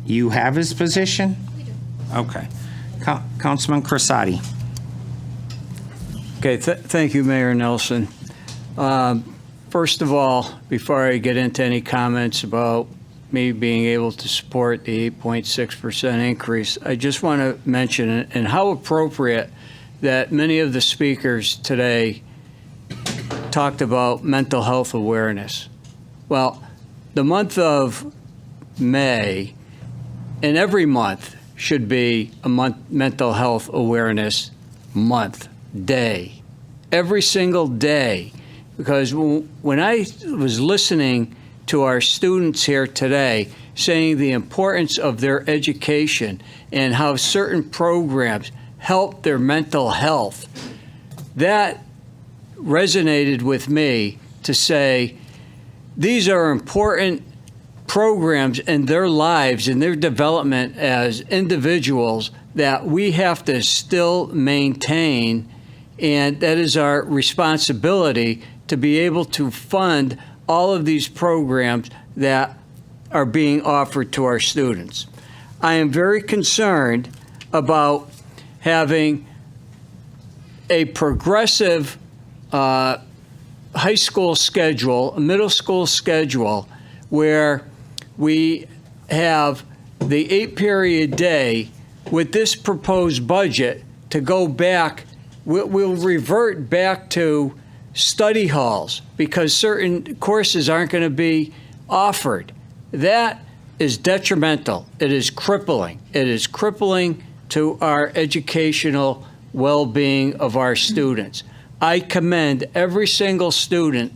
You have his position? Okay. Councilman Crissati. Okay, thank you, Mayor Nelson. First of all, before I get into any comments about me being able to support the 8.6% increase, I just want to mention and how appropriate that many of the speakers today talked about mental health awareness. Well, the month of May, and every month should be a mental health awareness month, day, every single day. Because when I was listening to our students here today saying the importance of their education and how certain programs help their mental health, that resonated with me to say these are important programs in their lives and their development as individuals that we have to still maintain, and that is our responsibility to be able to fund all of these programs that are being offered to our students. I am very concerned about having a progressive high school schedule, a middle school schedule, where we have the 8-period day with this proposed budget to go back. We'll revert back to study halls because certain courses aren't going to be offered. That is detrimental. It is crippling. It is crippling to our educational well-being of our students. I commend every single student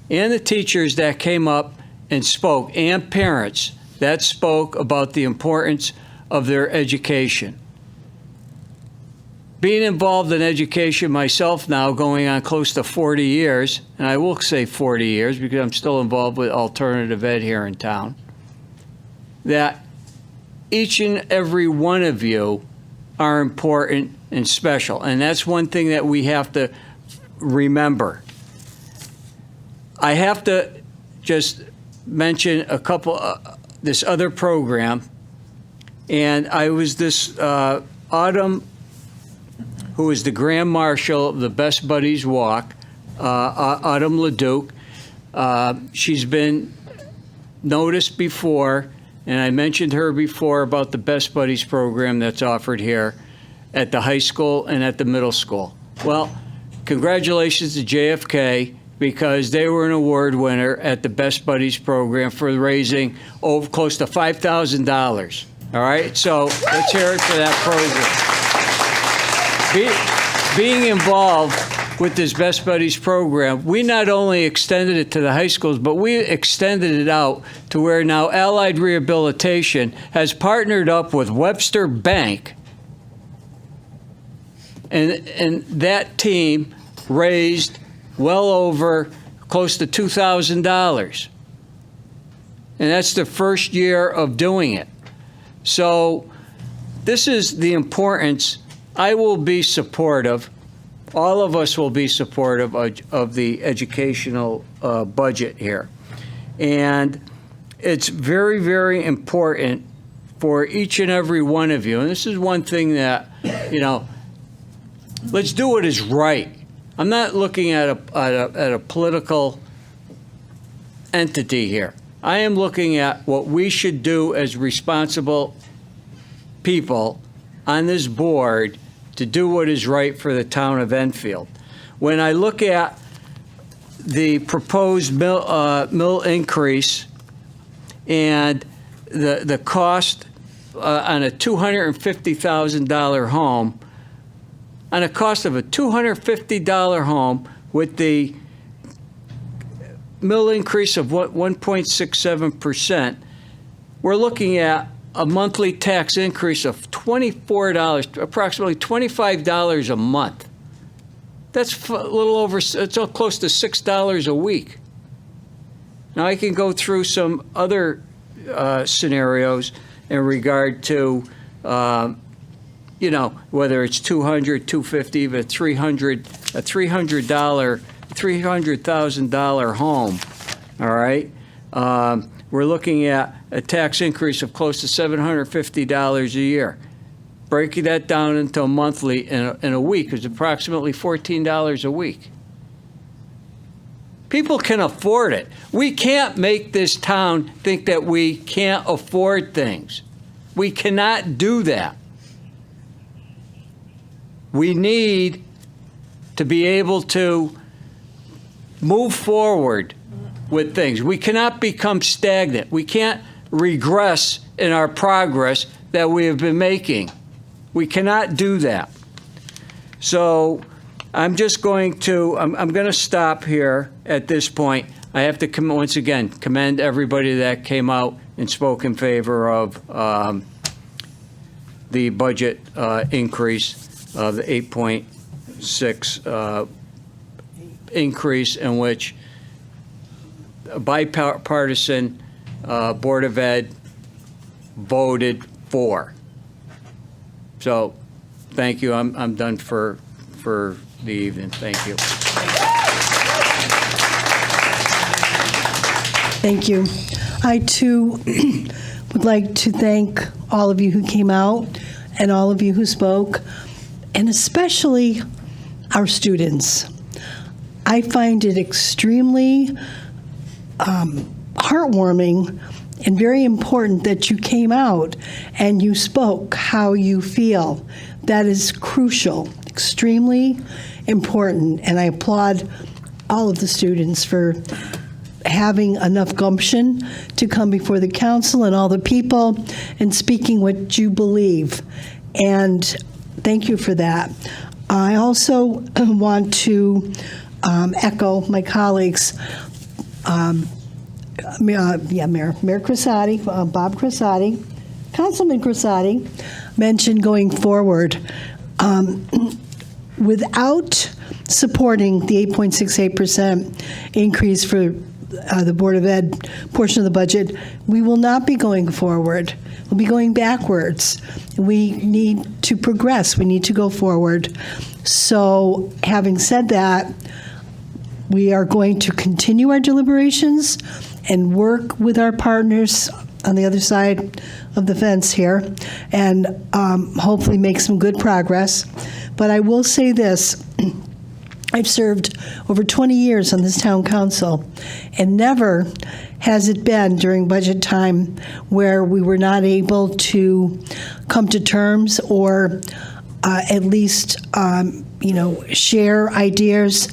and the teachers that came up and spoke, and parents that spoke about the importance of their education. Being involved in education myself now, going on close to 40 years, and I will say 40 years because I'm still involved with alternative ed here in town, that each and every one of you are important and special. And that's one thing that we have to remember. I have to just mention a couple, this other program, and I was this Autumn, who is the Grand Marshal of the Best Buddies Walk, Autumn Leduc. She's been noticed before, and I mentioned her before about the Best Buddies program that's offered here at the high school and at the middle school. Well, congratulations to JFK because they were an award winner at the Best Buddies program for raising close to $5,000. All right, so let's hear it for that program. Being involved with this Best Buddies program, we not only extended it to the high schools, but we extended it out to where now Allied Rehabilitation has partnered up with Webster Bank, and that team raised well over close to $2,000. And that's the first year of doing it. So this is the importance. I will be supportive. All of us will be supportive of the educational budget here. And it's very, very important for each and every one of you. And this is one thing that, let's do what is right. I'm not looking at a political entity here. I am looking at what we should do as responsible people on this board to do what is right for the town of Enfield. When I look at the proposed mill increase and the cost on a $250,000 home, on a cost of a $250 home with the mill increase of 1.67%, we're looking at a monthly tax increase of $24, approximately $25 a month. That's a little over, it's close to $6 a week. Now, I can go through some other scenarios in regard to, you know, whether it's $200, $250, even $300,000 home, all right? We're looking at a tax increase of close to $750 a year. Breaking that down into a monthly in a week is approximately $14 a week. People can afford it. We can't make this town think that we can't afford things. We cannot do that. We need to be able to move forward with things. We cannot become stagnant. We can't regress in our progress that we have been making. We cannot do that. So I'm just going to, I'm going to stop here at this point. I have to once again commend everybody that came out and spoke in favor of the budget increase of the 8.6 increase, in which a bipartisan Board of Ed voted for. So, thank you. I'm done for the evening. Thank you. Thank you. I too would like to thank all of you who came out and all of you who spoke, and especially our students. I find it extremely heartwarming and very important that you came out and you spoke how you feel. That is crucial, extremely important, and I applaud all of the students for having enough gumption to come before the council and all the people and speaking what you believe. And thank you for that. I also want to echo my colleagues. Mayor Crissati, Bob Crissati, Councilman Crissati mentioned going forward. Without supporting the 8.68% increase for the Board of Ed portion of the budget, we will not be going forward. We'll be going backwards. We need to progress. We need to go forward. So, having said that, we are going to continue our deliberations and work with our partners on the other side of the fence here and hopefully make some good progress. But I will say this. I've served over 20 years on this town council, and never has it been during budget time where we were not able to come to terms or at least, share ideas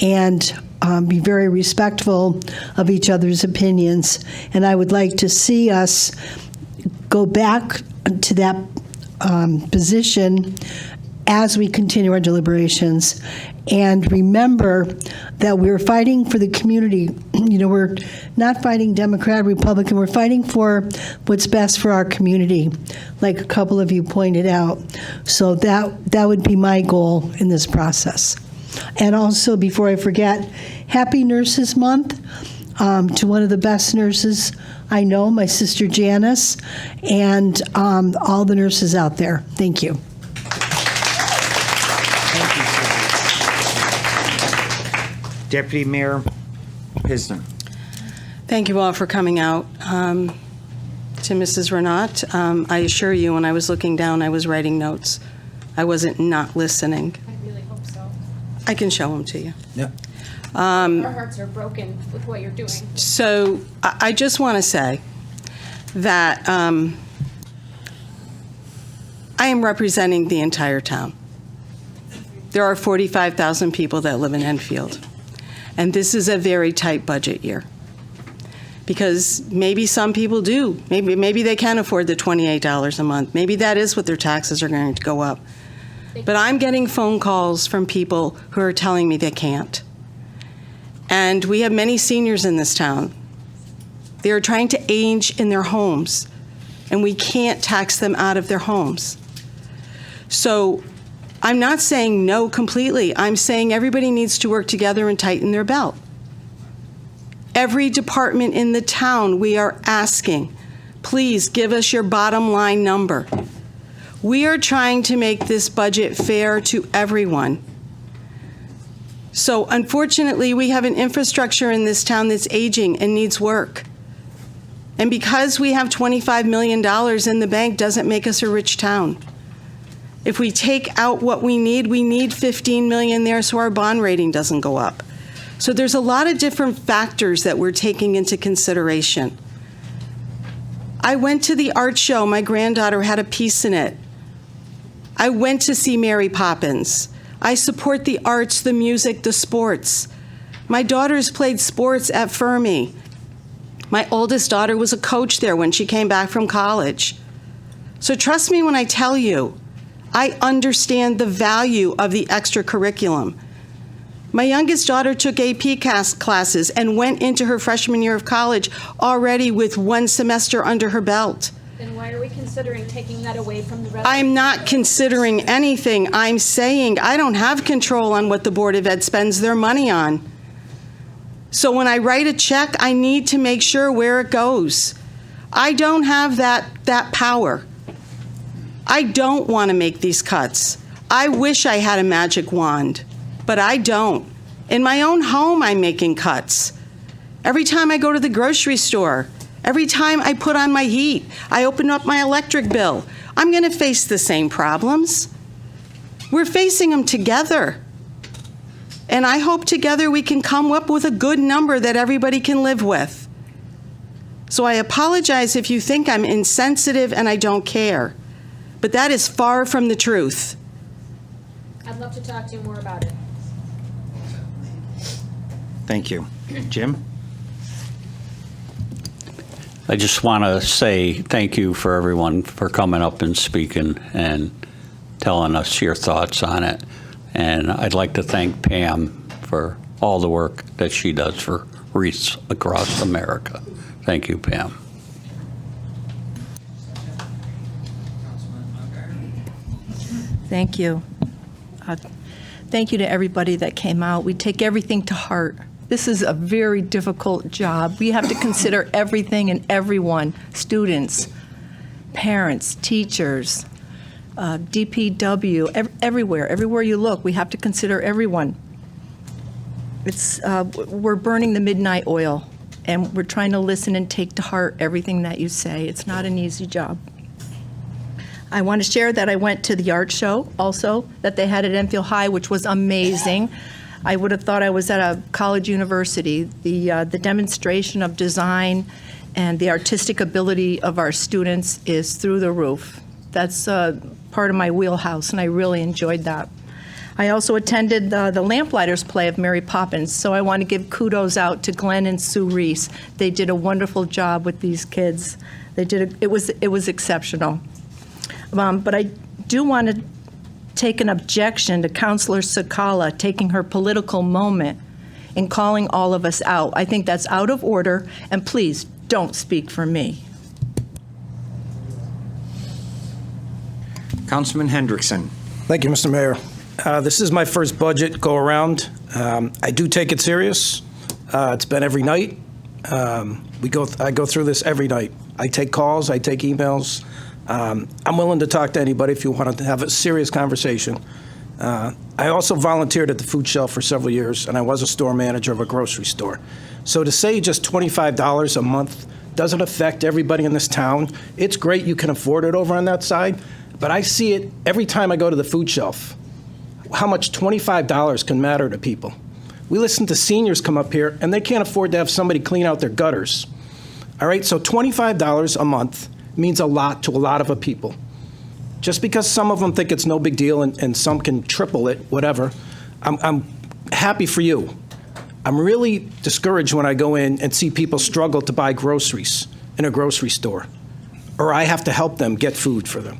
and be very respectful of each other's opinions. And I would like to see us go back to that position as we continue our deliberations. And remember that we're fighting for the community. We're not fighting Democrat, Republican. We're fighting for what's best for our community, like a couple of you pointed out. So that would be my goal in this process. And also, before I forget, Happy Nurses Month to one of the best nurses I know, my sister Janice, and all the nurses out there. Thank you. Deputy Mayor Pisner. Thank you all for coming out. To Mrs. Renat, I assure you, when I was looking down, I was writing notes. I wasn't not listening. I really hope so. I can show them to you. Yeah. Our hearts are broken with what you're doing. So I just want to say that I am representing the entire town. There are 45,000 people that live in Enfield. And this is a very tight budget year. Because maybe some people do. Maybe they can afford the $28 a month. Maybe that is what their taxes are going to go up. But I'm getting phone calls from people who are telling me they can't. And we have many seniors in this town. They are trying to age in their homes, and we can't tax them out of their homes. So I'm not saying no completely. I'm saying everybody needs to work together and tighten their belt. Every department in the town, we are asking, please give us your bottom line number. We are trying to make this budget fair to everyone. So unfortunately, we have an infrastructure in this town that's aging and needs work. And because we have $25 million in the bank doesn't make us a rich town. If we take out what we need $15 million there so our bond rating doesn't go up. So there's a lot of different factors that we're taking into consideration. I went to the art show. My granddaughter had a piece in it. I went to see Mary Poppins. I support the arts, the music, the sports. My daughters played sports at Fermi. My oldest daughter was a coach there when she came back from college. So trust me when I tell you, I understand the value of the extra curriculum. My youngest daughter took AP classes and went into her freshman year of college already with 1 semester under her belt. Then why are we considering taking that away from the rest? I'm not considering anything. I'm saying I don't have control on what the Board of Ed spends their money on. So when I write a check, I need to make sure where it goes. I don't have that power. I don't want to make these cuts. I wish I had a magic wand, but I don't. In my own home, I'm making cuts. Every time I go to the grocery store, every time I put on my heat, I open up my electric bill, I'm going to face the same problems. We're facing them together. And I hope together we can come up with a good number that everybody can live with. So I apologize if you think I'm insensitive and I don't care. But that is far from the truth. I'd love to talk to you more about it. Thank you. Jim? I just want to say thank you for everyone for coming up and speaking and telling us your thoughts on it. And I'd like to thank Pam for all the work that she does for wreaths across America. Thank you, Pam. Thank you. Thank you to everybody that came out. We take everything to heart. This is a very difficult job. We have to consider everything and everyone, students, parents, teachers, DPW, everywhere you look, we have to consider everyone. We're burning the midnight oil, and we're trying to listen and take to heart everything that you say. It's not an easy job. I want to share that I went to the art show also that they had at Enfield High, which was amazing. I would have thought I was at a college university. The demonstration of design and the artistic ability of our students is through the roof. That's part of my wheelhouse, and I really enjoyed that. I also attended the Lamplighters play of Mary Poppins, so I want to give kudos out to Glenn and Sue Reese. They did a wonderful job with these kids. It was exceptional. But I do want to take an objection to Councilor Sakala taking her political moment and calling all of us out. I think that's out of order, and please don't speak for me. Councilman Hendrickson. Thank you, Mr. Mayor. This is my first budget go-around. I do take it serious. It's been every night. I go through this every night. I take calls, I take emails. I'm willing to talk to anybody if you want to have a serious conversation. I also volunteered at the food shelf for several years, and I was a store manager of a grocery store. So to say just $25 a month doesn't affect everybody in this town, it's great you can afford it over on that side, but I see it every time I go to the food shelf, how much $25 can matter to people. We listen to seniors come up here, and they can't afford to have somebody clean out their gutters. All right, so $25 a month means a lot to a lot of people. Just because some of them think it's no big deal and some can triple it, whatever, I'm happy for you. I'm really discouraged when I go in and see people struggle to buy groceries in a grocery store, or I have to help them get food for them.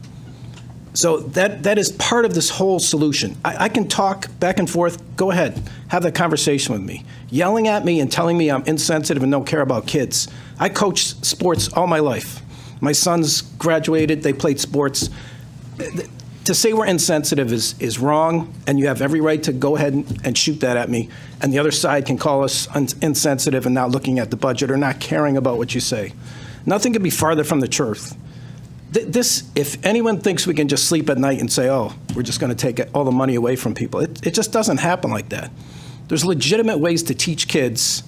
So that is part of this whole solution. I can talk back and forth. Go ahead, have that conversation with me. Yelling at me and telling me I'm insensitive and don't care about kids. I coached sports all my life. My sons graduated, they played sports. To say we're insensitive is wrong, and you have every right to go ahead and shoot that at me. And the other side can call us insensitive and not looking at the budget or not caring about what you say. Nothing could be farther from the truth. This, if anyone thinks we can just sleep at night and say, oh, we're just going to take all the money away from people, it just doesn't happen like that. There's legitimate ways to teach kids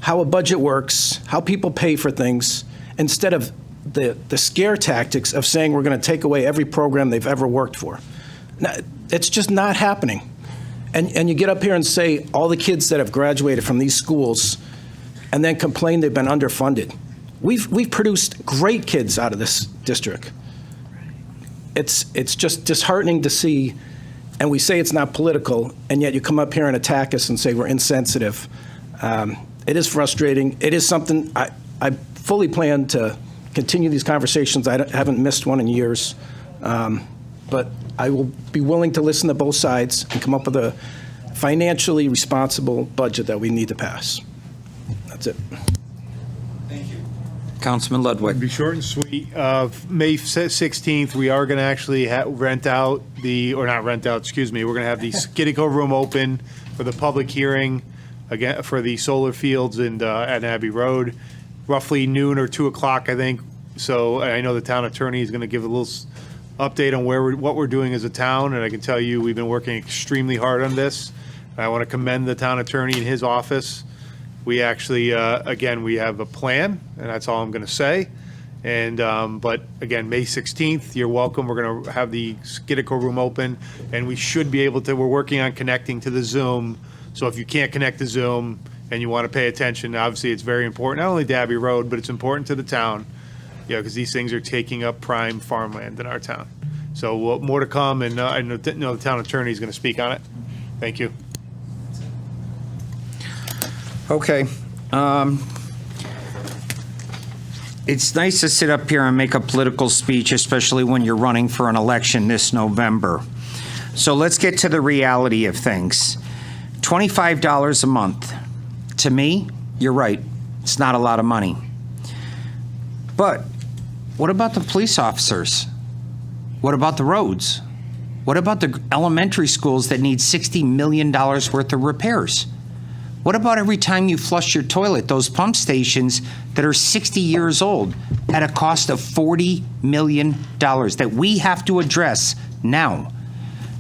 how a budget works, how people pay for things, instead of the scare tactics of saying we're going to take away every program they've ever worked for. Now, it's just not happening. And you get up here and say all the kids that have graduated from these schools and then complain they've been underfunded. We've produced great kids out of this district. It's just disheartening to see, and we say it's not political, and yet you come up here and attack us and say we're insensitive. It is frustrating. It is something I fully plan to continue these conversations. I haven't missed one in years, but I will be willing to listen to both sides and come up with a financially responsible budget that we need to pass. That's it. Councilman Ludwig. Be short and sweet. May 16th, we are going to actually rent out we're going to have the Skidco room open for the public hearing again for the solar fields at Abbey Road, roughly noon or 2 o'clock, I think. So I know the town attorney is going to give a little update on what we're doing as a town, and I can tell you we've been working extremely hard on this. I want to commend the town attorney and his office. We actually, again, we have a plan, and that's all I'm going to say. And but again, May 16th, you're welcome. We're going to have the Skidco room open, and we should be able to. We're working on connecting to the Zoom. So if you can't connect to Zoom and you want to pay attention, obviously it's very important, not only to Abbey Road, but it's important to the town, because these things are taking up prime farmland in our town. So more to come, and I know the town attorney is going to speak on it. Thank you. Okay. It's nice to sit up here and make a political speech, especially when you're running for an election this November. So let's get to the reality of things. $25 a month. To me, you're right. It's not a lot of money. But what about the police officers? What about the roads? What about the elementary schools that need $60 million worth of repairs? What about every time you flush your toilet, those pump stations that are 60 years old at a cost of $40 million that we have to address now?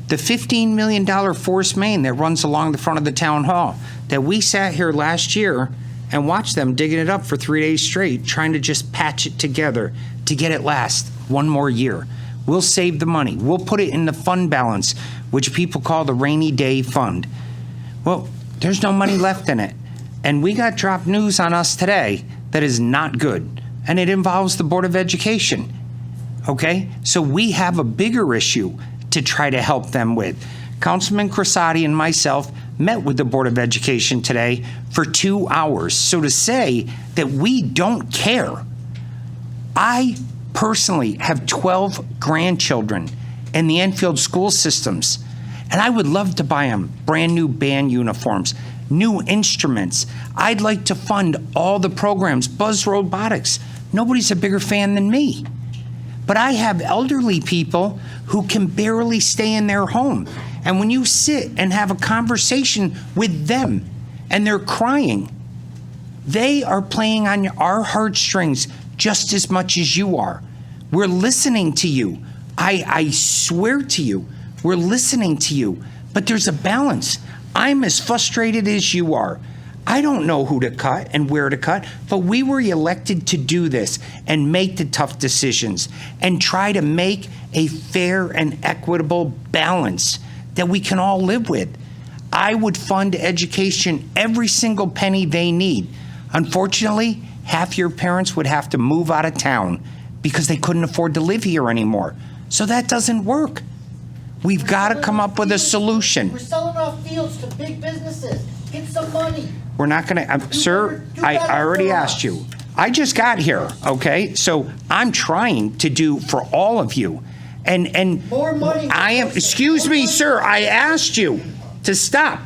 The $15 million force main that runs along the front of the town hall that we sat here last year and watched them digging it up for 3 days straight, trying to just patch it together to get it last one more year. We'll save the money. We'll put it in the fund balance, which people call the rainy day fund. Well, there's no money left in it. And we got dropped news on us today that is not good. And it involves the Board of Education. Okay? So we have a bigger issue to try to help them with. Councilman Crissati and myself met with the Board of Education today for 2 hours. So to say that we don't care, I personally have 12 grandchildren in the Enfield school systems. And I would love to buy them brand new band uniforms, new instruments. I'd like to fund all the programs, Buzz Robotics. Nobody's a bigger fan than me. But I have elderly people who can barely stay in their home. And when you sit and have a conversation with them and they're crying, they are playing on our heartstrings just as much as you are. We're listening to you. I swear to you, we're listening to you, but there's a balance. I'm as frustrated as you are. I don't know who to cut and where to cut, but we were elected to do this and make the tough decisions and try to make a fair and equitable balance that we can all live with. I would fund education every single penny they need. Unfortunately, half your parents would have to move out of town because they couldn't afford to live here anymore. So that doesn't work. We've got to come up with a solution. We're selling off fields to big businesses. Get some money. We're not going to, sir, I already asked you. I just got here, okay? So I'm trying to do for all of you. And More money. excuse me, sir, I asked you to stop.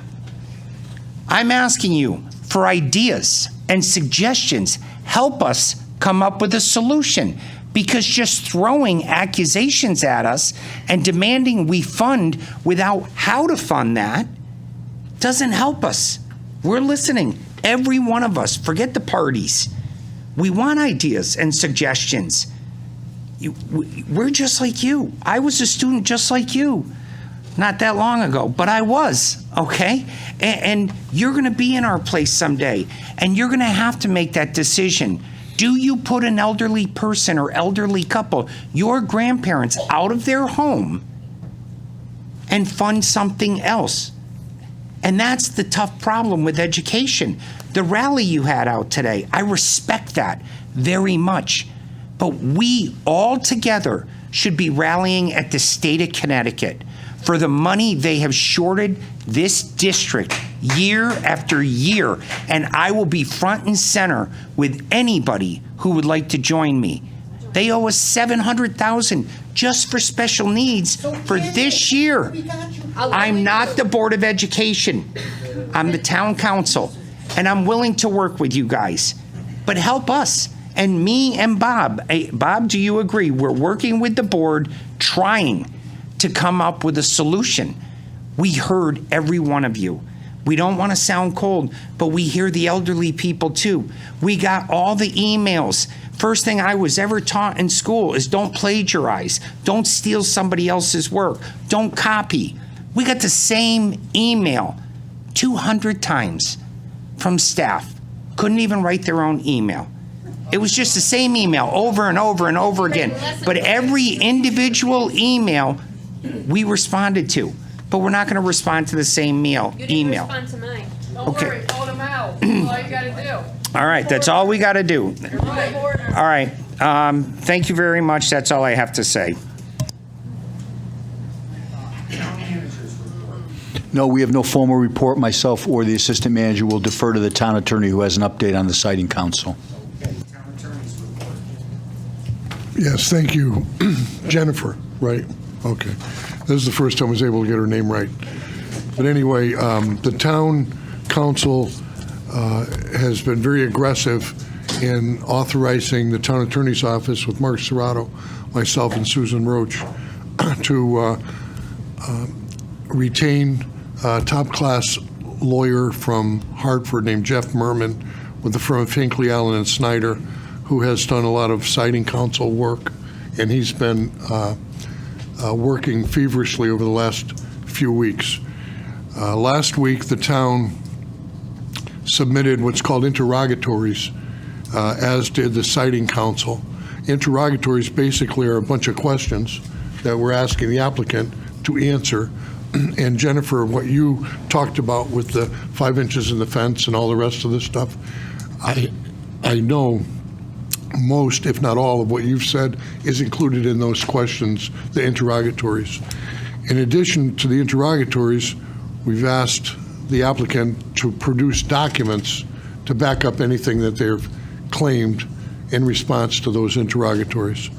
I'm asking you for ideas and suggestions. Help us come up with a solution, because just throwing accusations at us and demanding we fund without how to fund that doesn't help us. We're listening, every one of us. Forget the parties. We want ideas and suggestions. We're just like you. I was a student just like you not that long ago, but I was, okay? And you're going to be in our place someday, and you're going to have to make that decision. Do you put an elderly person or elderly couple, your grandparents, out of their home and fund something else? And that's the tough problem with education. The rally you had out today, I respect that very much. But we all together should be rallying at the state of Connecticut for the money they have shorted this district year after year. And I will be front and center with anybody who would like to join me. They owe us $700,000 just for special needs for this year. I'm not the Board of Education. I'm the town council, and I'm willing to work with you guys. But help us, and me and Bob. Hey, Bob, do you agree? We're working with the board, trying to come up with a solution. We heard every one of you. We don't want to sound cold, but we hear the elderly people too. We got all the emails. First thing I was ever taught in school is don't plagiarize. Don't steal somebody else's work. Don't copy. We got the same email 200 times from staff. Couldn't even write their own email. It was just the same email over and over and over again. But every individual email we responded to. But we're not going to respond to the same email. You didn't respond to mine. Don't Okay. worry, hold them out. That's all you gotta do. All right, that's all we got to do. Right. All right, thank you very much. That's all I have to say. No, we have no formal report. Myself or the assistant manager will defer to the town attorney, who has an update on the siting council. Yes, thank you. Jennifer, right? Okay. This is the first time I was able to get her name right. But anyway, the town council has been very aggressive in authorizing the town attorney's office with Mark Serrato, myself, and Susan Roach to retain a top-class lawyer from Hartford named Jeff Merman with the firm of Hinckley, Allen, and Snyder, who has done a lot of siting council work, and he's been working feverishly over the last few weeks. Last week, the town submitted what's called interrogatories, as did the siting council. Interrogatories basically are a bunch of questions that we're asking the applicant to answer. And Jennifer, what you talked about with the 5 inches in the fence and all the rest of this stuff, I know most, if not all, of what you've said is included in those questions, the interrogatories. In addition to the interrogatories, we've asked the applicant to produce documents to back up anything that they've claimed in response to those interrogatories.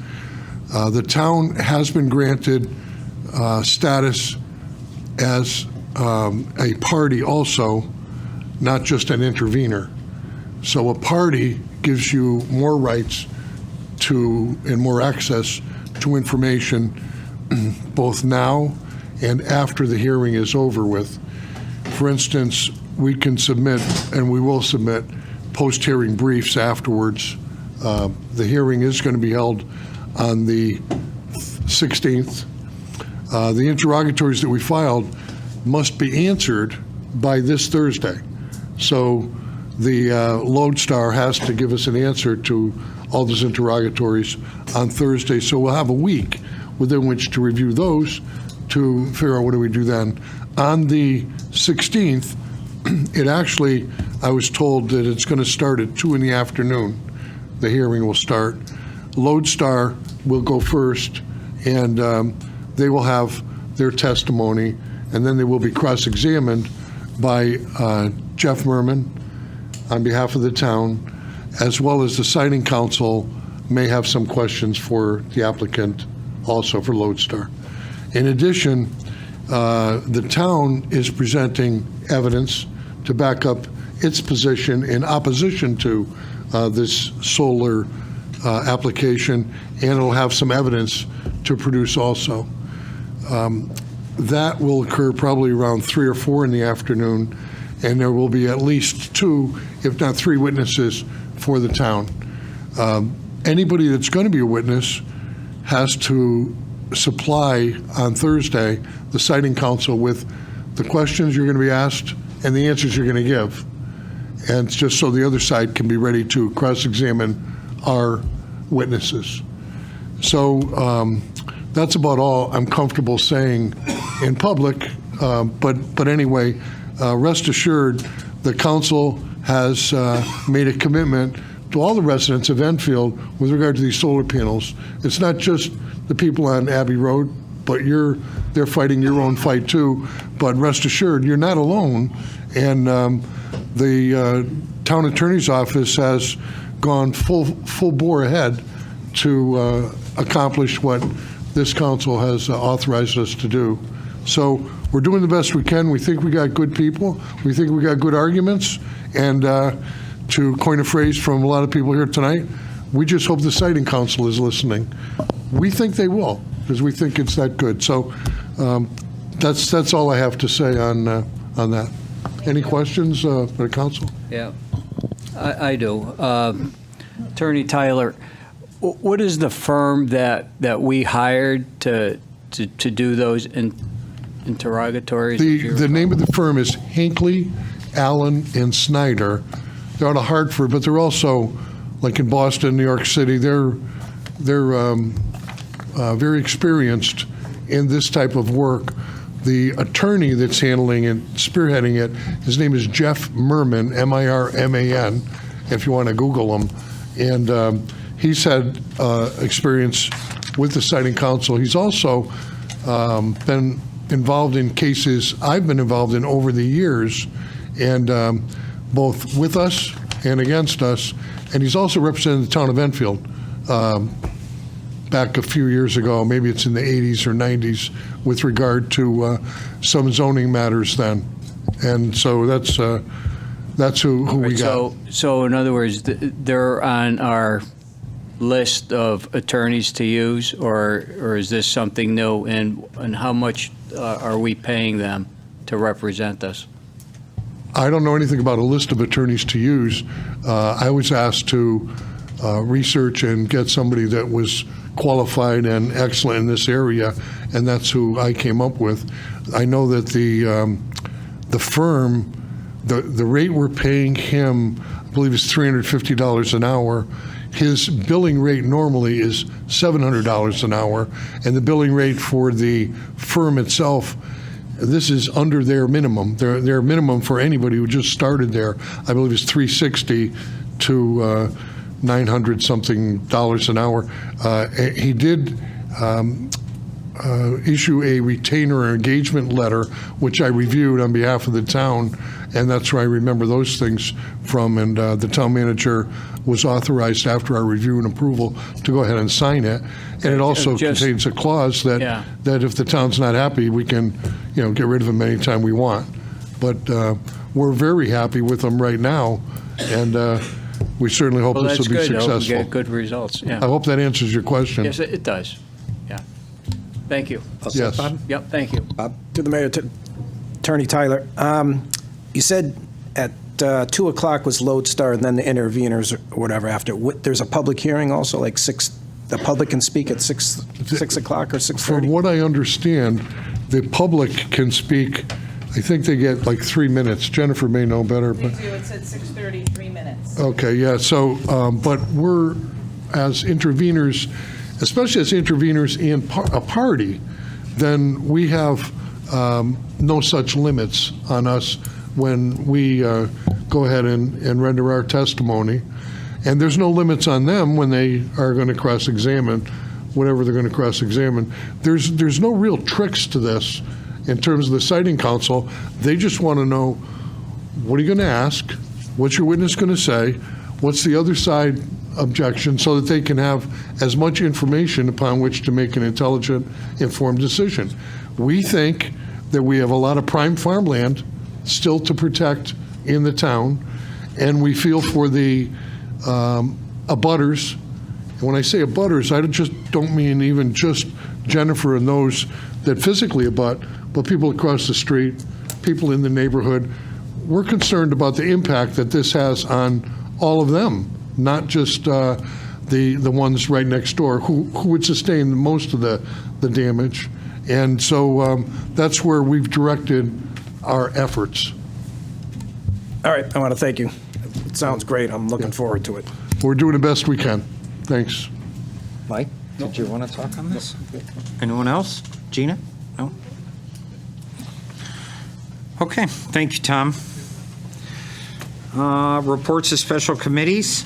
The town has been granted status as a party also, not just an intervener. So a party gives you more rights to and more access to information both now and after the hearing is over with. For instance, we can submit, and we will submit, post-hearing briefs afterwards. The hearing is going to be held on the 16th. The interrogatories that we filed must be answered by this Thursday. So the Lodestar has to give us an answer to all those interrogatories on Thursday. So we'll have a week within which to review those to figure out what do we do then. On the 16th, it actually, I was told that it's going to start at 2 in the afternoon. The hearing will start. Lodestar will go first, and they will have their testimony, and then they will be cross-examined by Jeff Merman on behalf of the town, as well as the siting council may have some questions for the applicant also for Lodestar. In addition, the town is presenting evidence to back up its position in opposition to this solar application, and it'll have some evidence to produce also. That will occur probably around 3 or 4 in the afternoon, and there will be at least 2, if not 3 witnesses for the town. Anybody that's going to be a witness has to supply on Thursday the citing council with the questions you're going to be asked and the answers you're going to give. And it's just so the other side can be ready to cross-examine our witnesses. So that's about all I'm comfortable saying in public. But anyway, rest assured, the council has made a commitment to all the residents of Enfield with regard to these solar panels. It's not just the people on Abbey Road, but they're fighting your own fight too. But rest assured, you're not alone. And the town attorney's office has gone full bore ahead to accomplish what this council has authorized us to do. So we're doing the best we can. We think we got good people. We think we got good arguments. And to coin a phrase from a lot of people here tonight, we just hope the citing council is listening. We think they will, because we think it's that good. So that's all I have to say on that. Any questions for the council? Yeah, I do. Attorney Tyler, what is the firm that we hired to do those interrogatories? The name of the firm is Hinckley, Allen, and Snyder. They're out of Hartford, but they're also, like in Boston, New York City, they're very experienced in this type of work. The attorney that's handling it, spearheading it, his name is Jeff Merman, M-I-R-M-A-N, if you want to Google him. And he's had experience with the citing council. He's also been involved in cases I've been involved in over the years, and both with us and against us. And he's also represented the town of Enfield back a few years ago, maybe it's in the 80s or 90s, with regard to some zoning matters then. And so that's who we got. So in other words, they're on our list of attorneys to use, or is this something new? And how much are we paying them to represent us? I don't know anything about a list of attorneys to use. I was asked to research and get somebody that was qualified and excellent in this area, and that's who I came up with. I know that the firm, the rate we're paying him, I believe is $350 an hour. His billing rate normally is $700 an hour, and the billing rate for the firm itself, this is under their minimum. Their minimum for anybody who just started there, I believe, is $360 to $900 something an hour. He did issue a retainer or engagement letter, which I reviewed on behalf of the town, and that's where I remember those things from. And the town manager was authorized after our review and approval to go ahead and sign it. And it also contains a clause that that if the town's not happy, we can, get rid of him anytime we want. But we're very happy with him right now, and we certainly hope this will be successful. We get good results. Yeah. I hope that answers your question. Yes, it does. Yeah. Thank you. Yes. Bob? Yep. Thank you. Bob, to the mayor, Attorney Tyler. You said at 2 o'clock was Lodestar, and then the interveners or whatever after. There's a public hearing also, like the public can speak at 6 o'clock or 6:30? From what I understand, the public can speak, I think they get like 3 minutes. Jennifer may know better. They do, it's at 6:30, 3 minutes. Okay, yeah, so, but we're, as interveners, especially as interveners in a party, then we have no such limits on us when we go ahead and render our testimony. And there's no limits on them when they are going to cross-examine, whatever they're going to cross-examine. There's no real tricks to this in terms of the citing council. They just want to know, what are you going to ask? What's your witness going to say? What's the other side objection so that they can have as much information upon which to make an intelligent, informed decision. We think that we have a lot of prime farmland still to protect in the town, and we feel for the abutters. And when I say abutters, I just don't mean even just Jennifer and those that physically abut, but people across the street, people in the neighborhood. We're concerned about the impact that this has on all of them, not just the ones right next door who would sustain most of the damage. And so that's where we've directed our efforts. All right, I want to thank you. It sounds great. I'm looking forward to it. We're doing the best we can. Thanks. Mike, did you want to talk on this? Anyone else? Gina? No? Okay, thank you, Tom. Reports of special committees.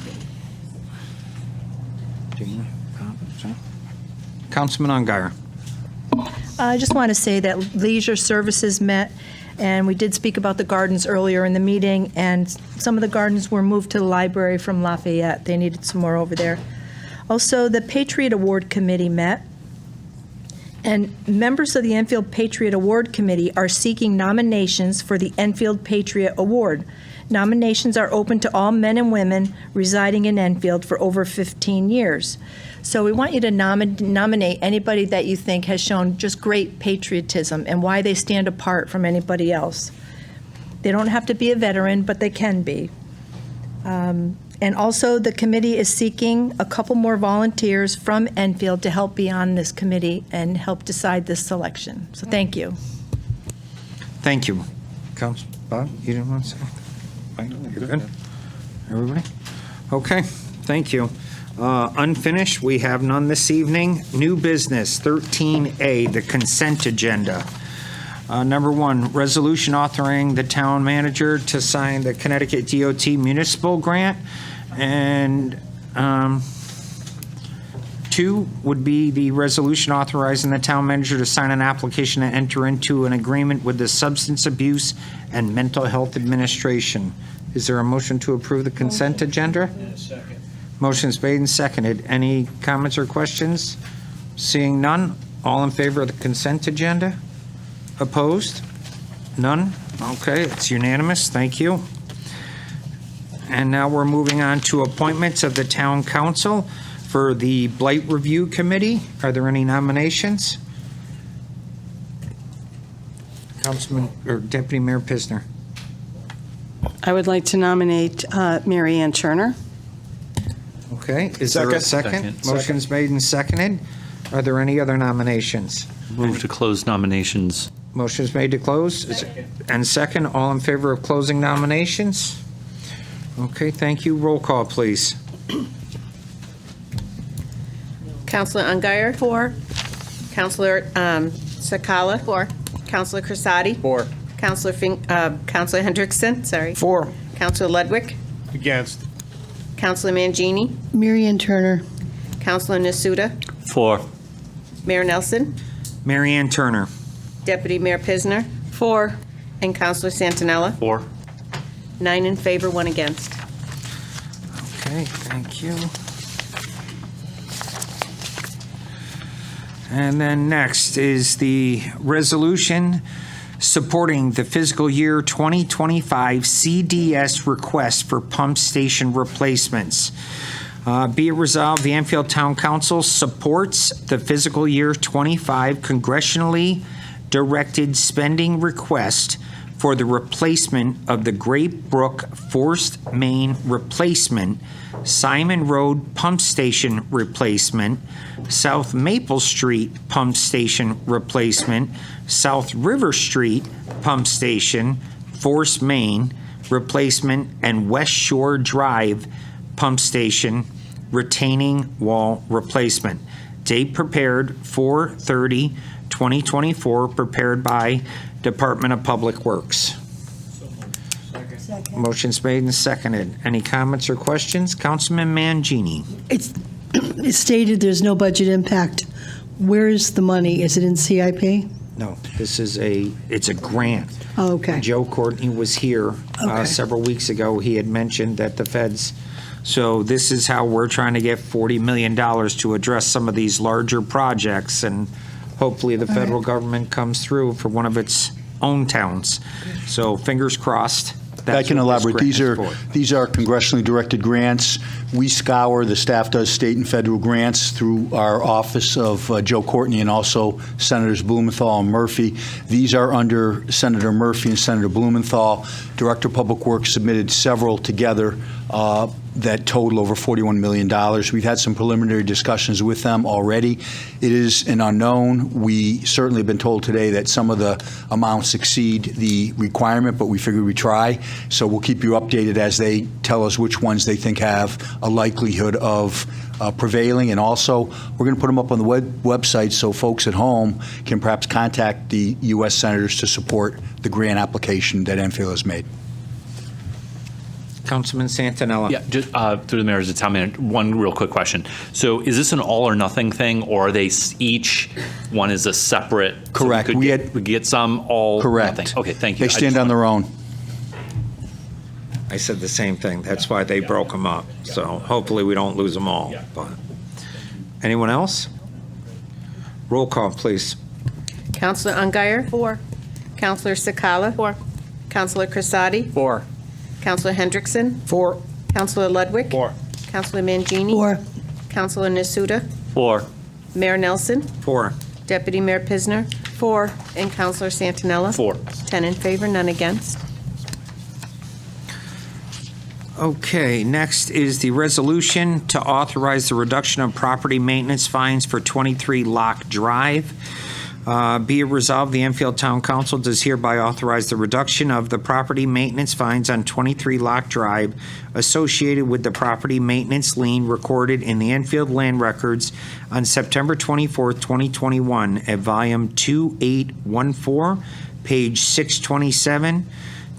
Gina? Councilman Ungary. I just want to say that Leisure Services met, and we did speak about the gardens earlier in the meeting, and some of the gardens were moved to the library from Lafayette. They needed some more over there. Also, the Patriot Award Committee met, and members of the Enfield Patriot Award Committee are seeking nominations for the Enfield Patriot Award. Nominations are open to all men and women residing in Enfield for over 15 years. So we want you to nominate anybody that you think has shown just great patriotism and why they stand apart from anybody else. They don't have to be a veteran, but they can be. And also, the committee is seeking a couple more volunteers from Enfield to help be on this committee and help decide this selection. So thank you. Thank you. Council, Bob, you didn't want to say anything? Fine, you're good? Everybody? Okay, thank you. Unfinished, we have none this evening. New business, 13A, the consent agenda. Number one, resolution authoring the town manager to sign the Connecticut DOT municipal grant. And two would be the resolution authorizing the town manager to sign an application to enter into an agreement with the Substance Abuse and Mental Health Administration. Is there a motion to approve the consent agenda? Second. Motion's made and seconded. Any comments or questions? Seeing none, all in favor of the consent agenda? Opposed? None? Okay, it's unanimous. Thank you. And now we're moving on to appointments of the town council for the Blight Review Committee. Are there any nominations? Councilman or Deputy Mayor Pisner. I would like to nominate Mary Ann Turner. Okay, is there a second? Motion's made and seconded. Are there any other nominations? Move to close nominations. Motion's made to close. And second, all in favor of closing nominations? Okay, thank you. Roll call, please. Councilor Ungary? 4. Councilor Sakala? 4. Councilor Crisati? 4. Councilor Hendrickson? Sorry. 4. Councilor Ludwig? Against. Councilor Mangini? Marion Turner. Councilor Nasuda? 4. Mayor Nelson? Mary Ann Turner. Deputy Mayor Pisner? 4. And Councilor Santinella? 4. 9 in favor, 1 against. Okay, thank you. And then next is the resolution supporting the fiscal year 2025 CDS request for pump station replacements. Be it resolved, the Enfield Town Council supports the fiscal year 25 congressionally directed spending request for the replacement of the Grape Brook Forced Main Replacement, Simon Road Pump Station Replacement, South Maple Street Pump Station Replacement, South River Street Pump Station, Forced Main Replacement, and West Shore Drive Pump Station Retaining Wall Replacement. Date prepared 4/30/2024, prepared by Department of Public Works. Motion's made and seconded. Any comments or questions? Councilman Mangini. It's stated there's no budget impact. Where is the money? Is it in CIP? No, this is it's a grant. Oh, okay. Joe Courtney was here Okay. several weeks ago. He had mentioned that the feds, so this is how we're trying to get $40 million to address some of these larger projects, and hopefully the federal government comes through for one of its own towns. So fingers crossed. I can elaborate. These are congressionally directed grants. We scour, the staff does state and federal grants through our office of Joe Courtney and also Senators Blumenthal and Murphy. These are under Senator Murphy and Senator Blumenthal. Director of Public Works submitted several together that total over $41 million. We've had some preliminary discussions with them already. It is an unknown. We certainly have been told today that some of the amounts exceed the requirement, but we figure we try. So we'll keep you updated as they tell us which ones they think have a likelihood of prevailing. And also, we're going to put them up on the website so folks at home can perhaps contact the U.S. senators to support the grant application that Enfield has made. Councilman Santinella. Yeah, just through the mayor as a town manager, one real quick question. So is this an all or nothing thing, or are they each one is a separate? Correct. So we could get some all Correct. nothing. Okay, thank you. They stand on their own. I said the same thing. That's why they broke them up. So hopefully we don't lose them all. But anyone else? Roll call, please. Counselor Ungary? 4. Counselor Sakala? 4. Counselor Crisati? 4. Counselor Hendrickson? 4. Counselor Ludwig? 4. Counselor Mangini? 4. Counselor Nasuda? 4. Mayor Nelson? 4. Deputy Mayor Pisner? 4. And Counselor Santinella? 4. 10 in favor, none against. Okay, next is the resolution to authorize the reduction of property maintenance fines for 23 Lock Drive. Be it resolved, the Enfield Town Council does hereby authorize the reduction of the property maintenance fines on 23 Lock Drive associated with the property maintenance lien recorded in the Enfield Land Records on September 24th, 2021 at volume 2814, page 627,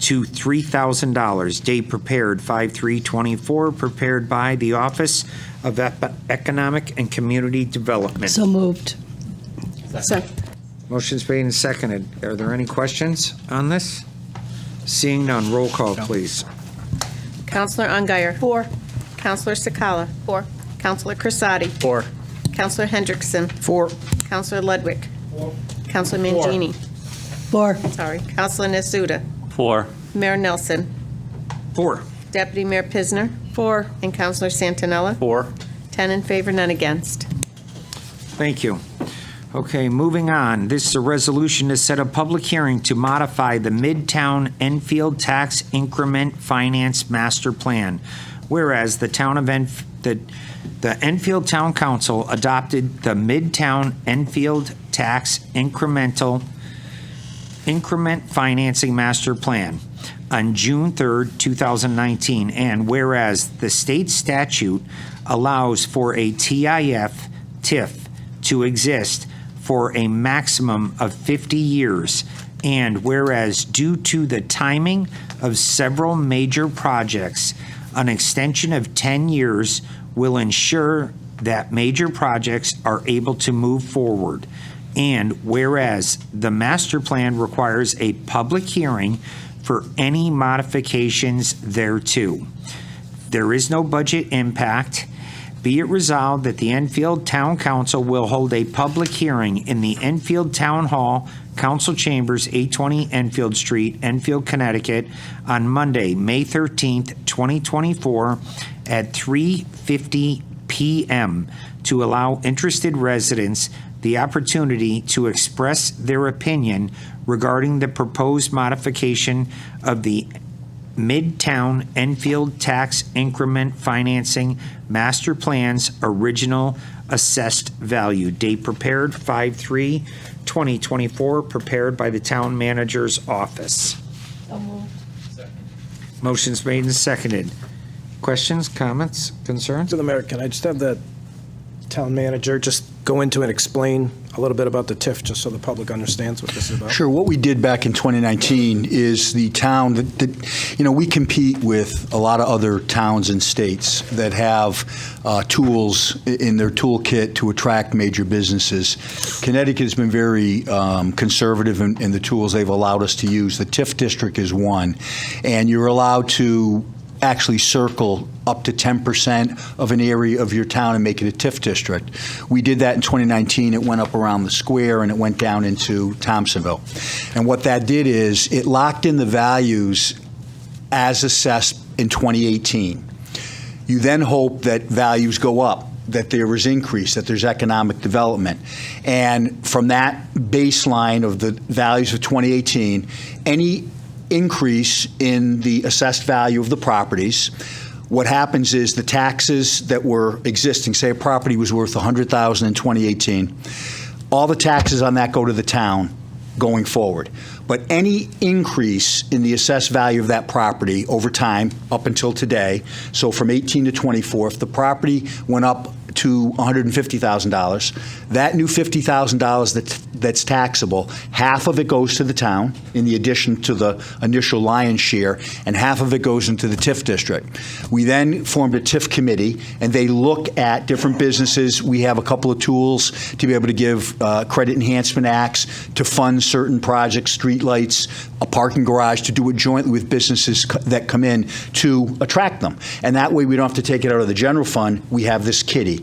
to $3,000. Date prepared 5/3/24, prepared by the Office of Economic and Community Development. So moved. Motion's made and seconded. Are there any questions on this? Seeing none, roll call, please. Counselor Ungary? 4. Counselor Sakala? 4. Counselor Crisati? 4. Counselor Hendrickson? 4. Counselor Ludwig? 4. Counselor Mangini? 4. Sorry. Counselor Nasuda? 4. Mayor Nelson? 4. Deputy Mayor Pisner? 4. And Counselor Santinella? 4. 10 in favor, none against. Thank you. Okay, moving on. This is a resolution to set a public hearing to modify the Midtown Enfield Tax Increment Finance Master Plan. Whereas the town of the Enfield Town Council adopted the Midtown Enfield Tax Increment Financing Master Plan on June 3rd, 2019, and whereas the state statute allows for a TIF to exist for a maximum of 50 years, and whereas due to the timing of several major projects, an extension of 10 years will ensure that major projects are able to move forward. And whereas the master plan requires a public hearing for any modifications thereto. There is no budget impact. Be it resolved that the Enfield Town Council will hold a public hearing in the Enfield Town Hall, Council Chambers, 820 Enfield Street, Enfield, Connecticut, on Monday, May 13th, 2024, at 3:50 p.m. to allow interested residents the opportunity to express their opinion regarding the proposed modification of the Midtown Enfield Tax Increment Financing Master Plan's original assessed value. Date prepared 5/3/2024, prepared by the Town Manager's Office. Motion's made and seconded. Questions, comments, concerns? To the mayor, can I just have the town manager just go into and explain a little bit about the TIF, just so the public understands what this is about? Sure. What we did back in 2019 is the town we compete with a lot of other towns and states that have tools in their toolkit to attract major businesses. Connecticut has been very conservative in the tools they've allowed us to use. The TIF district is one, and you're allowed to actually circle up to 10% of an area of your town and make it a TIF district. We did that in 2019. It went up around the square and it went down into Thompsonville. And what that did is it locked in the values as assessed in 2018. You then hope that values go up, that there is increase, that there's economic development. And from that baseline of the values of 2018, any increase in the assessed value of the properties, what happens is the taxes that were existing, say a property was worth $100,000 in 2018, all the taxes on that go to the town going forward. But any increase in the assessed value of that property over time up until today, so from 18 to 24, if the property went up to $150,000, that new $50,000 that's taxable, half of it goes to the town in the addition to the initial lion's share, and half of it goes into the TIF district. We then formed a TIF committee, and they look at different businesses. We have a couple of tools to be able to give credit enhancement acts to fund certain projects, streetlights, a parking garage, to do it jointly with businesses that come in to attract them. And that way we don't have to take it out of the general fund. We have this kitty.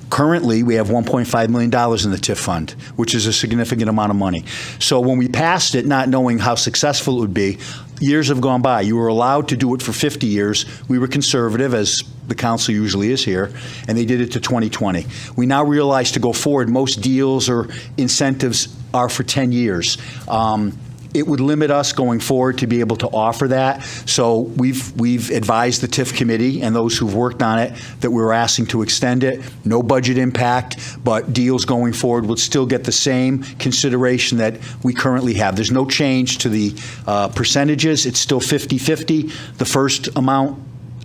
Currently, we have $1.5 million in the TIF fund, which is a significant amount of money. So when we passed it, not knowing how successful it would be, years have gone by. You were allowed to do it for 50 years. We were conservative, as the council usually is here, and they did it to 2020. We now realize to go forward, most deals or incentives are for 10 years. It would limit us going forward to be able to offer that. So we've advised the TIF committee and those who've worked on it that we're asking to extend it. No budget impact, but deals going forward would still get the same consideration that we currently have. There's no change to the percentages. It's still 50-50. The first amount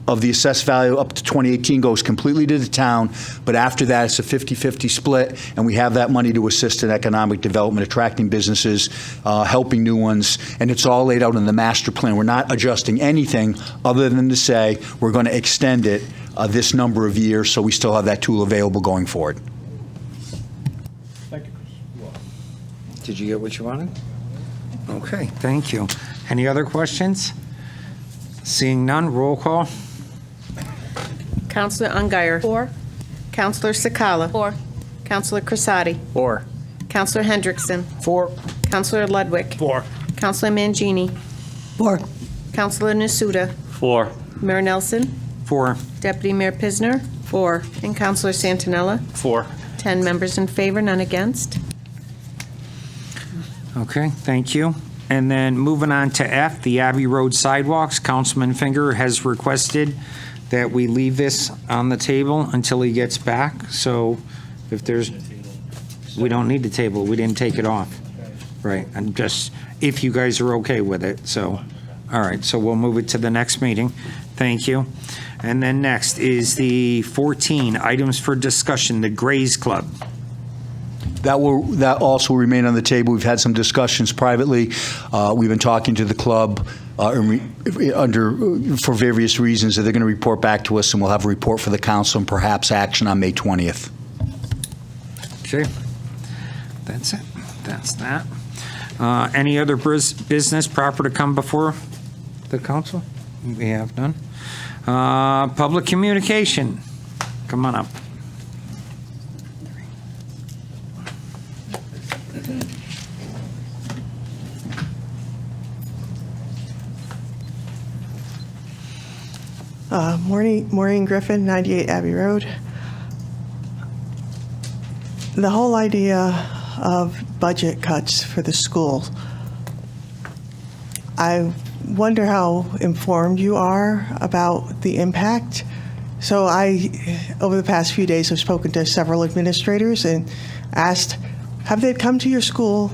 of the assessed value up to 2018 goes completely to the town, but after that it's a 50-50 split, and we have that money to assist in economic development, attracting businesses, helping new ones, and it's all laid out in the master plan. We're not adjusting anything other than to say we're going to extend it this number of years, so we still have that tool available going forward. Thank you. Did you get what you wanted? Okay, thank you. Any other questions? Seeing none, roll call. Counselor Ungary. 4. Counselor Sakala. 4. Counselor Crisati. 4. Counselor Hendrickson. 4. Counselor Ludwig. 4. Counselor Mangini. 4. Counselor Nasuda. 4. Mayor Nelson. 4. Deputy Mayor Pisner. 4. And Counselor Santinella. 4. 10 members in favor, none against. Okay, thank you. And then moving on to F, the Abbey Road sidewalks. Councilman Finger has requested that we leave this on the table until he gets back. So if there's, we don't need to table, we didn't take it off. Right, and just, if you guys are okay with it, so, all right, so we'll move it to the next meeting. Thank you. And then next is the 14 items for discussion, the Grays Club. That also will remain on the table. We've had some discussions privately. We've been talking to the club for various reasons that they're going to report back to us, and we'll have a report for the council and perhaps action on May 20th. Okay, that's it. That's that. Any other business proper to come before the council? We have none. Public communication. Come on up. Maureen Griffin, 98 Abbey Road. The whole idea of budget cuts for the school, I wonder how informed you are about the impact. So over the past few days, I've spoken to several administrators and asked, have they come to your school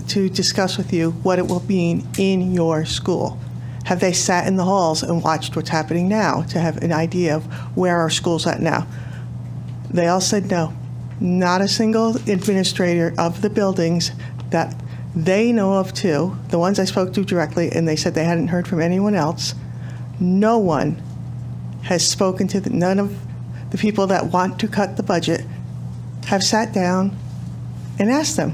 to discuss with you what it will mean in your school? Have they sat in the halls and watched what's happening now to have an idea of where our school's at now? They all said no. not a single administrator of the buildings that they know of too, the ones I spoke to directly, and they said they hadn't heard from anyone else, no one has spoken to none of the people that want to cut the budget have sat down and asked them,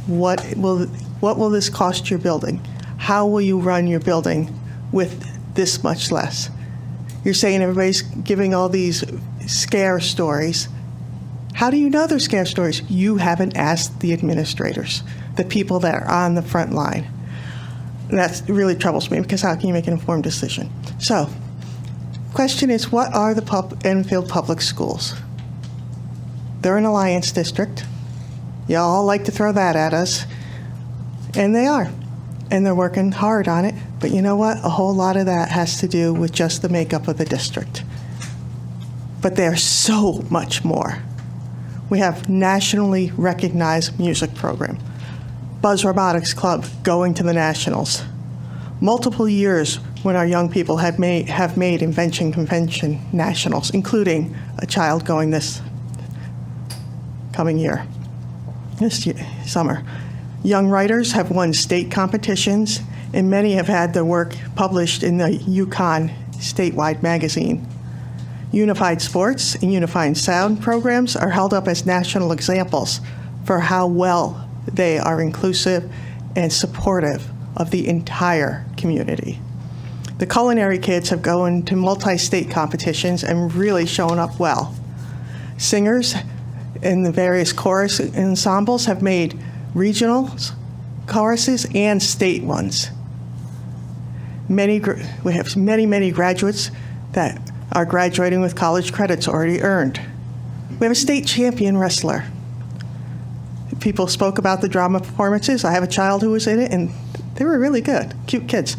what will this cost your building? How will you run your building with this much less? You're saying everybody's giving all these scare stories. How do you know they're scare stories? You haven't asked the administrators, the people that are on the front line. That really troubles me, because how can you make an informed decision? So, question is, what are the Enfield Public Schools? They're an alliance district. Y'all like to throw that at us. And they are. And they're working hard on it. But you know what? A whole lot of that has to do with just the makeup of the district. But they're so much more. We have nationally recognized music program. Buzz Robotics Club going to the nationals. Multiple years when our young people have made Invention Convention nationals, including a child going this coming year, this summer. Young writers have won state competitions, and many have had their work published in the Yukon statewide magazine. Unified Sports and Unified Sound programs are held up as national examples for how well they are inclusive and supportive of the entire community. The culinary kids have gone to multi-state competitions and really shown up well. Singers in the various chorus ensembles have made regional choruses and state ones. We have many graduates that are graduating with college credits already earned. We have a state champion wrestler. People spoke about the drama performances. I have a child who was in it, and they were really good, cute kids.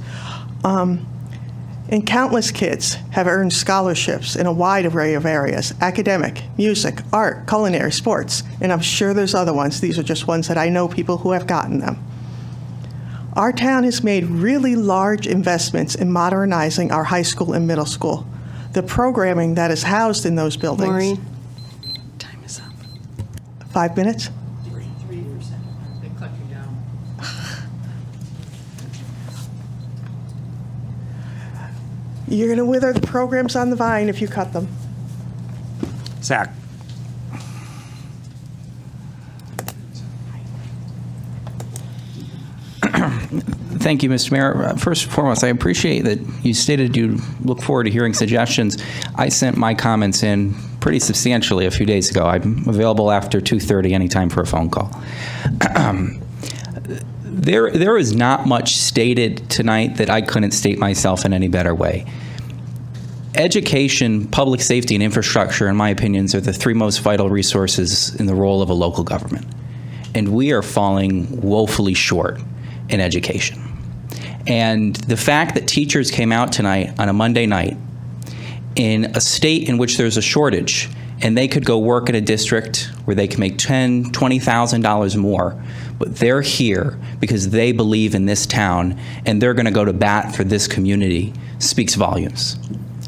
And countless kids have earned scholarships in a wide array of areas: academic, music, art, culinary, sports, and I'm sure there's other ones. These are just ones that I know people who have gotten them. Our town has made really large investments in modernizing our high school and middle school. The programming that is housed in those buildings. Maureen, time is up. 5 minutes? 3%. They cut you down. You're going to wither the programs on the vine if you cut them. Zach. Thank you, Mr. Mayor. First and foremost, I appreciate that you stated you look forward to hearing suggestions. I sent my comments in pretty substantially a few days ago. I'm available after 2:30 anytime for a phone call. There is not much stated tonight that I couldn't state myself in any better way. Education, public safety, and infrastructure, in my opinions, are the three most vital resources in the role of a local government. And we are falling woefully short in education. And the fact that teachers came out tonight on a Monday night in a state in which there's a shortage, and they could go work in a district where they can make $10,000, $20,000 more, but they're here because they believe in this town and they're going to go to bat for this community, speaks volumes.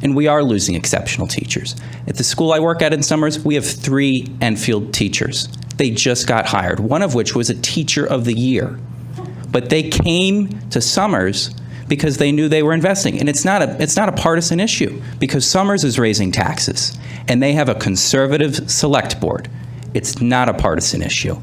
And we are losing exceptional teachers. At the school I work at in Summers, we have 3 Enfield teachers. They just got hired, one of which was a Teacher of the Year. But they came to Summers because they knew they were investing. And it's not a partisan issue, because Summers is raising taxes, and they have a conservative select board. It's not a partisan issue.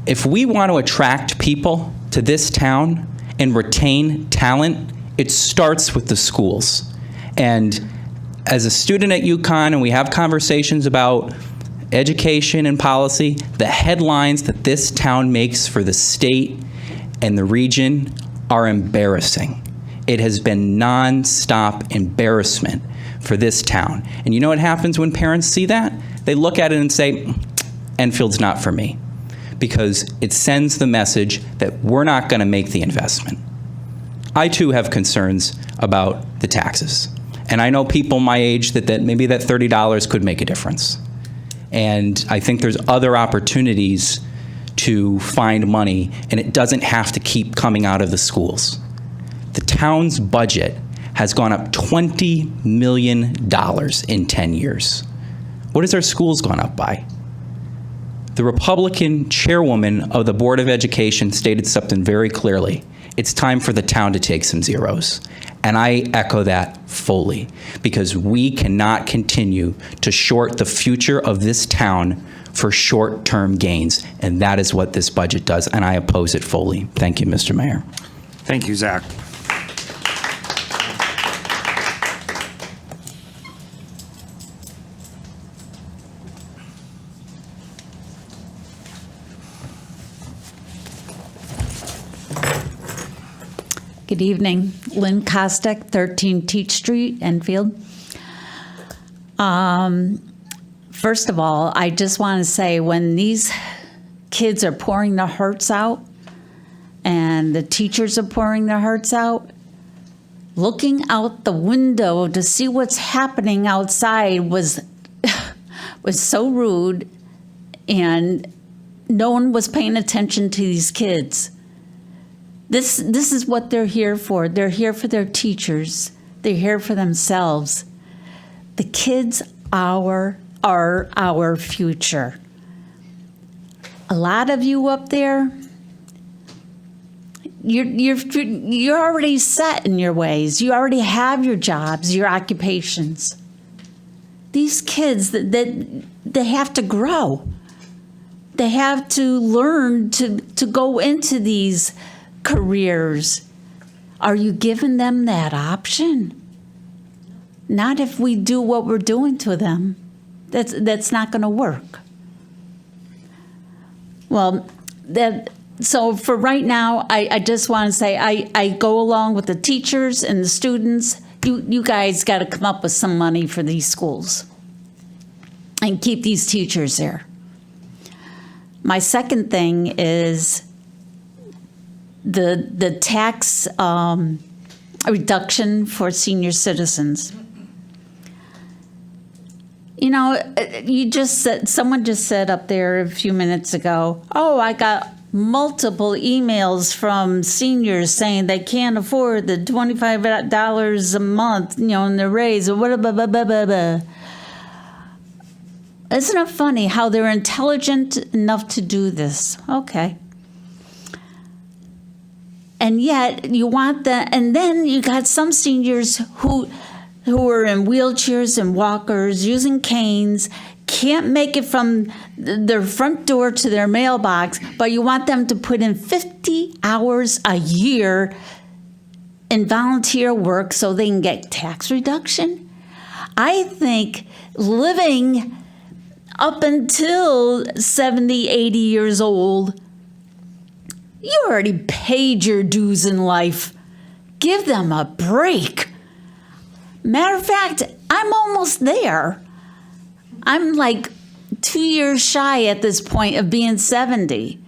If we want to attract people to this town and retain talent, it starts with the schools. And as a student at UConn, and we have conversations about education and policy, the headlines that this town makes for the state and the region are embarrassing. It has been nonstop embarrassment for this town. And you know what happens when parents see that? They look at it and say, Enfield's not for me, because it sends the message that we're not going to make the investment. I too have concerns about the taxes. And I know people my age that maybe that $30 could make a difference. And I think there's other opportunities to find money, and it doesn't have to keep coming out of the schools. The town's budget has gone up $20 million in 10 years. What has our schools gone up by? The Republican chairwoman of the Board of Education stated something very clearly. It's time for the town to take some zeros. And I echo that fully, because we cannot continue to short the future of this town for short-term gains. And that is what this budget does, and I oppose it fully. Thank you, Mr. Mayor. Thank you, Zach. Good evening. Lynn Kostek, 13 Teach Street, Enfield. First of all, I just want to say when these kids are pouring their hearts out and the teachers are pouring their hearts out, looking out the window to see what's happening outside was so rude, and no one was paying attention to these kids. This is what they're here for. They're here for their teachers. They're here for themselves. The kids are our future. A lot of you up there, you're already set in your ways. You already have your jobs, your occupations. These kids, they have to grow. They have to learn to go into these careers. Are you giving them that option? Not if we do what we're doing to them. That's not going to work. Well, so for right now, I just want to say I go along with the teachers and the students. You guys got to come up with some money for these schools and keep these teachers there. My second thing is the tax reduction for senior citizens. You know, someone just said up there a few minutes ago, oh, I got multiple emails from seniors saying they can't afford the $25 a month, in the raise, or whatever. Isn't it funny how they're intelligent enough to do this? Okay. And yet you want that, and then you got some seniors who are in wheelchairs and walkers, using canes, can't make it from their front door to their mailbox, but you want them to put in 50 hours a year in volunteer work so they can get tax reduction. I think living up until 70, 80 years old, you already paid your dues in life. Give them a break. Matter of fact, I'm almost there. I'm like 2 years shy at this point of being 70.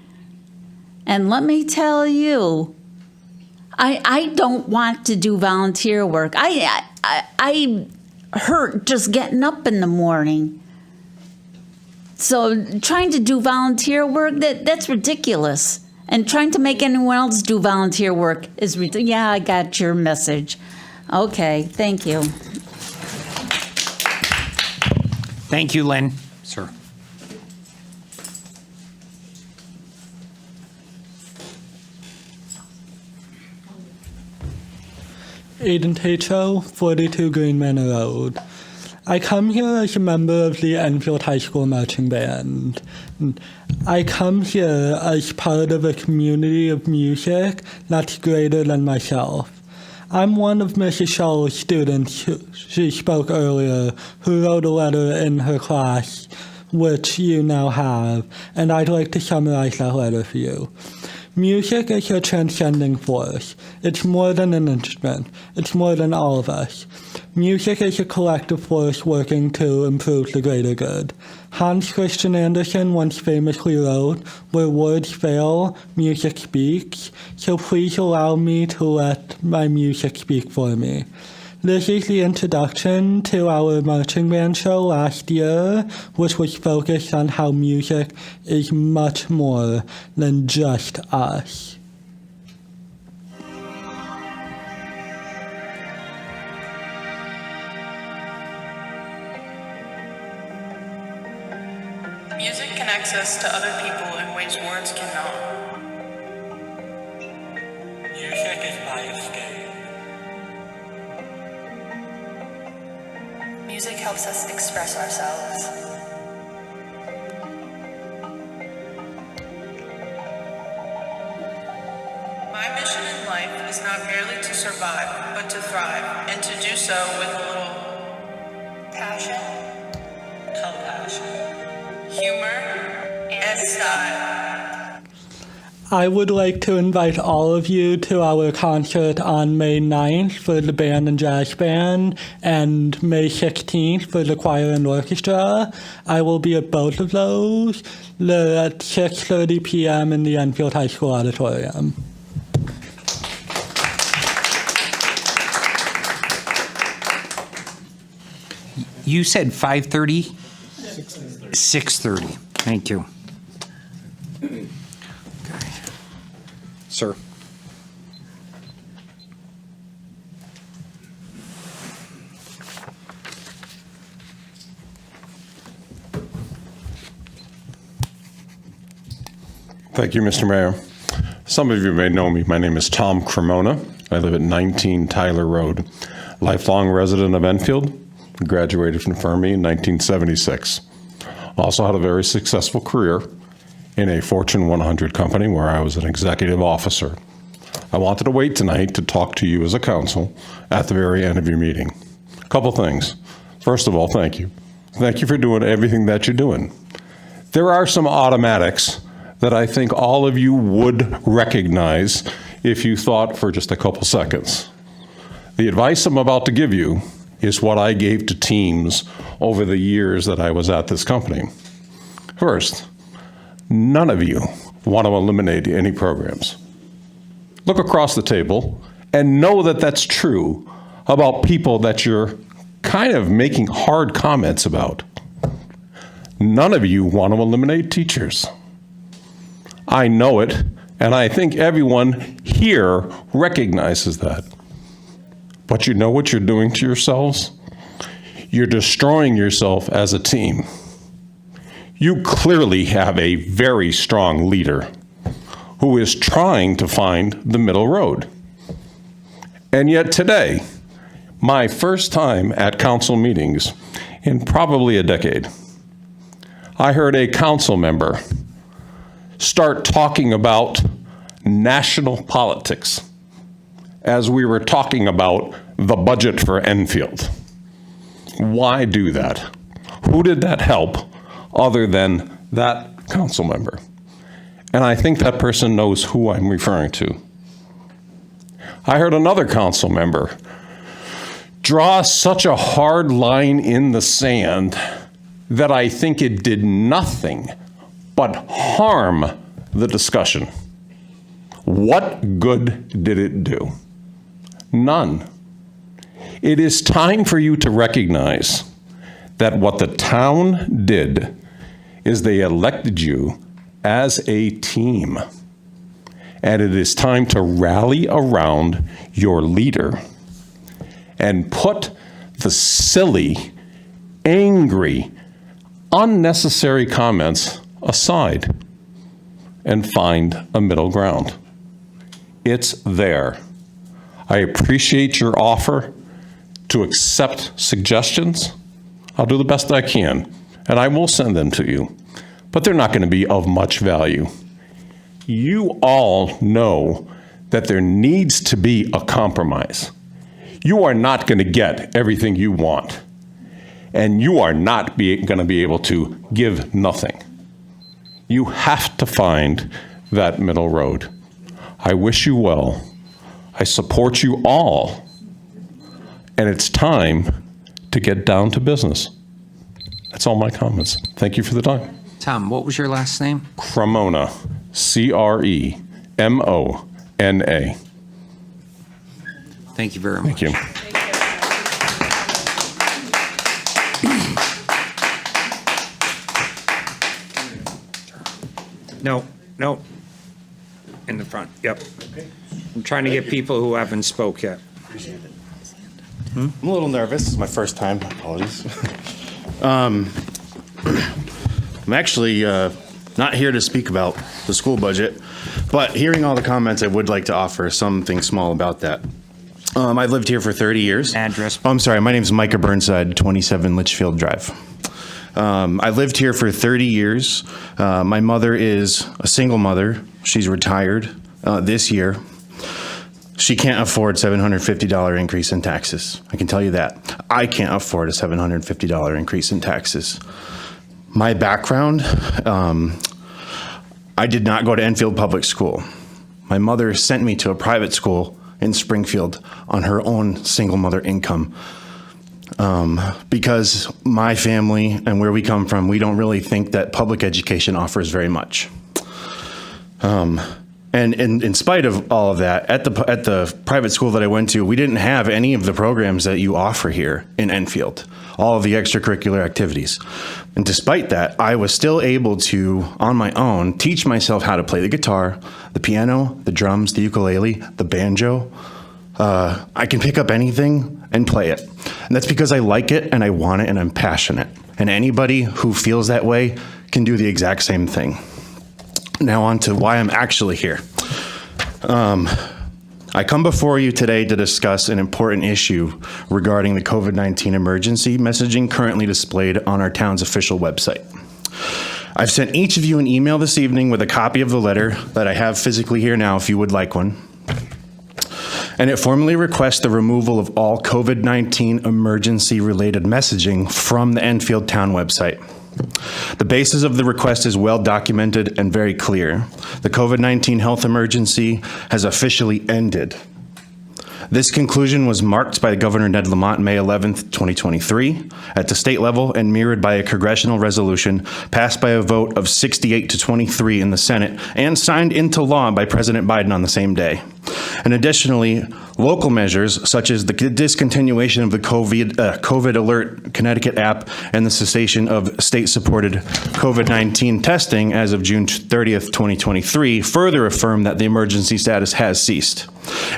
And let me tell you, I don't want to do volunteer work. I hurt just getting up in the morning. So trying to do volunteer work, that's ridiculous. And trying to make anyone else do volunteer work is ridiculous. Yeah, I got your message. Okay, thank you. Thank you, Lynn. Sir. Aiden Tato, 42 Green Manor Road. I come here as a member of the Enfield High School Marching Band. I come here as part of a community of music that's greater than myself. I'm one of Mrs. Shaw's students she spoke earlier, who wrote a letter in her class, which you now have, and I'd like to summarize that letter for you. Music is a transcending force. It's more than an instrument. It's more than all of us. Music is a collective force working to improve the greater good. Hans Christian Andersen once famously wrote, "Where words fail, music speaks," so please allow me to let my music speak for me. This is the introduction to our marching band show last year, which was focused on how music is much more than just us. Music connects us to other people in ways words cannot. Music is my escape. Music helps us express ourselves. My mission in life is not merely to survive, but to thrive, and to do so with a little passion, compassion, humor, and style. I would like to invite all of you to our concert on May 9th for the band and jazz band and May 16th for the choir and orchestra. I will be at both of those. They're at 6:30 p.m. in the Enfield High School auditorium. You said 5:30? 6:30. Thank you. Okay. Sir. Thank you, Mr. Mayor. Some of you may know me. My name is Tom Cremona. I live at 19 Tyler Road. Lifelong resident of Enfield. Graduated from Fermi in 1976. Also had a very successful career in a Fortune 100 company where I was an executive officer. I wanted to wait tonight to talk to you as a council at the very end of your meeting. A couple things. First of all, thank you. Thank you for doing everything that you're doing. There are some automatics that I think all of you would recognize if you thought for just a couple seconds. The advice I'm about to give you is what I gave to teams over the years that I was at this company. First, none of you want to eliminate any programs. Look across the table and know that that's true about people that you're kind of making hard comments about. None of you want to eliminate teachers. I know it, and I think everyone here recognizes that. But you know what you're doing to yourselves? You're destroying yourself as a team. You clearly have a very strong leader who is trying to find the middle road. And yet today, my first time at council meetings in probably a decade, I heard a council member start talking about national politics as we were talking about the budget for Enfield. Why do that? Who did that help other than that council member? And I think that person knows who I'm referring to. I heard another council member draw such a hard line in the sand that I think it did nothing but harm the discussion. What good did it do? None. It is time for you to recognize that what the town did is they elected you as a team. And it is time to rally around your leader and put the silly, angry, unnecessary comments aside and find a middle ground. It's there. I appreciate your offer to accept suggestions. I'll do the best I can, and I will send them to you, but they're not going to be of much value. You all know that there needs to be a compromise. You are not going to get everything you want, and you are not going to be able to give nothing. You have to find that middle road. I wish you well. I support you all. And it's time to get down to business. That's all my comments. Thank you for the time. Tom, what was your last name? Cremona, C-R-E-M-O-N-A. Thank you very much. Thank you. No. In the front, yep. I'm trying to get people who haven't spoke yet. I'm a little nervous. It's my first time. Apologies. I'm actually not here to speak about the school budget, but hearing all the comments, I would like to offer something small about that. I've lived here for 30 years. Address. Oh, I'm sorry. My name is Micah Burnside, 27 Litchfield Drive. I lived here for 30 years. My mother is a single mother. She's retired this year. She can't afford $750 increase in taxes. I can tell you that. I can't afford a $750 increase in taxes. My background, I did not go to Enfield Public School. My mother sent me to a private school in Springfield on her own single mother income. Because my family and where we come from, we don't really think that public education offers very much. And in spite of all of that, at the private school that I went to, we didn't have any of the programs that you offer here in Enfield, all of the extracurricular activities. And despite that, I was still able to, on my own, teach myself how to play the guitar, the piano, the drums, the ukulele, the banjo. I can pick up anything and play it. And that's because I like it and I want it and I'm passionate. And anybody who feels that way can do the exact same thing. Now on to why I'm actually here. I come before you today to discuss an important issue regarding the COVID-19 emergency messaging currently displayed on our town's official website. I've sent each of you an email this evening with a copy of the letter that I have physically here now if you would like one. And it formally requests the removal of all COVID-19 emergency-related messaging from the Enfield Town website. The basis of the request is well documented and very clear. The COVID-19 health emergency has officially ended. This conclusion was marked by Governor Ned Lamont May 11th, 2023 at the state level and mirrored by a congressional resolution passed by a vote of 68 to 23 in the Senate and signed into law by President Biden on the same day. And additionally, local measures such as the discontinuation of the COVID Alert Connecticut app and the cessation of state-supported COVID-19 testing as of June 30th, 2023 further affirm that the emergency status has ceased.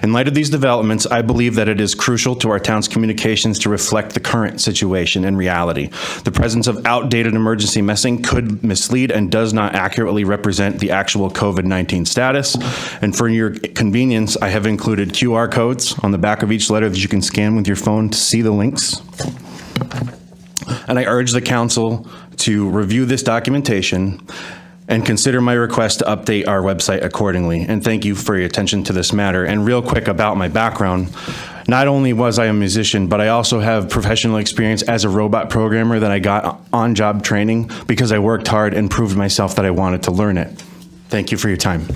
In light of these developments, I believe that it is crucial to our town's communications to reflect the current situation and reality. The presence of outdated emergency messaging could mislead and does not accurately represent the actual COVID-19 status. And for your convenience, I have included QR codes on the back of each letter that you can scan with your phone to see the links. And I urge the council to review this documentation and consider my request to update our website accordingly. And thank you for your attention to this matter. And real quick about my background, not only was I a musician, but I also have professional experience as a robot programmer that I got on-job training because I worked hard and proved myself that I wanted to learn it. Thank you for your time.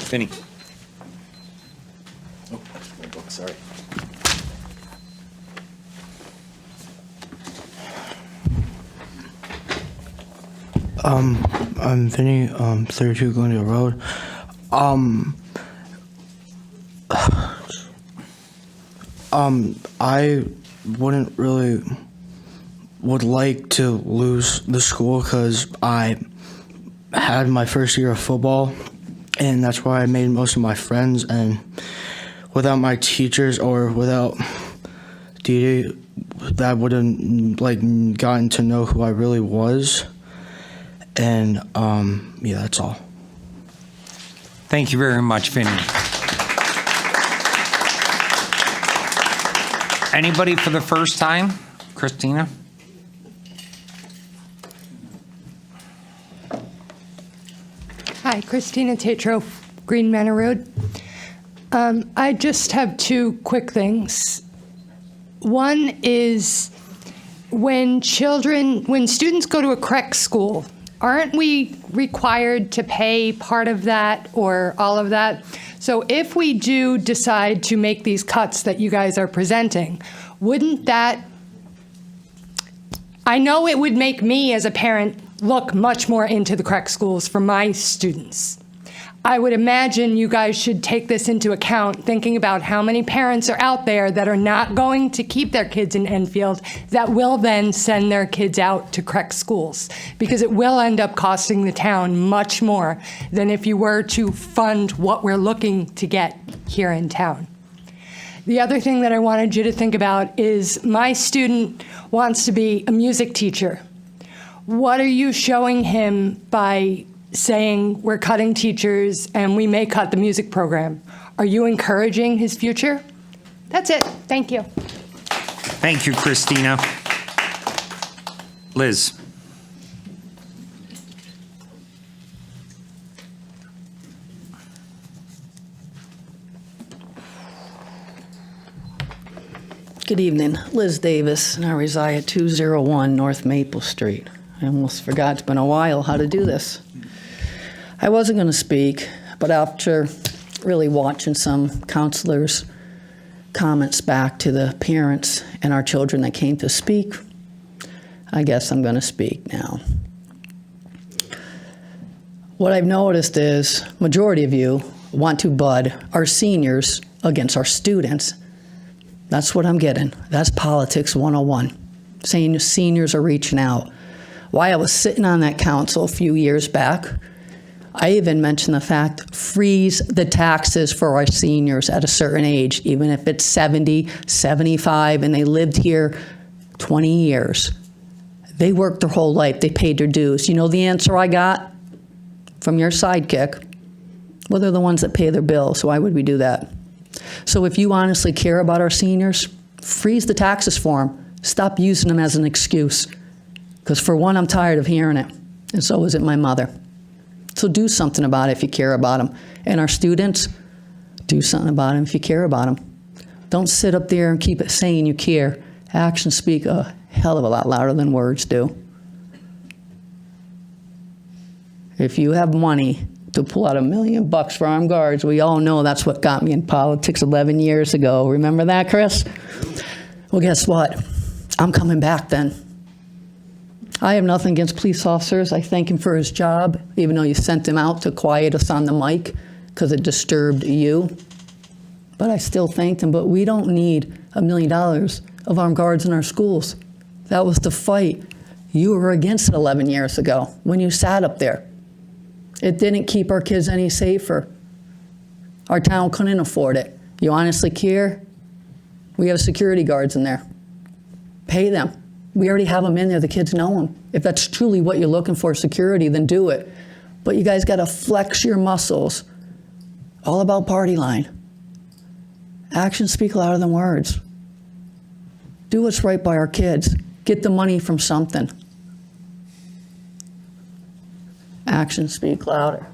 Vinny. Oh, that's my book, sorry. I'm Vinny, 32 Glendale Road. I would like to lose the school because I had my first year of football, and that's where I made most of my friends, and without my teachers or without Dee, that wouldn't gotten to know who I really was. And yeah, that's all. Thank you very much, Vinny. Anybody for the first time? Christina? Hi, Christina Tatro, Green Manor Road. I just have two quick things. One is when students go to a CREC school, aren't we required to pay part of that or all of that? So if we do decide to make these cuts that you guys are presenting, wouldn't that, I know it would make me as a parent look much more into the CREC schools for my students. I would imagine you guys should take this into account, thinking about how many parents are out there that are not going to keep their kids in Enfield that will then send their kids out to CREC schools, because it will end up costing the town much more than if you were to fund what we're looking to get here in town. The other thing that I wanted you to think about is my student wants to be a music teacher. What are you showing him by saying we're cutting teachers and we may cut the music program? Are you encouraging his future? That's it. Thank you. Thank you, Christina. Liz. Good evening. Liz Davis, and I reside at 201 North Maple Street. I almost forgot, it's been a while, how to do this. I wasn't going to speak, but after really watching some counselors' comments back to the parents and our children that came to speak, I guess I'm going to speak now. What I've noticed is majority of you want to bud our seniors against our students. That's what I'm getting. That's politics 101, saying seniors are reaching out. While I was sitting on that council a few years back, I even mentioned the fact, freeze the taxes for our seniors at a certain age, even if it's 70, 75, and they lived here 20 years. They worked their whole life. They paid their dues. You know the answer I got from your sidekick? Well, they're the ones that pay their bills, so why would we do that? So if you honestly care about our seniors, freeze the taxes for them. Stop using them as an excuse. Because for one, I'm tired of hearing it, and so is it my mother. So do something about it if you care about them. And our students, do something about them if you care about them. Don't sit up there and keep it saying you care. Actions speak a hell of a lot louder than words do. If you have money to pull out $1 million for armed guards, we all know that's what got me in politics 11 years ago. Remember that, Chris? Well, guess what? I'm coming back then. I have nothing against police officers. I thank him for his job, even though you sent him out to quiet us on the mic because it disturbed you. But I still thanked him. But we don't need $1 million of armed guards in our schools. That was the fight. You were against it 11 years ago when you sat up there. It didn't keep our kids any safer. Our town couldn't afford it. You honestly care? We have security guards in there. Pay them. We already have them in there. The kids know them. If that's truly what you're looking for, security, then do it. But you guys got to flex your muscles. All about party line. Actions speak louder than words. Do what's right by our kids. Get the money from something. Actions speak louder.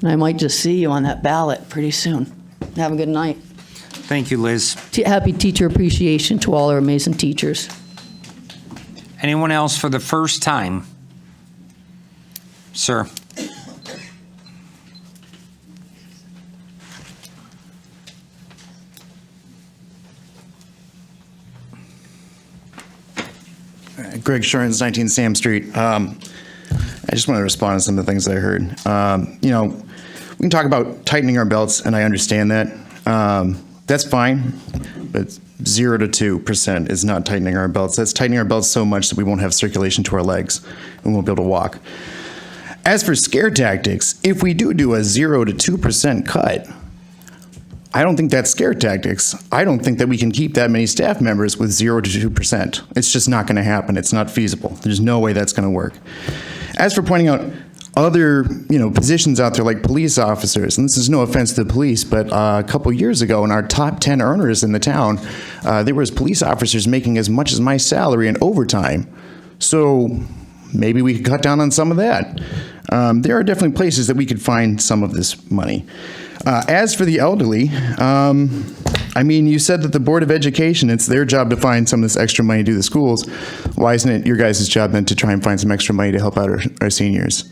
And I might just see you on that ballot pretty soon. Have a good night. Thank you, Liz. Happy Teacher Appreciation to all our amazing teachers. Anyone else for the first time? Sir. Greg Shurins, 19 Sam Street. I just want to respond to some of the things that I heard. You know, we can talk about tightening our belts, and I understand that. That's fine, but 0 to 2% is not tightening our belts. That's tightening our belts so much that we won't have circulation to our legs and won't be able to walk. As for scare tactics, if we do a 0 to 2% cut, I don't think that's scare tactics. I don't think that we can keep that many staff members with 0 to 2%. It's just not going to happen. It's not feasible. There's no way that's going to work. As for pointing out other, positions out there like police officers, and this is no offense to the police, but a couple years ago in our top 10 earners in the town, there was police officers making as much as my salary in overtime. So maybe we could cut down on some of that. There are definitely places that we could find some of this money. As for the elderly, you said that the Board of Education, it's their job to find some of this extra money to do the schools. Why isn't it your guys' job then to try and find some extra money to help out our seniors?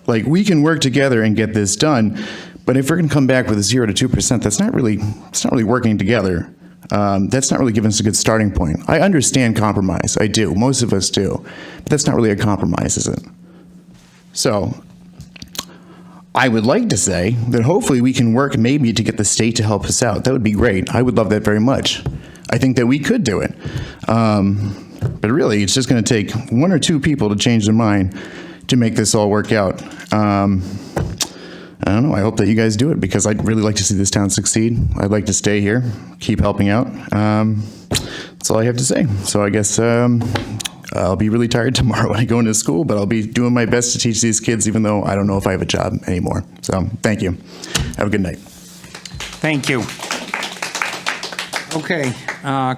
We can work together and get this done, but if we're going to come back with a 0 to 2%, it's not really working together. That's not really giving us a good starting point. I understand compromise. I do. Most of us do. But that's not really a compromise, is it? So I would like to say that hopefully we can work maybe to get the state to help us out. That would be great. I would love that very much. I think that we could do it. But really, it's just going to take 1 or 2 people to change their mind to make this all work out. I don't know. I hope that you guys do it because I'd really like to see this town succeed. I'd like to stay here, keep helping out. That's all I have to say. So I guess I'll be really tired tomorrow when I go into school, but I'll be doing my best to teach these kids, even though I don't know if I have a job anymore. So thank you. Have a good night. Thank you. Okay,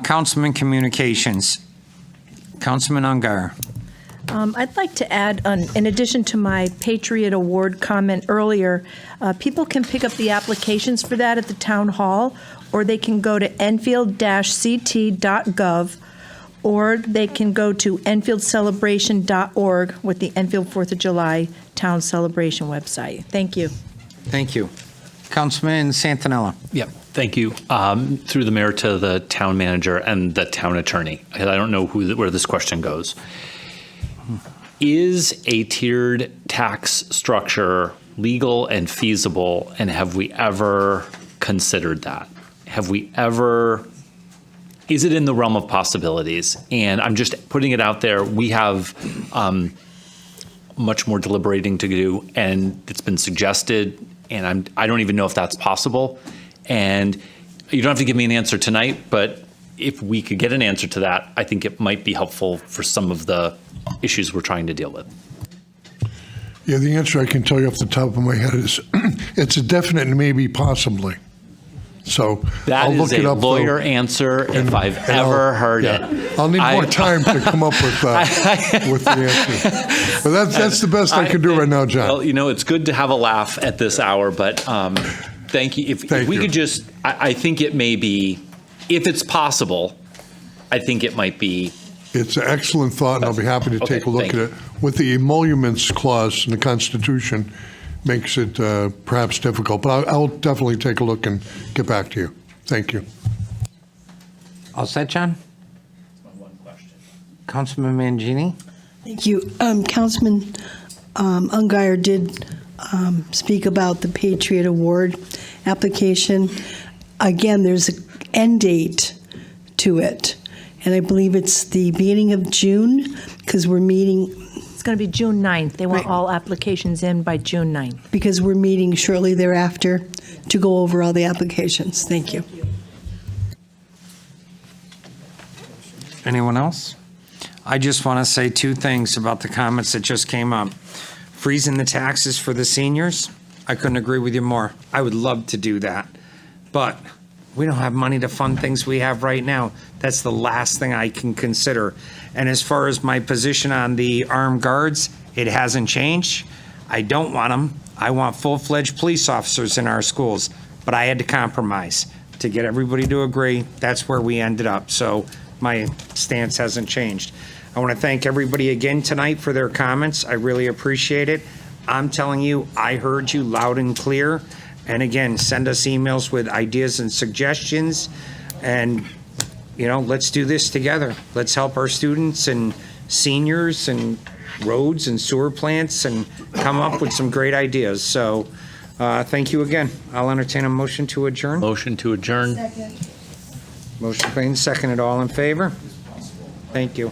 Councilman Communications. Councilman Ungar. I'd like to add, in addition to my Patriot Award comment earlier, people can pick up the applications for that at the town hall, or they can go to enfield-ct.gov, or they can go to enfieldcelebration.org with the Enfield 4th of July Town Celebration website. Thank you. Thank you. Councilman Santinella. Yep. Thank you. Through the mayor to the town manager and the town attorney. I don't know where this question goes. Is a tiered tax structure legal and feasible, and have we ever considered that? Is it in the realm of possibilities? And I'm just putting it out there. We have much more deliberating to do, and it's been suggested, and I don't even know if that's possible. And you don't have to give me an answer tonight, but if we could get an answer to that, I think it might be helpful for some of the issues we're trying to deal with. Yeah, the answer I can tell you off the top of my head is it's a definite maybe possibly. So I'll look it up. That is a lawyer answer if I've ever heard it. I'll need more time to come up with the answer. But that's the best I can do right now, John. Well, it's good to have a laugh at this hour, but thank you. If we could just, I think it may be, if it's possible, I think it might be. It's an excellent thought, and I'll be happy to take a look at it. With the emoluments clause in the Constitution, makes it perhaps difficult, but I'll definitely take a look and get back to you. Thank you. All set, John? That's my one question. Councilman Mangini? Thank you. Councilman Ungar did speak about the Patriot Award application. Again, there's an end date to it, and I believe it's the beginning of June because we're meeting. It's going to be June 9th. They want all applications in by June 9th. Because we're meeting shortly thereafter to go over all the applications. Thank you. Anyone else? I just want to say two things about the comments that just came up. Freezing the taxes for the seniors, I couldn't agree with you more. I would love to do that. But we don't have money to fund things we have right now. That's the last thing I can consider. And as far as my position on the armed guards, it hasn't changed. I don't want them. I want full-fledged police officers in our schools. But I had to compromise to get everybody to agree. That's where we ended up. So my stance hasn't changed. I want to thank everybody again tonight for their comments. I really appreciate it. I'm telling you, I heard you loud and clear. And again, send us emails with ideas and suggestions. And, let's do this together. Let's help our students and seniors and roads and sewer plants and come up with some great ideas. So thank you again. I'll entertain a motion to adjourn. Motion to adjourn. Second. Motion made and seconded. All in favor? Thank you.